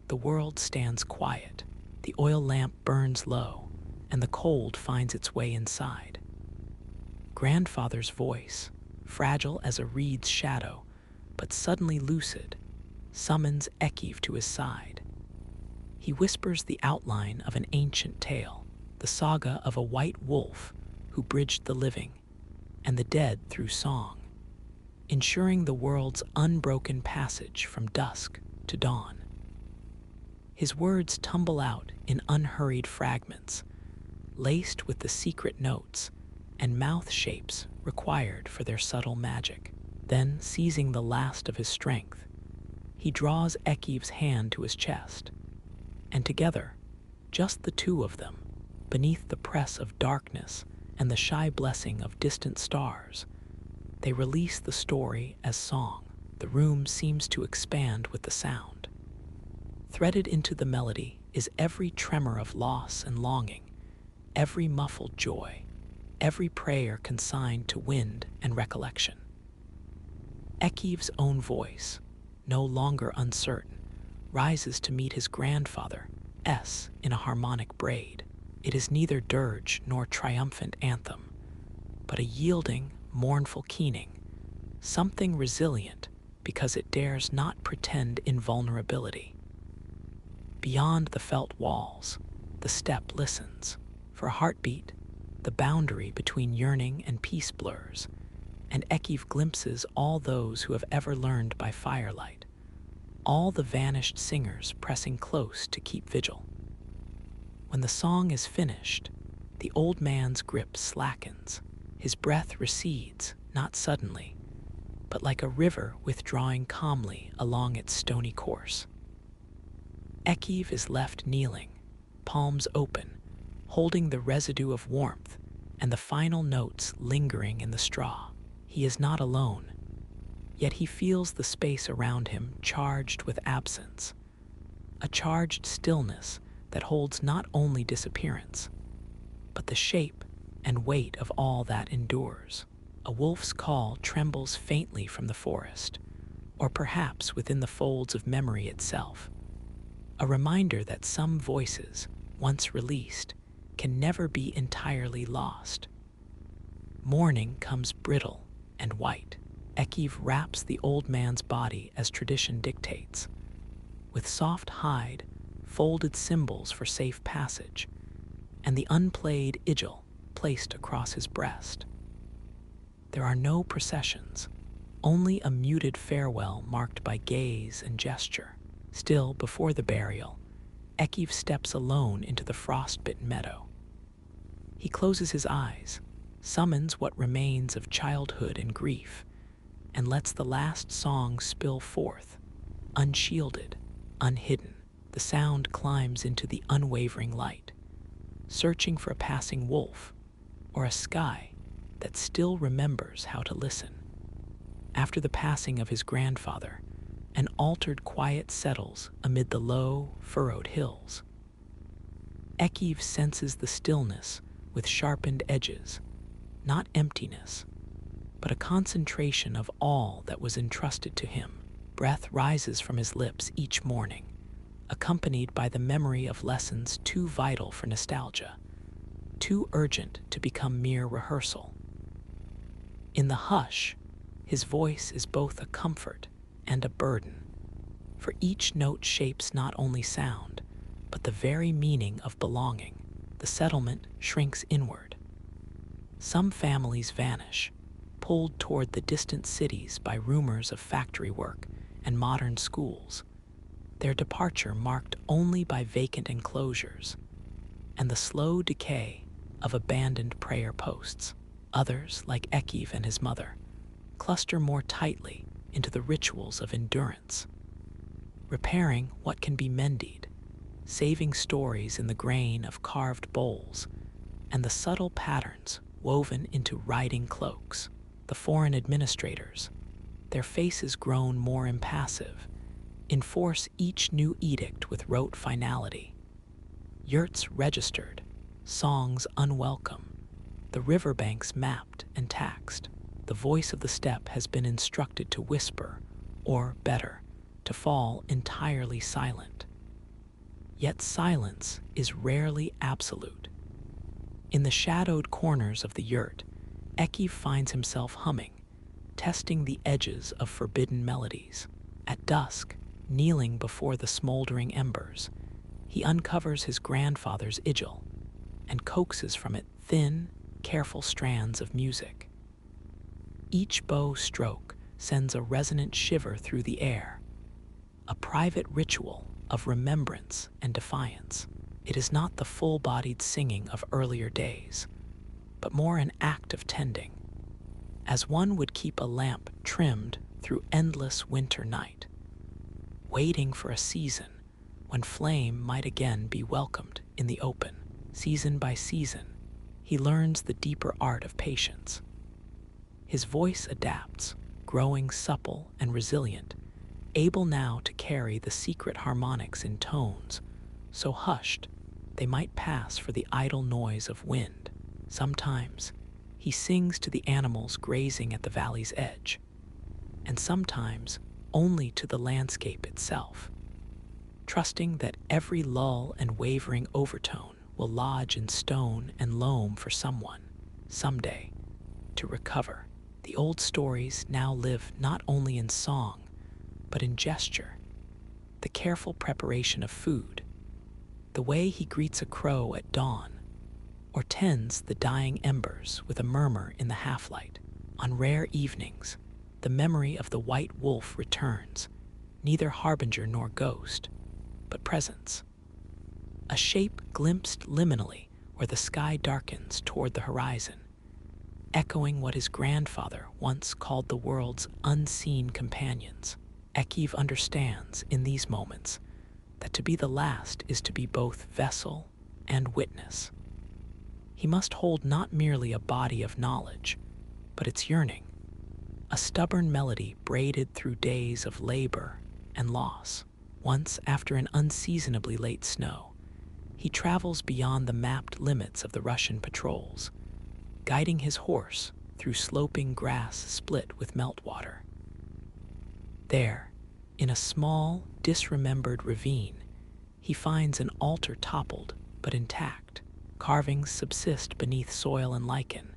The world stands quiet, the oil lamp burns low, and the cold finds its way inside. Grandfather's voice, fragile as a reed's shadow, but suddenly lucid, summons Ekiv to his side. He whispers the outline of an ancient tale, the saga of a white wolf who bridged the living and the dead through song, ensuring the world's unbroken passage from dusk to dawn. His words tumble out in unhurried fragments, laced with the secret notes and mouth shapes required for their subtle magic. Then, seizing the last of his strength, he draws Ekiv's hand to his chest, and together, just the two of them, beneath the press of darkness and the shy blessing of distant stars, they release the story as song. The room seems to expand with the sound. Threaded into the melody is every tremor of loss and longing, every muffled joy, every prayer consigned to wind and recollection. Ekiv's own voice, no longer uncertain, rises to meet his grandfather's in a harmonic braid. It is neither dirge nor triumphant anthem, but a yielding, mournful keening, something resilient because it dares not pretend invulnerability. Beyond the felt walls, the steppe listens. For a heartbeat, the boundary between yearning and peace blurs, and Ekiv glimpses all those who have ever learned by firelight, all the vanished singers pressing close to keep vigil. When the song is finished, the old man's grip slackens. His breath recedes, not suddenly, but like a river withdrawing calmly along its stony course. Ekiv is left kneeling, palms open, holding the residue of warmth and the final notes lingering in the straw. He is not alone, yet he feels the space around him charged with absence, a charged stillness that holds not only disappearance, but the shape and weight of all that endures. A wolf's call trembles faintly from the forest, or perhaps within the folds of memory itself, a reminder that some voices, once released, can never be entirely lost. Morning comes brittle and white. Ekiv wraps the old man's body as tradition dictates, with soft hide, folded symbols for safe passage, and the unplayed igil placed across his breast. There are no processions, only a muted farewell marked by gaze and gesture. Still, before the burial, Ekiv steps alone into the frostbitten meadow. He closes his eyes, summons what remains of childhood and grief, and lets the last song spill forth, unshielded, unhidden. The sound climbs into the unwavering light, searching for a passing wolf or a sky that still remembers how to listen. After the passing of his grandfather, An altered quiet settles amid the low, furrowed hills. Ekiv senses the stillness with sharpened edges, not emptiness, but a concentration of all that was entrusted to him. Breath rises from his lips each morning, accompanied by the memory of lessons too vital for nostalgia, too urgent to become mere rehearsal. In the hush, his voice is both a comfort and a burden, for each note shapes not only sound, but the very meaning of belonging. The settlement shrinks inward. Some families vanish, pulled toward the distant cities by rumors of factory work and modern schools, their departure marked only by vacant enclosures and the slow decay of abandoned prayer posts. Others, like Ekiv and his mother, cluster more tightly into the rituals of endurance, repairing what can be mended, saving stories in the grain of carved bowls and the subtle patterns woven into riding cloaks. The foreign administrators, their faces grown more impassive, enforce each new edict with rote finality. Yurts registered, songs unwelcome, the riverbanks mapped and taxed. The voice of the steppe has been instructed to whisper, or better, to fall entirely silent. Yet silence is rarely absolute. In the shadowed corners of the yurt, Ekiv finds himself humming, testing the edges of forbidden melodies. At dusk, kneeling before the smoldering embers, he uncovers his grandfather's igil and coaxes from it thin, careful strands of music. Each bow stroke sends a resonant shiver through the air, a private ritual of remembrance and defiance. It is not the full-bodied singing of earlier days, but more an act of tending, as one would keep a lamp trimmed through endless winter night, waiting for a season when flame might again be welcomed in the open. Season by season, he learns the deeper art of patience. His voice adapts, growing supple and resilient, able now to carry the secret harmonics in tones so hushed they might pass for the idle noise of wind. Sometimes he sings to the animals grazing at the valley's edge, and sometimes only to the landscape itself, trusting that every lull and wavering overtone will lodge in stone and loam for someone, someday, to recover. The old stories now live not only in song, but in gesture, the careful preparation of food, the way he greets a crow at dawn, or tends the dying embers with a murmur in the half-light. On rare evenings, the memory of the white wolf returns, neither harbinger nor ghost, but presence. A shape glimpsed liminally where the sky darkens toward the horizon, echoing what his grandfather once called the world's unseen companions. Ekiv understands in these moments that to be the last is to be both vessel and witness. He must hold not merely a body of knowledge, but its yearning, a stubborn melody braided through days of labor and loss. Once, after an unseasonably late snow, he travels beyond the mapped limits of the Russian patrols, guiding his horse through sloping grass split with meltwater. There, in a small, disremembered ravine, he finds an altar toppled but intact. Carvings subsist beneath soil and lichen,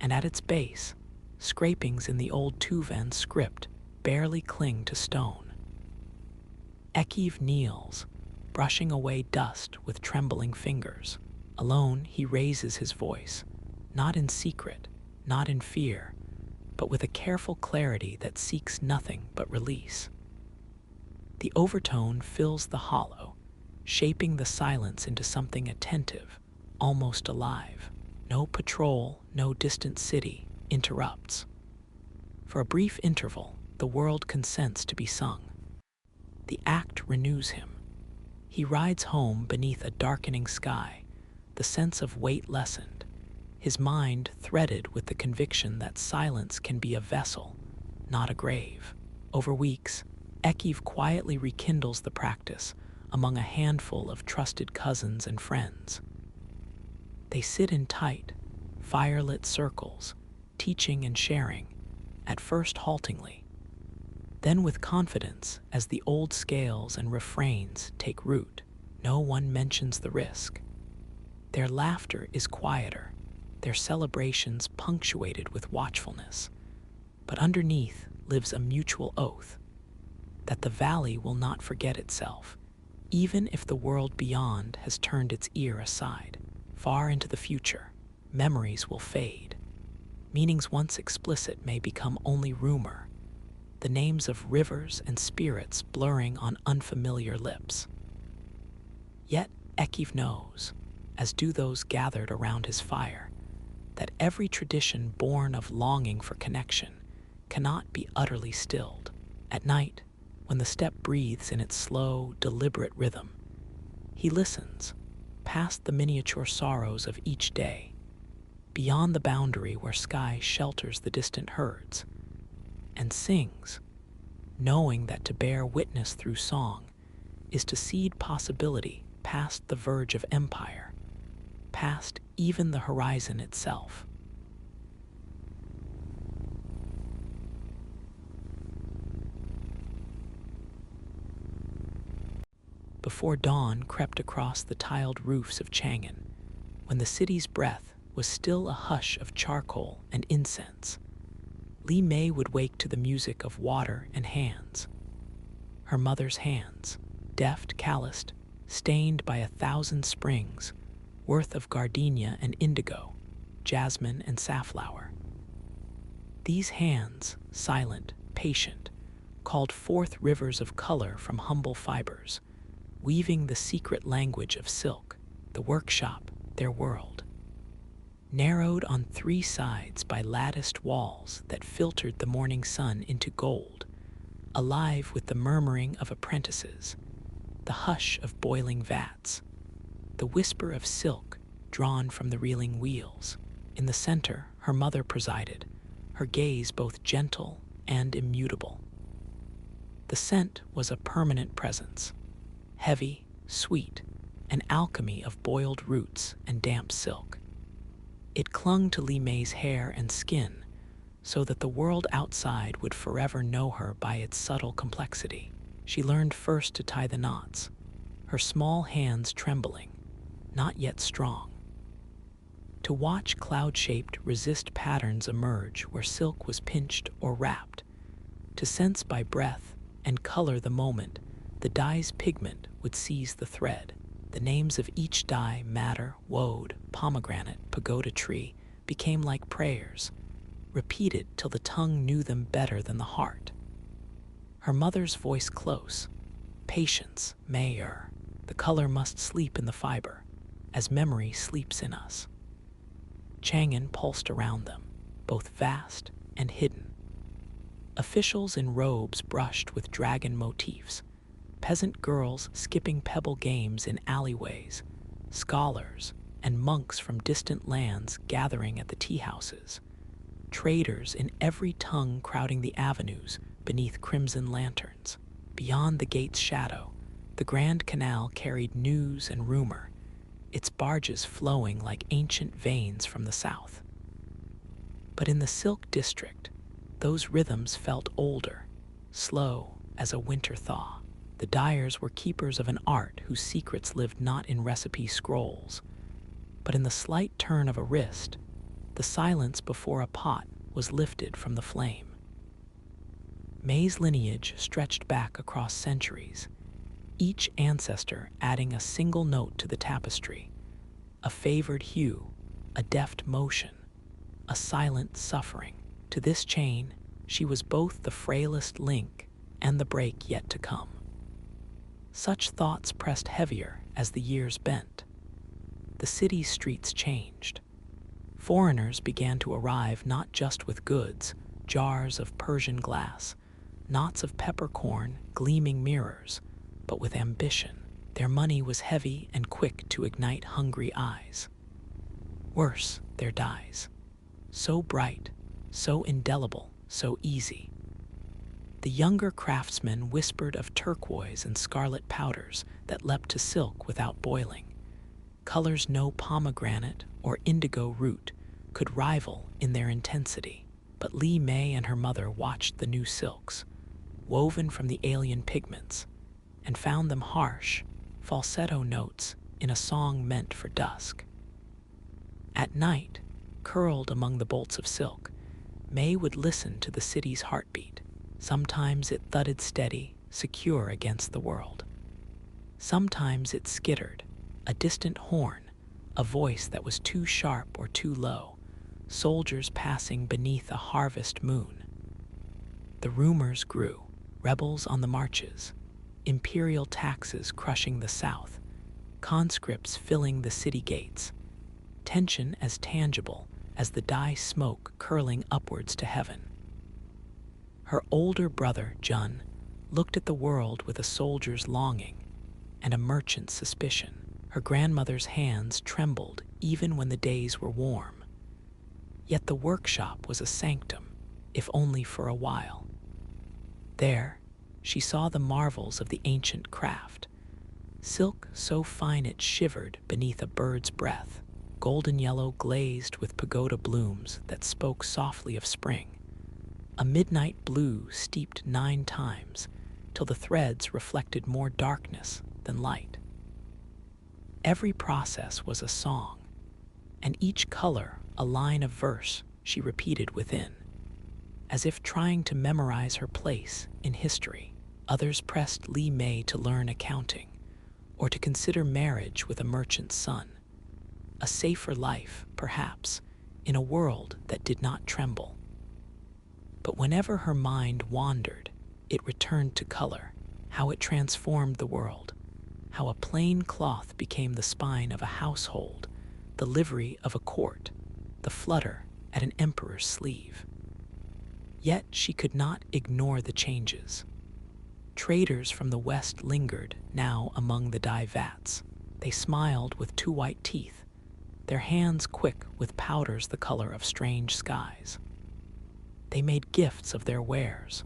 and at its base, scrapings in the old Tuvan script barely cling to stone. Ekiv kneels, brushing away dust with trembling fingers. Alone, he raises his voice, not in secret, not in fear, but with a careful clarity that seeks nothing but release. The overtone fills the hollow, shaping the silence into something attentive, almost alive. No patrol, no distant city interrupts. For a brief interval, the world consents to be sung. The act renews him. He rides home beneath a darkening sky, the sense of weight lessened, his mind threaded with the conviction that silence can be a vessel, not a grave. Over weeks, Ekiv quietly rekindles the practice among a handful of trusted cousins and friends. They sit in tight, firelit circles, teaching and sharing, at first haltingly, then with confidence as the old scales and refrains take root. No one mentions the risk. Their laughter is quieter, their celebrations punctuated with watchfulness, but underneath lives a mutual oath that the valley will not forget itself, even if the world beyond has turned its ear aside. Far into the future, memories will fade. Meanings once explicit may become only rumor, the names of rivers and spirits blurring on unfamiliar lips. Yet Ekiv knows, as do those gathered around his fire, that every tradition born of longing for connection cannot be utterly stilled. At night, when the steppe breathes in its slow, deliberate rhythm, he listens, past the miniature sorrows of each day, beyond the boundary where sky shelters the distant herds, and sings, knowing that to bear witness through song is to seed possibility past the verge of empire, past even the horizon itself. Before dawn crept across the tiled roofs of Chang'an, when the city's breath was still a hush of charcoal and incense, Li Mei would wake to the music of water and hands. Her mother's hands, deft, calloused, stained by 1,000 springs, worth of gardenia and indigo, jasmine and safflower. These hands, silent, patient, called forth rivers of color from humble fibers, weaving the secret language of silk, the workshop, their world. Narrowed on 3 sides by latticed walls that filtered the morning sun into gold, alive with the murmuring of apprentices, the hush of boiling vats, the whisper of silk drawn from the reeling wheels. In the center, her mother presided, her gaze both gentle and immutable. The scent was a permanent presence, heavy, sweet, an alchemy of boiled roots and damp silk. It clung to Li Mei's hair and skin so that the world outside would forever know her by its subtle complexity. She learned first to tie the knots, her small hands trembling, not yet strong. To watch cloud-shaped resist patterns emerge where silk was pinched or wrapped, to sense by breath and color the moment the dye's pigment would seize the thread. The names of each dye, madder, woad, pomegranate, pagoda tree, became like prayers, repeated till the tongue knew them better than the heart. Her mother's voice close, patience, Mayer, the color must sleep in the fiber, as memory sleeps in us. Chang'an pulsed around them, both vast and hidden. Officials in robes brushed with dragon motifs, peasant girls skipping pebble games in alleyways, scholars and monks from distant lands gathering at the tea houses, traders in every tongue crowding the avenues beneath crimson lanterns. Beyond the gate's shadow, the Grand Canal carried news and rumor, its barges flowing like ancient veins from the south. But in the Silk District, those rhythms felt older, slow as a winter thaw. The dyers were keepers of an art whose secrets lived not in recipe scrolls, but in the slight turn of a wrist. The silence before a pot was lifted from the flame. May's lineage stretched back across centuries, each ancestor adding a single note to the tapestry, a favored hue, a deft motion, a silent suffering. To this chain, she was both the frailest link and the break yet to come. Such thoughts pressed heavier as the years bent. The city's streets changed. Foreigners began to arrive not just with goods, jars of Persian glass, knots of peppercorn, gleaming mirrors, but with ambition. Their money was heavy and quick to ignite hungry eyes. Worse, their dyes. So bright, so indelible, so easy. The younger craftsmen whispered of turquoise and scarlet powders that leapt to silk without boiling, colors no pomegranate or indigo root could rival in their intensity. But Li Mei and her mother watched the new silks, woven from the alien pigments, and found them harsh, falsetto notes in a song meant for dusk. At night, curled among the bolts of silk, May would listen to the city's heartbeat. Sometimes it thudded steady, secure against the world. Sometimes it skittered, a distant horn, a voice that was too sharp or too low, soldiers passing beneath a harvest moon. The rumors grew, rebels on the marches, imperial taxes crushing the south, conscripts filling the city gates, tension as tangible as the dye smoke curling upwards to heaven. Her older brother, Jun, looked at the world with a soldier's longing and a merchant's suspicion. Her grandmother's hands trembled even when the days were warm. Yet the workshop was a sanctum, if only for a while. There, she saw the marvels of the ancient craft. Silk so fine it shivered beneath a bird's breath, golden yellow glazed with pagoda blooms that spoke softly of spring. A midnight blue steeped 9 times, till the threads reflected more darkness than light. Every process was a song, and each color a line of verse she repeated within, as if trying to memorize her place in history. Others pressed Li Mei to learn accounting, or to consider marriage with a merchant's son. A safer life, perhaps, in a world that did not tremble. But whenever her mind wandered, it returned to color, how it transformed the world, how a plain cloth became the spine of a household, the livery of a court, the flutter at an emperor's sleeve. Yet she could not ignore the changes. Traders from the west lingered now among the dye vats. They smiled with 2 white teeth, their hands quick with powders the color of strange skies. They made gifts of their wares,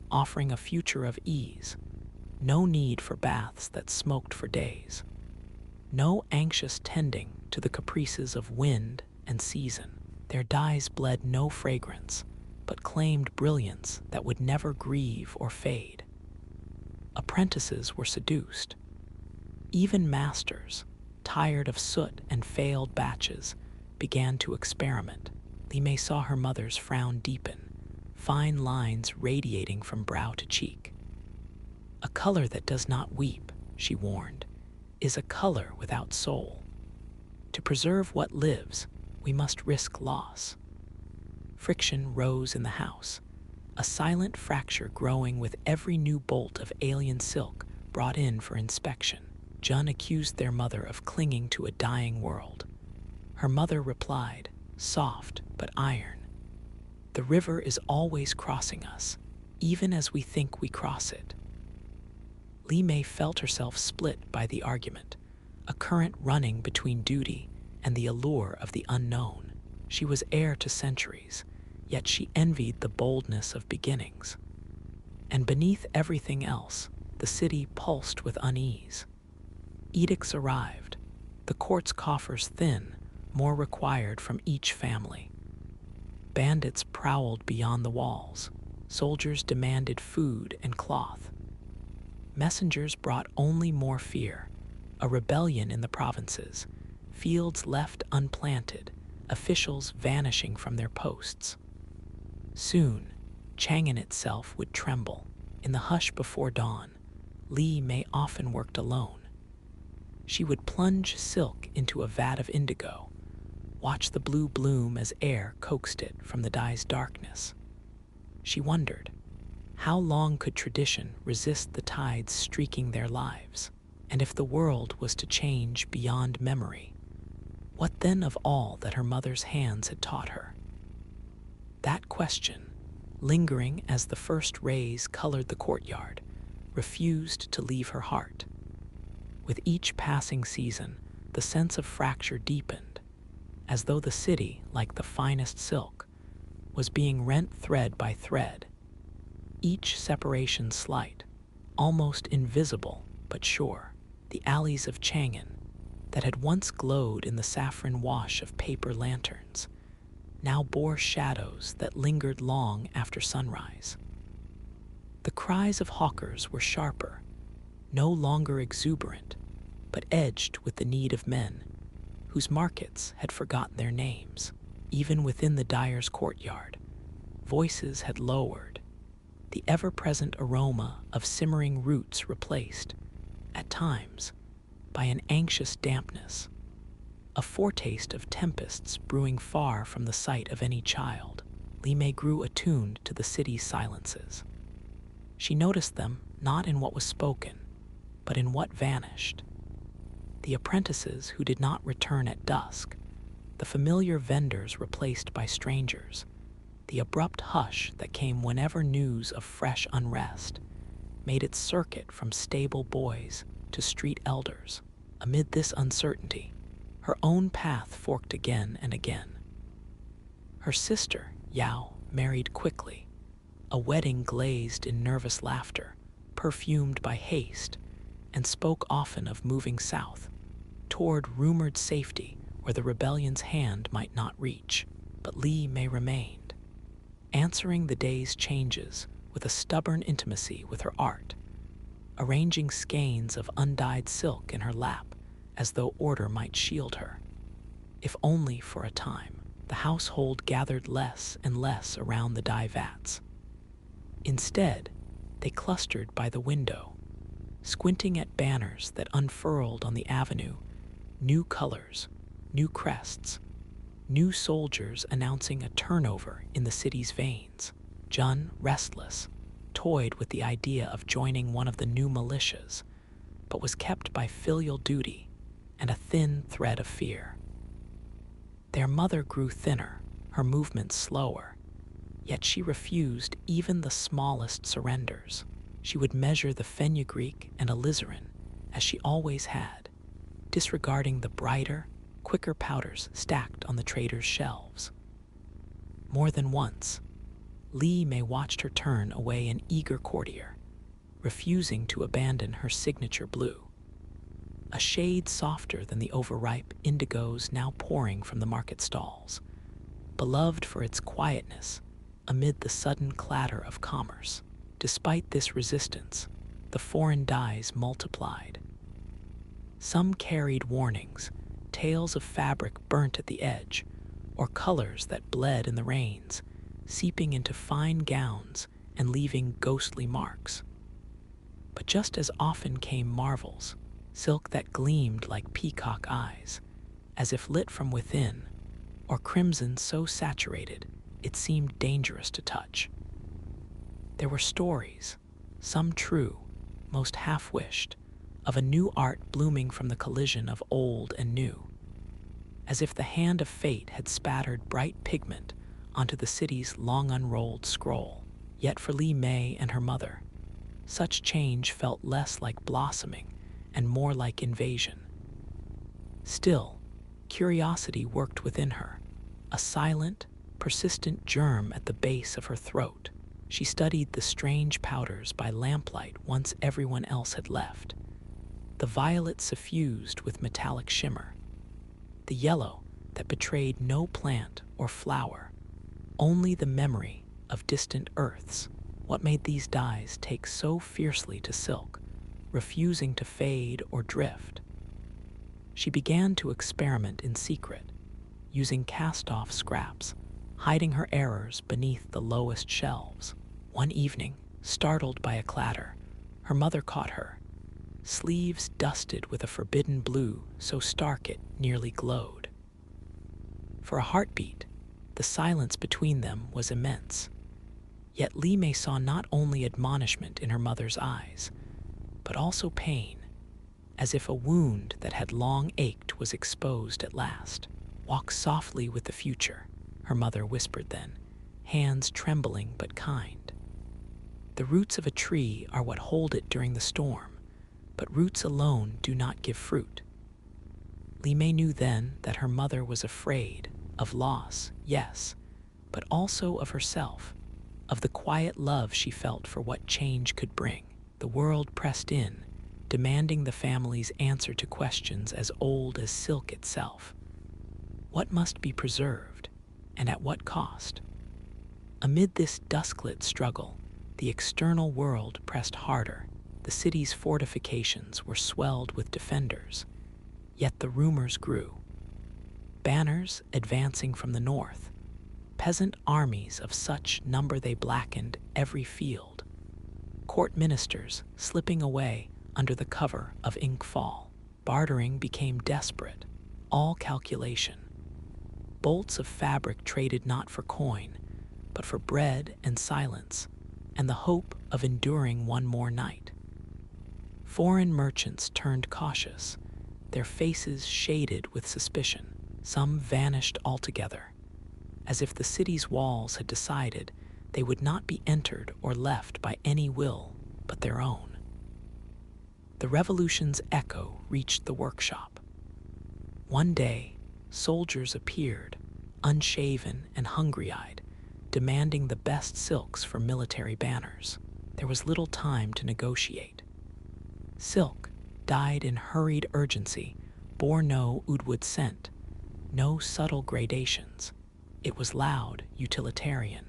offering a future of ease, no need for baths that smoked for days, no anxious tending to the caprices of wind and season. Their dyes bled no fragrance, but claimed brilliance that would never grieve or fade. Apprentices were seduced. Even masters, tired of soot and failed batches, began to experiment. Li Mei saw her mother's frown deepen, fine lines radiating from brow to cheek. A color that does not weep, she warned, is a color without soul. To preserve what lives, we must risk loss. Friction rose in the house, a silent fracture growing with every new bolt of alien silk brought in for inspection. Jun accused their mother of clinging to a dying world. Her mother replied, soft but iron, "The river is always crossing us, even as we think we cross it." Li Mei felt herself split by the argument, a current running between duty and the allure of the unknown. She was heir to centuries, yet she envied the boldness of beginnings. And beneath everything else, the city pulsed with unease. Edicts arrived, the court's coffers thin, more required from each family. Bandits prowled beyond the walls, soldiers demanded food and cloth. Messengers brought only more fear, a rebellion in the provinces, fields left unplanted, officials vanishing from their posts. Soon, Chang'an itself would tremble. In the hush before dawn, Li Mei often worked alone. She would plunge silk into a vat of indigo, watch the blue bloom as air coaxed it from the dye's darkness. She wondered, how long could tradition resist the tides streaking their lives? And if the world was to change beyond memory, what then of all that her mother's hands had taught her? That question, lingering as the first rays colored the courtyard, refused to leave her heart. With each passing season, the sense of fracture deepened, as though the city, like the finest silk, was being rent thread by thread. each separation slight, almost invisible but sure. The alleys of Chang'an, that had once glowed in the saffron wash of paper lanterns, now bore shadows that lingered long after sunrise. The cries of hawkers were sharper, no longer exuberant, but edged with the need of men, whose markets had forgotten their names. Even within the dyer's courtyard, voices had lowered, the ever-present aroma of simmering roots replaced, at times, by an anxious dampness, a foretaste of tempests brewing far from the sight of any child. Li Mei grew attuned to the city's silences. She noticed them not in what was spoken, but in what vanished. The apprentices who did not return at dusk, the familiar vendors replaced by strangers, the abrupt hush that came whenever news of fresh unrest made its circuit from stable boys to street elders. Amid this uncertainty, her own path forked again and again. Her sister, Yao, married quickly, a wedding glazed in nervous laughter, perfumed by haste, and spoke often of moving south, toward rumored safety where the rebellion's hand might not reach. But Li Mei remained, answering the day's changes with a stubborn intimacy with her art, arranging skeins of undyed silk in her lap as though order might shield her. If only for a time, the household gathered less and less around the dye vats. Instead, they clustered by the window, squinting at banners that unfurled on the avenue, new colors, new crests, new soldiers announcing a turnover in the city's veins. Jun, restless, toyed with the idea of joining one of the new militias, but was kept by filial duty and a thin thread of fear. Their mother grew thinner, her movements slower, yet she refused even the smallest surrenders. She would measure the fenugreek and alizarin as she always had, disregarding the brighter, quicker powders stacked on the trader's shelves. More than once, Li Mei watched her turn away an eager courtier, refusing to abandon her signature blue, a shade softer than the overripe indigos now pouring from the market stalls, beloved for its quietness amid the sudden clatter of commerce. Despite this resistance, the foreign dyes multiplied. Some carried warnings, tails of fabric burnt at the edge, or colors that bled in the rains, seeping into fine gowns and leaving ghostly marks. But just as often came marvels, silk that gleamed like peacock eyes, as if lit from within, or crimson so saturated it seemed dangerous to touch. There were stories, some true, most half-wished, of a new art blooming from the collision of old and new, as if the hand of fate had spattered bright pigment onto the city's long unrolled scroll. Yet for Li Mei and her mother, such change felt less like blossoming and more like invasion. Still, curiosity worked within her, a silent, persistent germ at the base of her throat. She studied the strange powders by lamplight once everyone else had left, the violet suffused with metallic shimmer, the yellow that betrayed no plant or flower, only the memory of distant earths. What made these dyes take so fiercely to silk, refusing to fade or drift? She began to experiment in secret, using cast-off scraps, hiding her errors beneath the lowest shelves. One evening, startled by a clatter, her mother caught her, sleeves dusted with a forbidden blue so stark it nearly glowed. For a heartbeat, the silence between them was immense. Yet Li Mei saw not only admonishment in her mother's eyes, but also pain, as if a wound that had long ached was exposed at last. "Walk softly with the future," her mother whispered then, hands trembling but kind. "The roots of a tree are what hold it during the storm, but roots alone do not give fruit." Li Mei knew then that her mother was afraid of loss, yes, but also of herself. of the quiet love she felt for what change could bring. The world pressed in, demanding the family's answer to questions as old as silk itself. What must be preserved, and at what cost? Amid this dusklit struggle, the external world pressed harder. The city's fortifications were swelled with defenders, yet the rumors grew. Banners advancing from the north, peasant armies of such number they blackened every field. Court ministers slipping away under the cover of inkfall. Bartering became desperate, all calculation. Bolts of fabric traded not for coin, but for bread and silence, and the hope of enduring one more night. Foreign merchants turned cautious, their faces shaded with suspicion. Some vanished altogether, as if the city's walls had decided they would not be entered or left by any will but their own. The revolution's echo reached the workshop. One day, soldiers appeared, unshaven and hungry-eyed, demanding the best silks for military banners. There was little time to negotiate. Silk, dyed in hurried urgency, bore no oudwood scent, no subtle gradations. It was loud, utilitarian,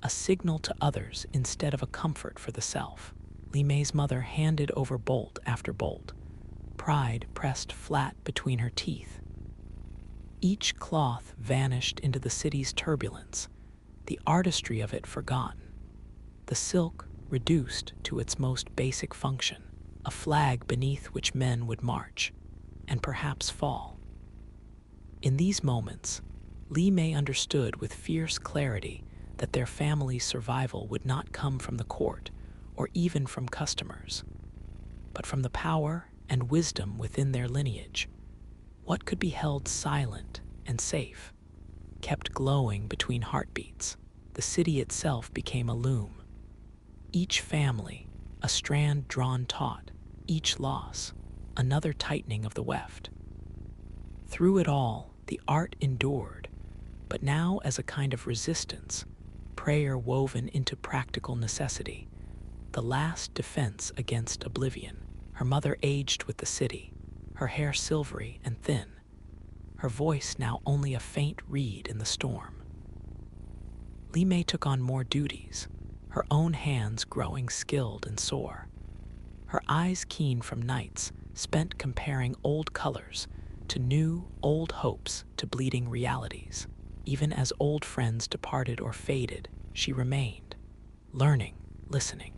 a signal to others instead of a comfort for the self. Li Mei's mother handed over bolt after bolt, pride pressed flat between her teeth. Each cloth vanished into the city's turbulence, the artistry of it forgotten, the silk reduced to its most basic function, a flag beneath which men would march, and perhaps fall. In these moments, Li Mei understood with fierce clarity that their family's survival would not come from the court or even from customers, but from the power and wisdom within their lineage. What could be held silent and safe, kept glowing between heartbeats. The city itself became a loom. Each family, a strand drawn taut, each loss, another tightening of the weft. Through it all, the art endured, but now as a kind of resistance, prayer woven into practical necessity, the last defense against oblivion. Her mother aged with the city, her hair silvery and thin, her voice now only a faint reed in the storm. Li Mei took on more duties, her own hands growing skilled and sore, her eyes keen from nights spent comparing old colors to new, old hopes to bleeding realities. Even as old friends departed or faded, she remained, learning, listening.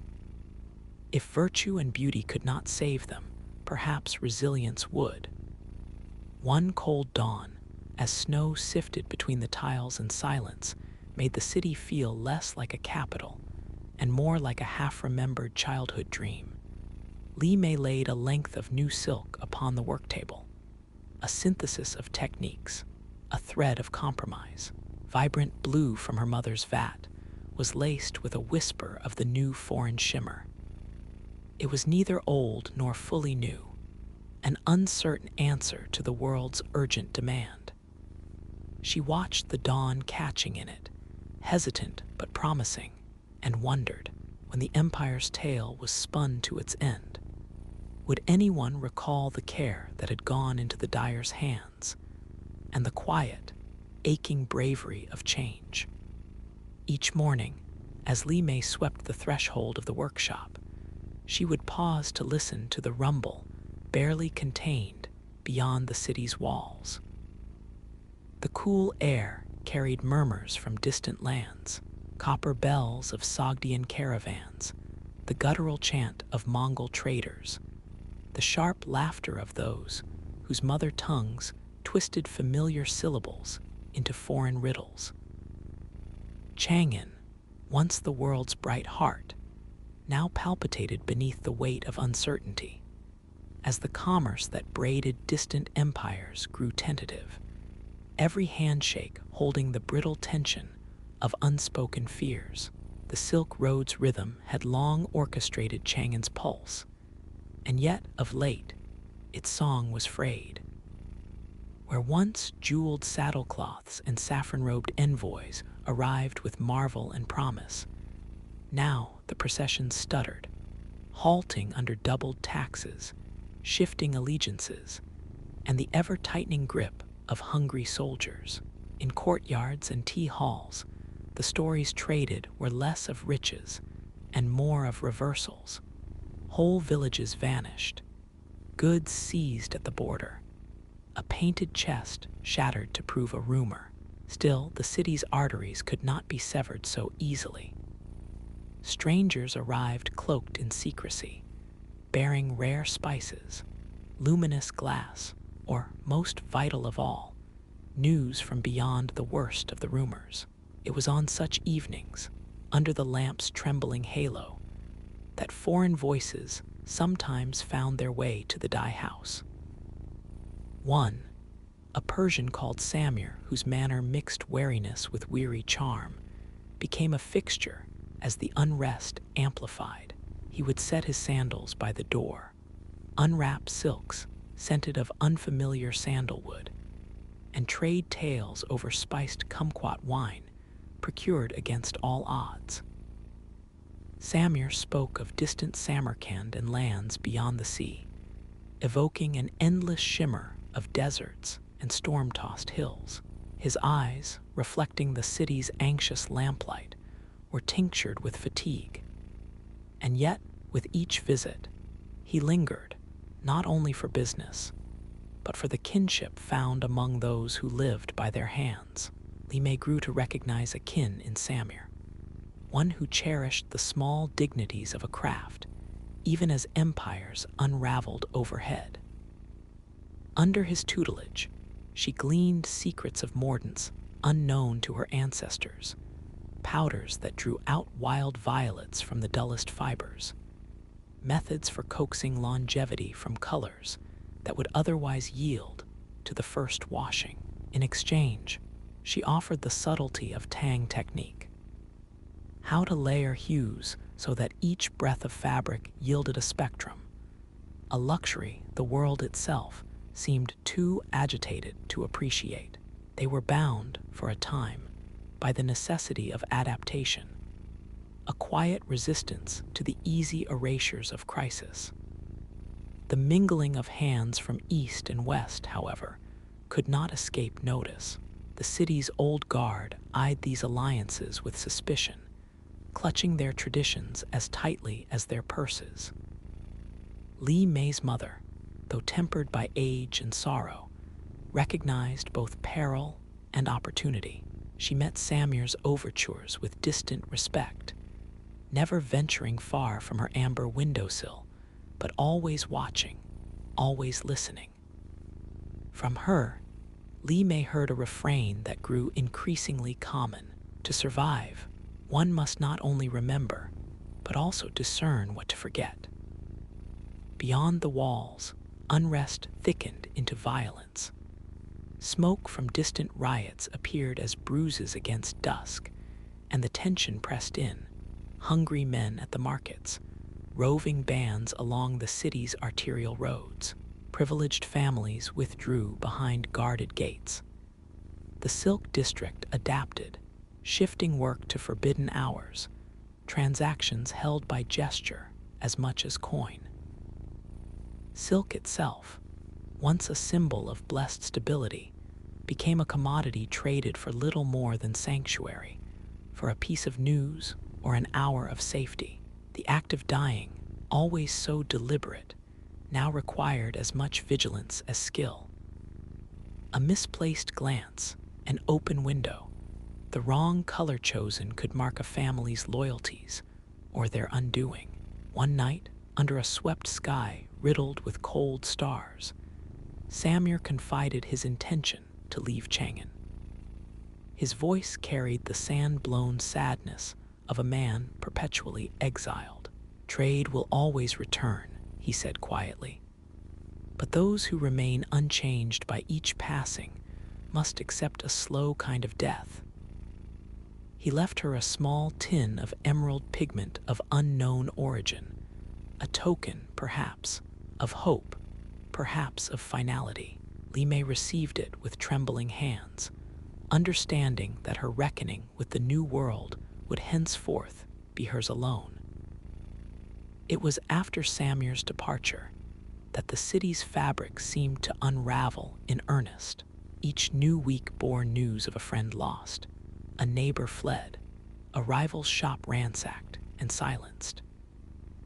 If virtue and beauty could not save them, perhaps resilience would. One cold dawn, as snow sifted between the tiles and silence, made the city feel less like a capital and more like a half-remembered childhood dream. Li Mei laid a length of new silk upon the work table, a synthesis of techniques, a thread of compromise. Vibrant blue from her mother's vat was laced with a whisper of the new foreign shimmer. It was neither old nor fully new, an uncertain answer to the world's urgent demand. She watched the dawn catching in it, hesitant but promising, and wondered, when the empire's tale was spun to its end, would anyone recall the care that had gone into the dyer's hands and the quiet, aching bravery of change? Each morning, as Li Mei swept the threshold of the workshop, she would pause to listen to the rumble barely contained beyond the city's walls. The cool air carried murmurs from distant lands, copper bells of Sogdian caravans, the guttural chant of Mongol traders, the sharp laughter of those whose mother tongues twisted familiar syllables into foreign riddles. Chang'an, once the world's bright heart, now palpitated beneath the weight of uncertainty, as the commerce that braided distant empires grew tentative, every handshake holding the brittle tension of unspoken fears. The Silk Road's rhythm had long orchestrated Chang'an's pulse, and yet, of late, its song was frayed. Where once jeweled saddlecloths and saffron-robed envoys arrived with marvel and promise, Now the procession stuttered, halting under doubled taxes, shifting allegiances, and the ever-tightening grip of hungry soldiers. In courtyards and tea halls, the stories traded were less of riches and more of reversals. Whole villages vanished, goods seized at the border, a painted chest shattered to prove a rumor. Still, the city's arteries could not be severed so easily. Strangers arrived cloaked in secrecy, bearing rare spices, luminous glass, or, most vital of all, news from beyond the worst of the rumors. It was on such evenings, under the lamp's trembling halo, that foreign voices sometimes found their way to the dye house. One, a Persian called Samir, whose manner mixed wariness with weary charm, became a fixture as the unrest amplified. He would set his sandals by the door, unwrap silks scented of unfamiliar sandalwood, and trade tales over spiced kumquat wine procured against all odds. Samir spoke of distant Samarkand and lands beyond the sea, evoking an endless shimmer of deserts and storm-tossed hills. His eyes, reflecting the city's anxious lamplight, were tinctured with fatigue. And yet, with each visit, he lingered, not only for business, but for the kinship found among those who lived by their hands. Lime grew to recognize a kin in Samir, one who cherished the small dignities of a craft, even as empires unraveled overhead. Under his tutelage, she gleaned secrets of mordants unknown to her ancestors, powders that drew out wild violets from the dullest fibers, methods for coaxing longevity from colors that would otherwise yield to the first washing. In exchange, she offered the subtlety of tang technique, how to layer hues so that each breath of fabric yielded a spectrum, a luxury the world itself seemed too agitated to appreciate. They were bound, for a time, by the necessity of adaptation, a quiet resistance to the easy erasures of crisis. The mingling of hands from east and west, however, could not escape notice. The city's old guard eyed these alliances with suspicion, clutching their traditions as tightly as their purses. Li Mei's mother, though tempered by age and sorrow, recognized both peril and opportunity. She met Samir's overtures with distant respect, never venturing far from her amber windowsill, but always watching, always listening. From her, Li Mei heard a refrain that grew increasingly common. To survive, one must not only remember, but also discern what to forget. Beyond the walls, unrest thickened into violence. Smoke from distant riots appeared as bruises against dusk, and the tension pressed in. Hungry men at the markets, roving bands along the city's arterial roads. Privileged families withdrew behind guarded gates. The silk district adapted, shifting work to forbidden hours, transactions held by gesture as much as coin. Silk itself, once a symbol of blessed stability, became a commodity traded for little more than sanctuary, for a piece of news or an hour of safety. The act of dyeing, always so deliberate, now required as much vigilance as skill. A misplaced glance, an open window, the wrong color chosen could mark a family's loyalties or their undoing. One night, under a swept sky riddled with cold stars, Samir confided his intention to leave Chang'an. His voice carried the sand-blown sadness of a man perpetually exiled. "Trade will always return," he said quietly. "But those who remain unchanged by each passing must accept a slow kind of death." He left her a small tin of emerald pigment of unknown origin, a token, perhaps, of hope, perhaps of finality. Li Mei received it with trembling hands, understanding that her reckoning with the new world would henceforth be hers alone. It was after Samir's departure that the city's fabric seemed to unravel in earnest. Each new week bore news of a friend lost, a neighbor fled, a rival's shop ransacked and silenced.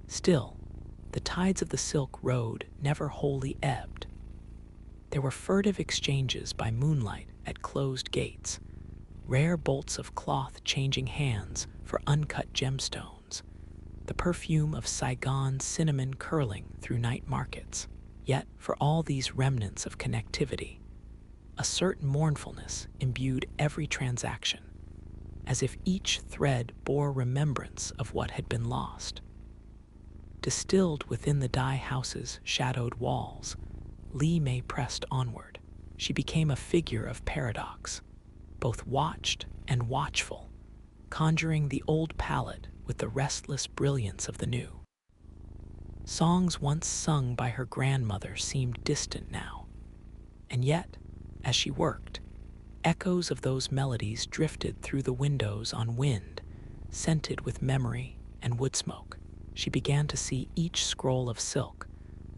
Still, the tides of the Silk Road never wholly ebbed. There were furtive exchanges by moonlight at closed gates, rare bolts of cloth changing hands for uncut gemstones, the perfume of Saigon cinnamon curling through night markets. Yet, for all these remnants of connectivity, a certain mournfulness imbued every transaction, as if each thread bore remembrance of what had been lost. Distilled within the dye house's shadowed walls, Li Mei pressed onward. She became a figure of paradox, both watched and watchful, conjuring the old palette with the restless brilliance of the new. Songs once sung by her grandmother seemed distant now, and yet, as she worked, echoes of those melodies drifted through the windows on wind, scented with memory and wood smoke. She began to see each scroll of silk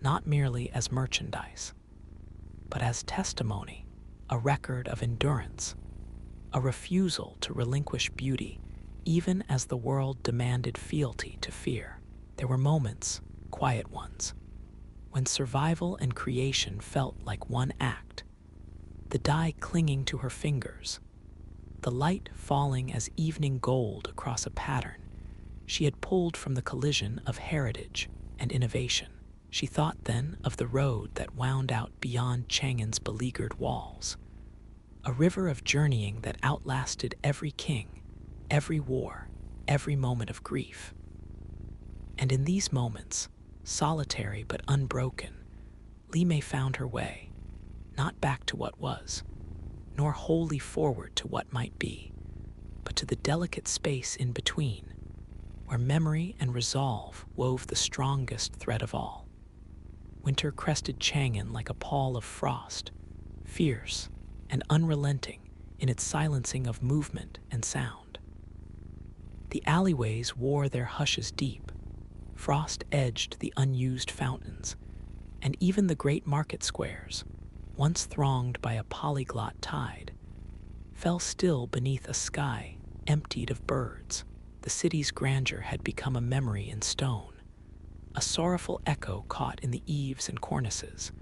not merely as merchandise, but as testimony, a record of endurance, a refusal to relinquish beauty even as the world demanded fealty to fear. There were moments, quiet ones, when survival and creation felt like one act, the dye clinging to her fingers, the light falling as evening gold across a pattern she had pulled from the collision of heritage and innovation. She thought then of the road that wound out beyond Chang'an's beleaguered walls, a river of journeying that outlasted every king, every war, every moment of grief. And in these moments, solitary but unbroken, Li Mei found her way, not back to what was, nor wholly forward to what might be, but to the delicate space in between, where memory and resolve wove the strongest thread of all. Winter crested Chang'an like a pall of frost, fierce and unrelenting in its silencing of movement and sound. The alleyways wore their hushes deep, frost edged the unused fountains, and even the great market squares, once thronged by a polyglot tide, fell still beneath a sky emptied of birds. The city's grandeur had become a memory in stone, a sorrowful echo caught in the eaves and cornices,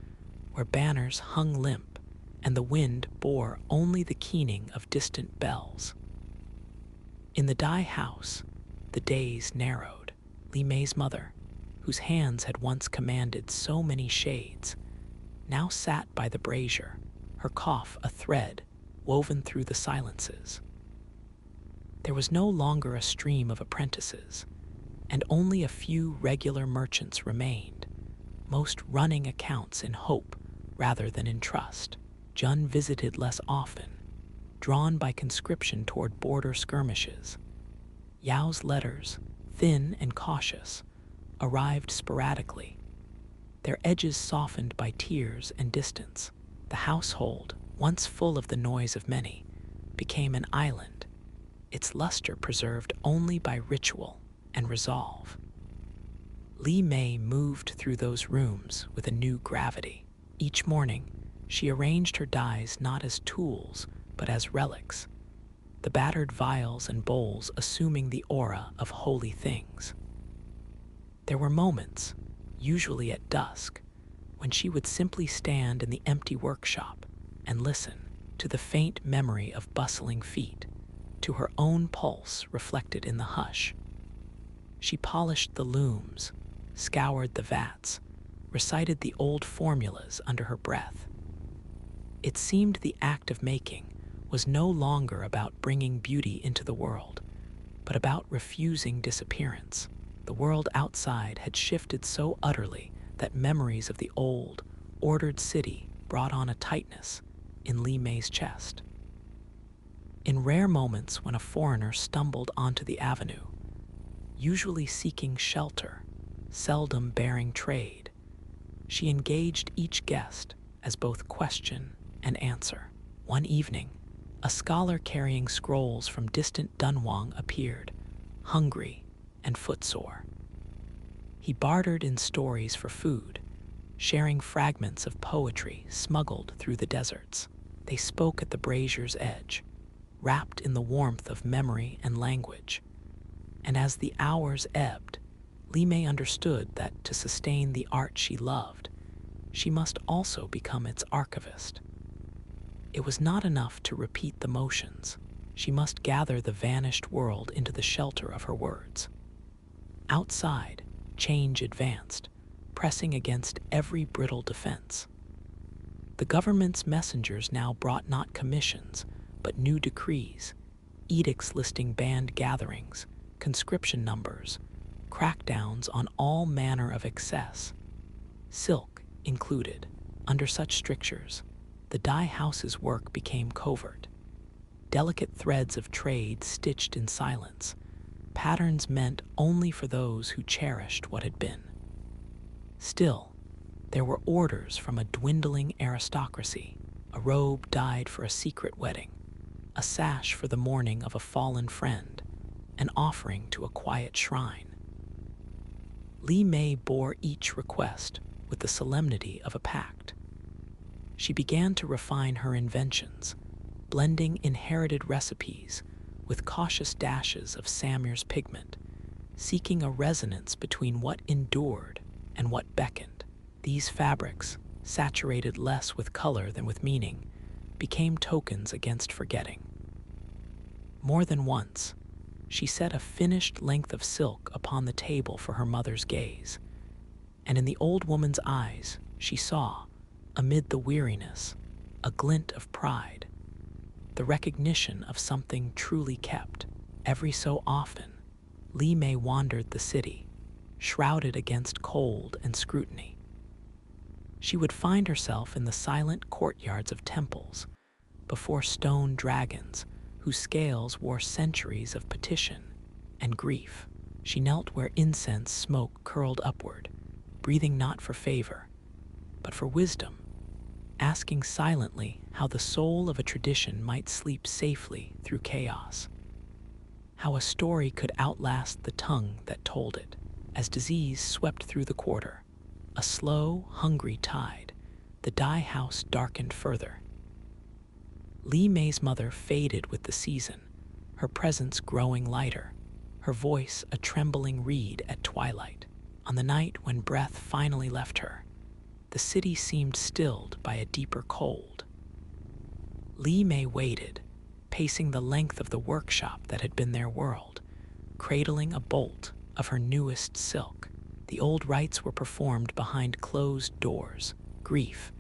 where banners hung limp and the wind bore only the keening of distant bells. In the dye house, the days narrowed. Li Mei's mother, whose hands had once commanded so many shades, now sat by the brazier, her cough a thread woven through the silences. There was no longer a stream of apprentices, and only a few regular merchants remained, most running accounts in hope rather than in trust. Jun visited less often, drawn by conscription toward border skirmishes. Yao's letters, thin and cautious, arrived sporadically, their edges softened by tears and distance. The household, once full of the noise of many, became an island, its luster preserved only by ritual and resolve. Li Mei moved through those rooms with a new gravity. Each morning, she arranged her dyes not as tools, but as relics, the battered vials and bowls assuming the aura of holy things. There were moments, usually at dusk, when she would simply stand in the empty workshop and listen to the faint memory of bustling feet, to her own pulse reflected in the hush. She polished the looms, scoured the vats, recited the old formulas under her breath. It seemed the act of making was no longer about bringing beauty into the world, but about refusing disappearance. The world outside had shifted so utterly that memories of the old, ordered city brought on a tightness in Li Mei's chest. In rare moments when a foreigner stumbled onto the avenue, usually seeking shelter, seldom bearing trade, she engaged each guest as both question and answer. One evening, a scholar carrying scrolls from distant Dunhuang appeared, hungry and footsore. He bartered in stories for food, sharing fragments of poetry smuggled through the deserts. They spoke at the brazier's edge, wrapped in the warmth of memory and language. And as the hours ebbed, Lime understood that to sustain the art she loved, she must also become its archivist. It was not enough to repeat the motions. She must gather the vanished world into the shelter of her words. Outside, change advanced, pressing against every brittle defense. The government's messengers now brought not commissions, but new decrees, edicts listing banned gatherings, conscription numbers, crackdowns on all manner of excess, silk included. Under such strictures, the dye house's work became covert. Delicate threads of trade stitched in silence, patterns meant only for those who cherished what had been. Still, there were orders from a dwindling aristocracy, a robe dyed for a secret wedding, a sash for the mourning of a fallen friend, an offering to a quiet shrine. Lime bore each request with the solemnity of a pact. She began to refine her inventions, blending inherited recipes with cautious dashes of Samir's pigment, seeking a resonance between what endured and what beckoned. These fabrics, saturated less with color than with meaning, became tokens against forgetting. More than once, she set a finished length of silk upon the table for her mother's gaze, and in the old woman's eyes she saw, amid the weariness, a glint of pride, the recognition of something truly kept. Every so often, Lime wandered the city, shrouded against cold and scrutiny. She would find herself in the silent courtyards of temples, before stone dragons whose scales wore centuries of petition and grief. She knelt where incense smoke curled upward, breathing not for favor, but for wisdom, asking silently how the soul of a tradition might sleep safely through chaos, how a story could outlast the tongue that told it. As disease swept through the quarter, a slow, hungry tide, the dye house darkened further. Lime's mother faded with the season, her presence growing lighter, her voice a trembling reed at twilight. On the night when breath finally left her, the city seemed stilled by a deeper cold. Lime waited, pacing the length of the workshop that had been their world, cradling a bolt of her newest silk. The old rites were performed behind closed doors, grief,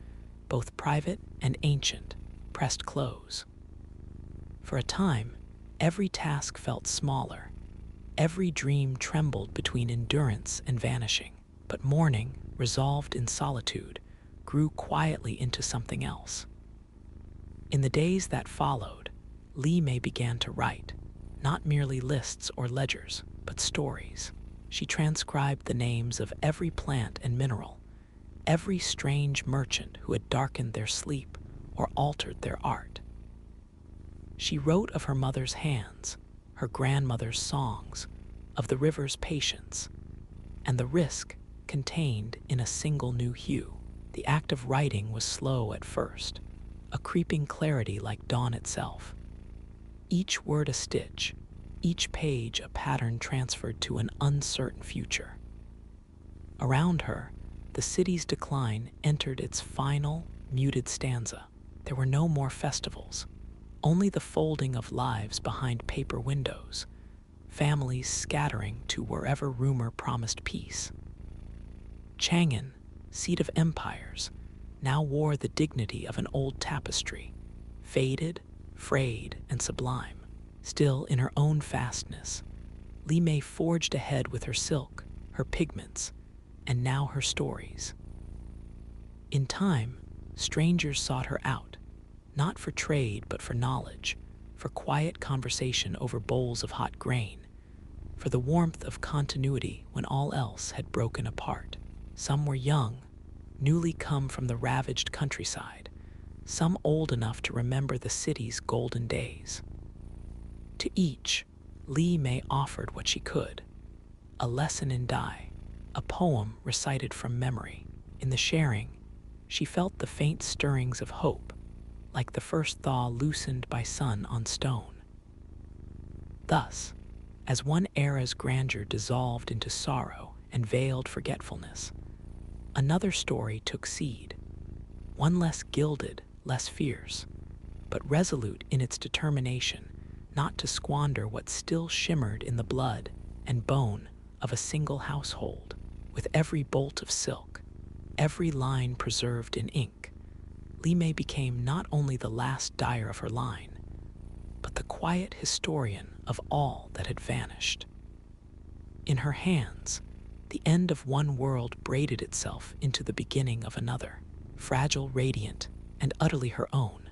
both private and ancient, pressed close. For a time, every task felt smaller, every dream trembled between endurance and vanishing. But mourning, resolved in solitude, grew quietly into something else. In the days that followed, Lime began to write, not merely lists or ledgers, but stories. She transcribed the names of every plant and mineral, every strange merchant who had darkened their sleep or altered their art. She wrote of her mother's hands, her grandmother's songs, of the river's patience, and the risk contained in a single new hue. The act of writing was slow at first, a creeping clarity like dawn itself. Each word a stitch, each page a pattern transferred to an uncertain future. Around her, the city's decline entered its final, muted stanza. There were no more festivals, only the folding of lives behind paper windows, families scattering to wherever rumor promised peace. Chang'an, seat of empires, now wore the dignity of an old tapestry, faded, frayed, and sublime. Still in her own fastness, Lime forged ahead with her silk, her pigments, and now her stories. In time, strangers sought her out, not for trade but for knowledge, for quiet conversation over bowls of hot grain, for the warmth of continuity when all else had broken apart. Some were young, newly come from the ravaged countryside, some old enough to remember the city's golden days. To each, Lime offered what she could, a lesson in die, a poem recited from memory. In the sharing, she felt the faint stirrings of hope, like the first thaw loosened by sun on stone. Thus, as one era's grandeur dissolved into sorrow and veiled forgetfulness, another story took seed, one less gilded, less fierce, but resolute in its determination not to squander what still shimmered in the blood and bone of a single household. With every bolt of silk, every line preserved in ink, Lime became not only the last dyer of her line, but the quiet historian of all that had vanished. In her hands, the end of one world braided itself into the beginning of another, fragile, radiant, and utterly her own.